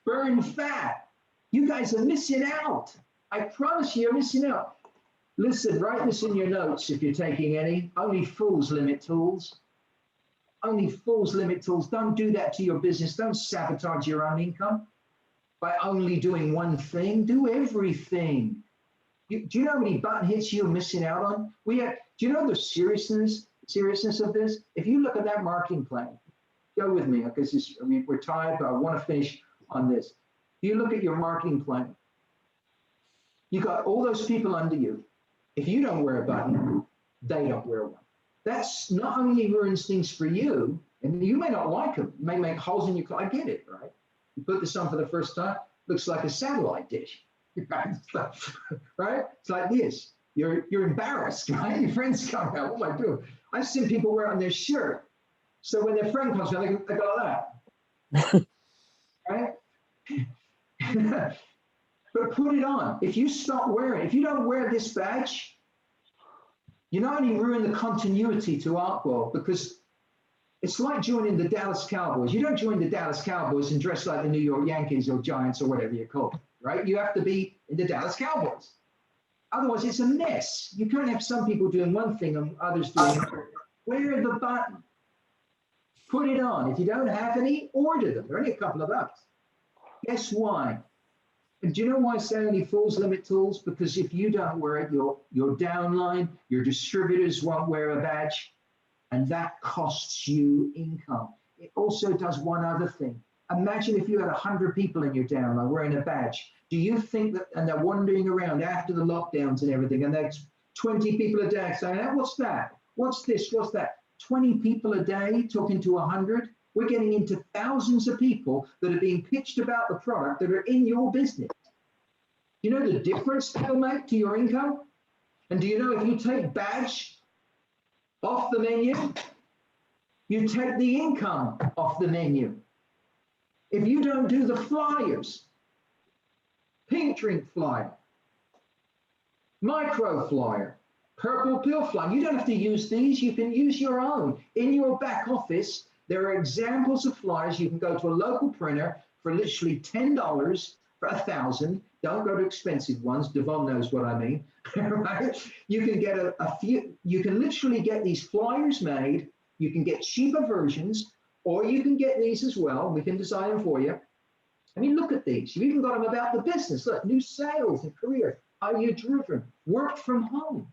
Burn fat. You guys are missing out. I promise you're missing out. Listen, write this in your notes if you're taking any. Only fools limit tools. Only fools limit tools. Don't do that to your business. Don't sabotage your own income by only doing one thing. Do everything. Do you know how many button hits you're missing out on? Do you know the seriousness of this? If you look at that marketing plan, go with me, because we're tired, but I want to finish on this. If you look at your marketing plan, you got all those people under you. If you don't wear a button, they don't wear one. That's not only ruins things for you, and you may not like them, you may make holes in your car. I get it, right? You put this on for the first time, looks like a satellite dish, right? It's like this. You're embarrassed, right? Your friends come out, what am I doing? I've seen people wear it on their shirt. So when their friend comes around, they go like that, right? But put it on. If you stop wearing it, if you don't wear this badge, you not only ruin the continuity to Arkworld, because it's like joining the Dallas Cowboys. You don't join the Dallas Cowboys and dress like the New York Yankees or Giants or whatever you call it, right? You have to be in the Dallas Cowboys. Otherwise, it's a mess. You can't have some people doing one thing and others doing another. Wear the button. Put it on. If you don't have any, order them. They're only a couple of bucks. Guess why? And do you know why I say only fools limit tools? Because if you don't wear it, your downline, your distributors won't wear a badge, and that costs you income. It also does one other thing. Imagine if you had 100 people in your downline wearing a badge. Do you think that, and they're wandering around after the lockdowns and everything, and there's 20 people a day saying, oh, what's that? What's this? What's that? 20 people a day talking to 100? We're getting into thousands of people that are being pitched about the product that are in your business. Do you know the difference that'll make to your income? And do you know if you take badge off the menu, you take the income off the menu. If you don't do the flyers, pink drink flyer, micro flyer, purple pill flyer, you don't have to use these, you can use your own. In your back office, there are examples of flyers. You can go to a local printer for literally $10 for 1,000. Don't go to expensive ones. Devon knows what I mean. Right? You can get a few, you can literally get these flyers made. You can get cheaper versions, or you can get these as well. We can design them for you. I mean, look at these. You've even got them about the business. Look, new sales and career. Are you driven? Work from home.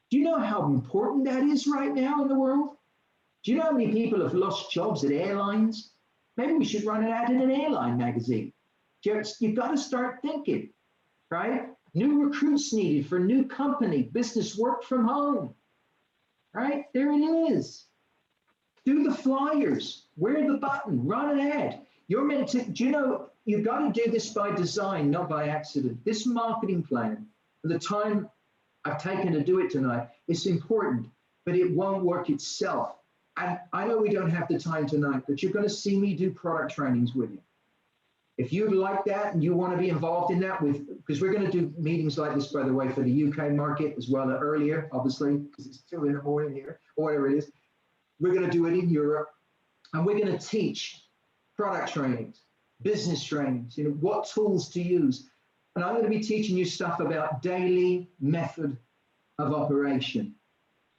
Do you know how important that is right now in the world? Do you know how many people have lost jobs at airlines? Maybe we should run an ad in an airline magazine. You've got to start thinking, right? New recruits needed for new company, business work from home, right? There it is. Do the flyers, wear the button, run an ad. You're meant to, do you know, you've got to do this by design, not by accident. This marketing plan, the time I've taken to do it tonight, it's important, but it won't work itself. And I know we don't have the time tonight, but you're going to see me do product trainings with you. If you'd like that and you want to be involved in that because we're going to do meetings like this, by the way, for the UK market as well earlier, obviously, because it's 2 in the morning here, or whatever it is. We're going to do it in Europe, and we're going to teach product trainings, business trainings, you know, what tools to use. And I'm going to be teaching you stuff about daily method of operation.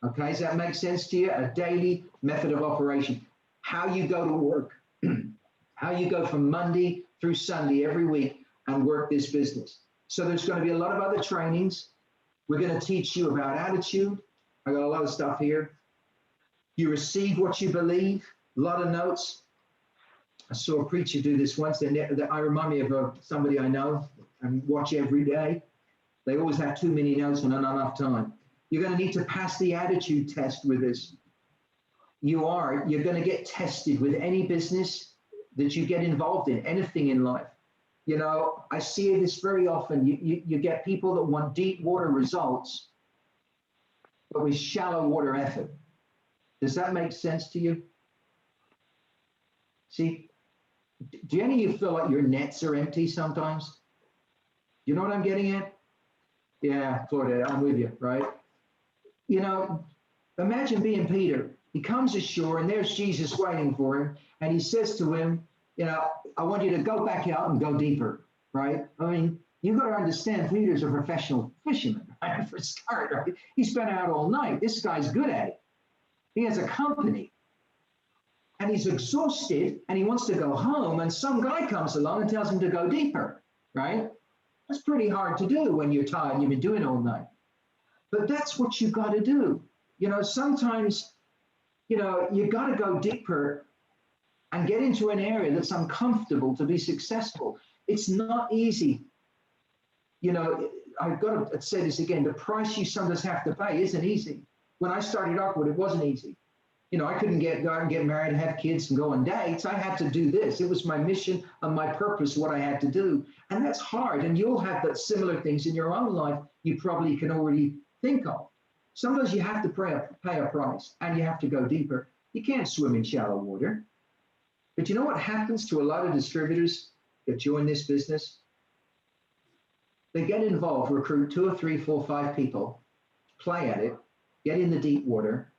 Okay, does that make sense to you? A daily method of operation. How you go to work, how you go from Monday through Sunday every week and work this business. So there's going to be a lot of other trainings. We're going to teach you about attitude. I got a lot of stuff here. You receive what you believe, a lot of notes. I saw a preacher do this once. I remind me of somebody I know and watch every day. They always have too many notes and not enough time. You're going to need to pass the attitude test with this. You're going to get tested with any business that you get involved in, anything in life. You know, I see this very often. You get people that want deep water results, but with shallow water effort. Does that make sense to you? See, do any of you feel like your nets are empty sometimes? You know what I'm getting at? Yeah, Florida, I'm with you, right? You know, imagine being Peter. He comes ashore and there's Jesus waiting for him. And he says to him, you know, I want you to go back out and go deeper, right? I mean, you've got to understand Peter's a professional fisherman, right? For a start, right? He's been out all night. This guy's good at it. He has a company and he's exhausted and he wants to go home. And some guy comes along and tells him to go deeper, right? That's pretty hard to do when you're tired and you've been doing it all night. But that's what you got to do. You know, sometimes, you know, you got to go deeper and get into an area that's uncomfortable to be successful. It's not easy. You know, I've got to say this again, the price you sometimes have to pay isn't easy. When I started Arkworld, it wasn't easy. You know, I couldn't go out and get married and have kids and go on dates. I had to do this. It was my mission and my purpose, what I had to do. And that's hard. And you'll have that similar things in your own life you probably can already think of. Sometimes you have to pay a price and you have to go deeper. You can't swim in shallow water. But you know what happens to a lot of distributors that join this business? They get involved, recruit 2 or 3, 4, 5 people, play at it, get in the deep water.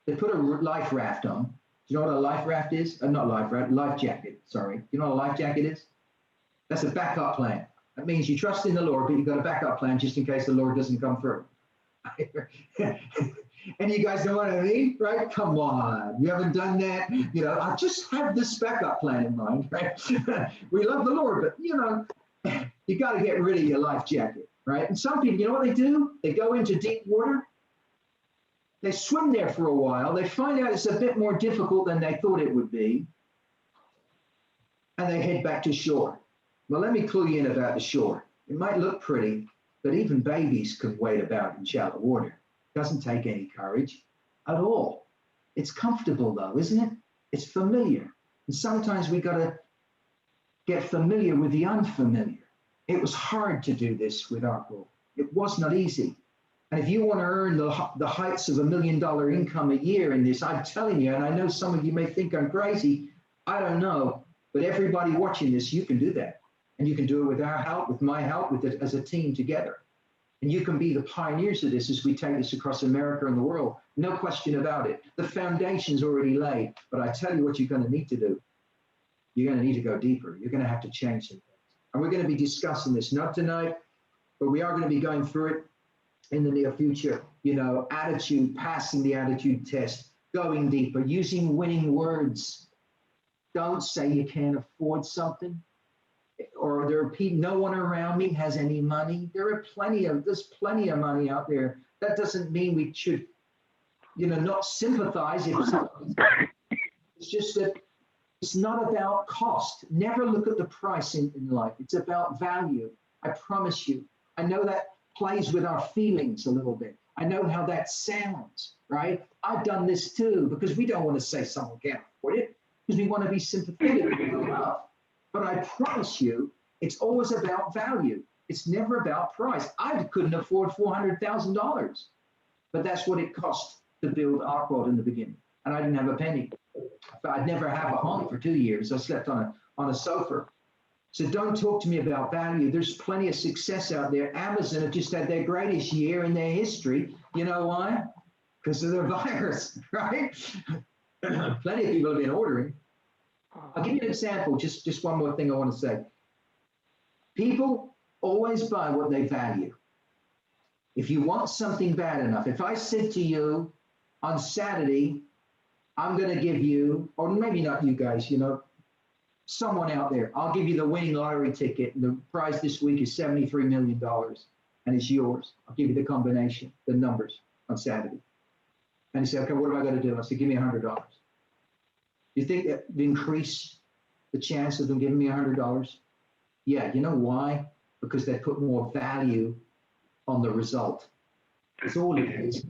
They put a life raft on. Do you know what a life raft is? Not life raft, life jacket, sorry. Do you know what a life jacket is? That's a backup plan. That means you trust in the Lord, but you've got a backup plan just in case the Lord doesn't come through. And you guys know what I mean, right? Come on, you haven't done that. You know, I just have this backup plan in mind, right? We love the Lord, but you know, you got to get rid of your life jacket, right? And some people, you know what they do? They go into deep water. They swim there for a while. They find out it's a bit more difficult than they thought it would be. And they head back to shore. Well, let me clue you in about the shore. It might look pretty, but even babies can wade about in shallow water. It doesn't take any courage at all. It's comfortable though, isn't it? It's familiar. And sometimes we got to get familiar with the unfamiliar. It was hard to do this with Arkworld. It was not easy. And if you want to earn the heights of $1 million income a year in this, I'm telling you, and I know some of you may think I'm crazy, I don't know, but everybody watching this, you can do that. And you can do it with our help, with my help, with it as a team together. And you can be the pioneers of this as we take this across America and the world. No question about it. The foundation's already laid, but I tell you what you're going to need to do. You're going to need to go deeper. You're going to have to change some things. And we're going to be discussing this, not tonight, but we are going to be going through it in the near future. You know, attitude, passing the attitude test, going deeper, using winning words. Don't say you can't afford something, or there are people, no one around me has any money. There's plenty of money out there. That doesn't mean we should, you know, not sympathize. It's just that it's not about cost. Never look at the price in life. It's about value. I promise you. I know that plays with our feelings a little bit. I know how that sounds, right? I've done this too, because we don't want to say someone can't afford it, because we want to be sympathetic with love. But I promise you, it's always about value. It's never about price. I couldn't afford $400,000, but that's what it cost to build Arkworld in the beginning. And I didn't have a penny. I'd never have a home for 2 years. I slept on a sofa. So don't talk to me about value. There's plenty of success out there. Amazon have just had their greatest year in their history. You know why? Because of their virus, right? Plenty of people have been ordering. I'll give you an example, just one more thing I want to say. People always buy what they value. If you want something bad enough, if I said to you on Saturday, I'm going to give you, or maybe not you guys, you know, someone out there, I'll give you the winning lottery ticket, and the prize this week is $73 million, and it's yours. I'll give you the combination, the numbers on Saturday. And you say, okay, what am I going to do? I said, give me $100. You think that would increase the chance of them giving me $100? Yeah, you know why? Because they put more value on the result. That's all it is.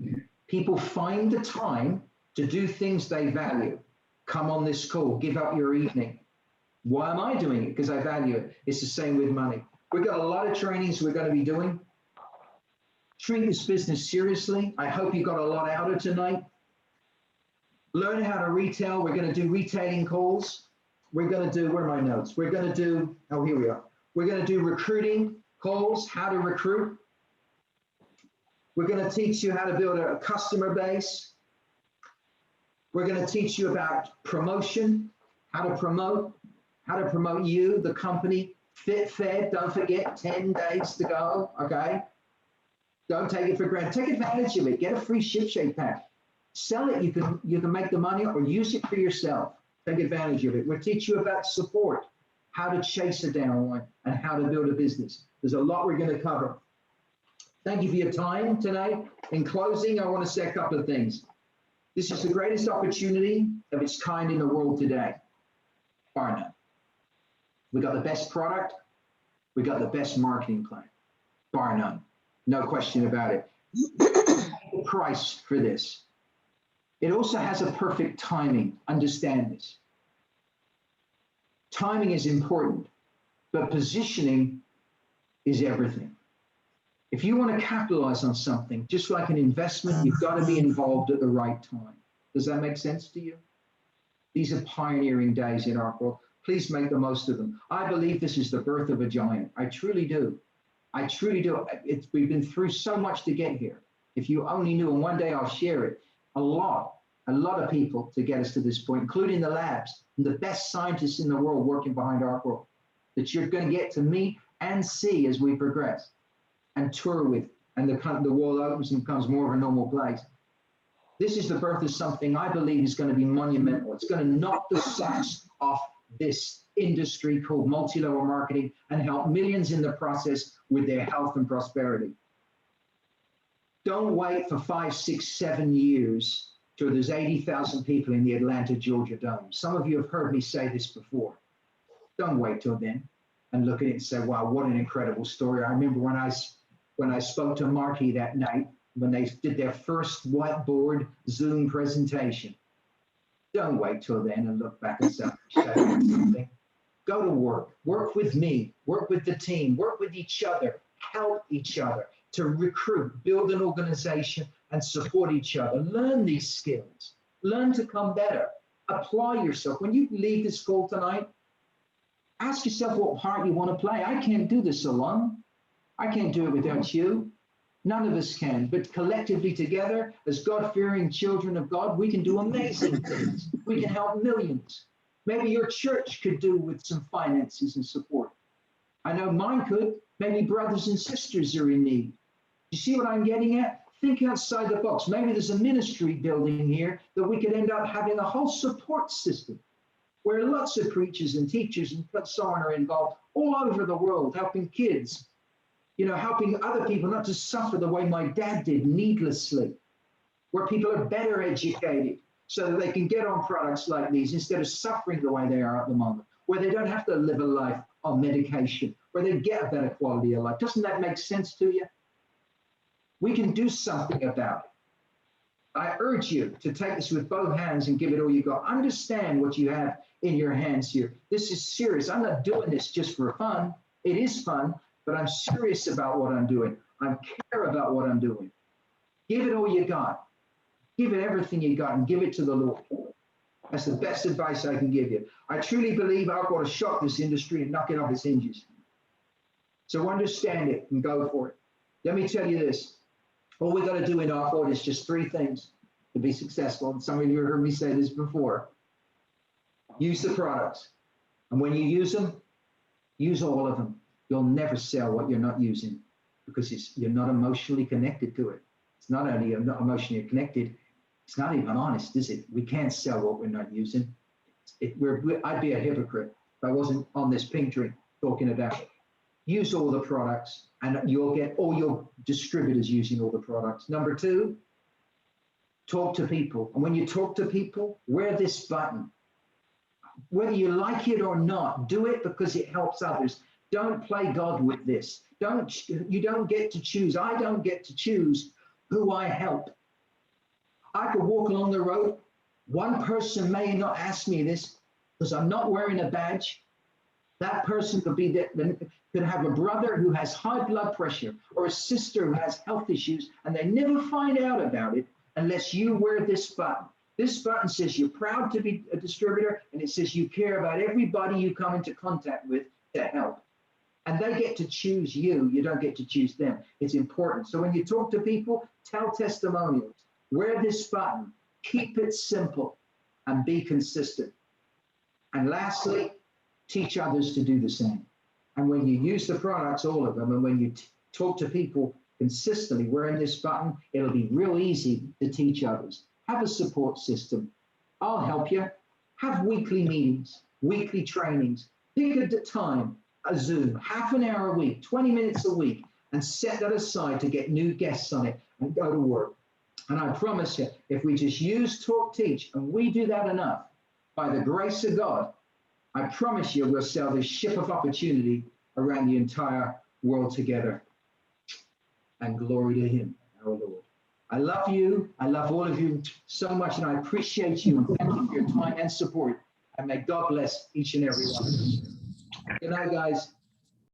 People find the time to do things they value. Come on this call, give up your evening. Why am I doing it? Because I value it. It's the same with money. We've got a lot of trainings we're going to be doing. Treat this business seriously. I hope you got a lot out of tonight. Learn how to retail. We're going to do retailing calls. We're going to do, where are my notes? We're going to do, oh, here we are. We're going to do recruiting calls, how to recruit. We're going to teach you how to build a customer base. We're going to teach you about promotion, how to promote you, the company. Fit, fed, don't forget, 10 days to go, okay? Don't take it for granted. Take advantage of it. Get a free ship shape pack. Sell it. You can make the money or use it for yourself. Take advantage of it. We'll teach you about support, how to chase a downline, and how to build a business. There's a lot we're going to cover. Thank you for your time tonight. In closing, I want to say a couple of things. This is the greatest opportunity of its kind in the world today, bar none. We got the best product. We got the best marketing plan, bar none. No question about it. The price for this. It also has a perfect timing. Understand this. Timing is important, but positioning is everything. If you want to capitalize on something, just like an investment, you've got to be involved at the right time. Does that make sense to you? These are pioneering days in Arkworld. Please make the most of them. I believe this is the birth of a giant. I truly do. I truly do. We've been through so much to get here. If you only knew, and one day I'll share it, a lot of people to get us to this point, including the labs and the best scientists in the world working behind Arkworld, that you're going to get to meet and see as we progress and tour with, and the world opens and becomes more of a normal place. This is the birth of something I believe is going to be monumental. It's going to knock the socks off this industry called multi-level marketing and help millions in the process with their health and prosperity. Don't wait for 5, 6, 7 years till there's 80,000 people in the Atlanta, Georgia Dome. Some of you have heard me say this before. Don't wait till then and look at it and say, wow, what an incredible story. I remember when I spoke to Marty that night, when they did their first whiteboard Zoom presentation. Don't wait till then and look back and say, something. Go to work. Work with me. Work with the team. Work with each other. Help each other to recruit, build an organization, and support each other. Learn these skills. Learn to come better. Apply yourself. When you leave this call tonight, ask yourself what part you want to play. I can't do this alone. I can't do it without you. None of us can. But collectively together, as God-fearing children of God, we can do amazing things. We can help millions. Maybe your church could do with some finances and support. I know mine could. Maybe brothers and sisters are in need. You see what I'm getting at? Think outside the box. Maybe there's a ministry building here that we could end up having a whole support system where lots of preachers and teachers and so on are involved all over the world, helping kids, helping other people not to suffer the way my dad did needlessly, where people are better educated so that they can get on products like these instead of suffering the way they are at the moment, where they don't have to live a life on medication, where they get a better quality of life. Doesn't that make sense to you? We can do something about it. I urge you to take this with both hands and give it all you got. Understand what you have in your hands here. This is serious. I'm not doing this just for fun. It is fun, but I'm serious about what I'm doing. I care about what I'm doing. Give it all you got. Give it everything you got and give it to the Lord. That's the best advice I can give you. I truly believe Arkworld to shock this industry and knock it off its hinges. So understand it and go for it. Let me tell you this. All we got to do in Arkworld is just 3 things to be successful. And some of you have heard me say this before. Use the products. And when you use them, use all of them. You'll never sell what you're not using because you're not emotionally connected to it. It's not only you're not emotionally connected, it's not even honest, is it? We can't sell what we're not using. I'd be a hypocrite if I wasn't on this pink drink talking about it. Use all the products and you'll get all your distributors using all the products. Number 2, talk to people. And when you talk to people, wear this button. Whether you like it or not, do it because it helps others. Don't play God with this. You don't get to choose. I don't get to choose who I help. I could walk along the road. One person may not ask me this because I'm not wearing a badge. That person could have a brother who has high blood pressure or a sister who has health issues, and they never find out about it unless you wear this button. This button says you're proud to be a distributor, and it says you care about everybody you come into contact with to help. And they get to choose you. You don't get to choose them. It's important. So when you talk to people, tell testimonials. Wear this button. Keep it simple and be consistent. And lastly, teach others to do the same. And when you use the products, all of them, and when you talk to people consistently wearing this button, it'll be real easy to teach others. Have a support system. I'll help you. Have weekly meetings, weekly trainings. Pick a time, a Zoom, half an hour a week, 20 minutes a week, and set that aside to get new guests on it and go to work. And I promise you, if we just use, talk, teach, and we do that enough, by the grace of God, I promise you we'll sail this ship of opportunity around the entire world together. And glory to Him, our Lord. I love you. I love all of you so much, and I appreciate you. And thank you for your time and support. And may God bless each and every one of you. Good night, guys.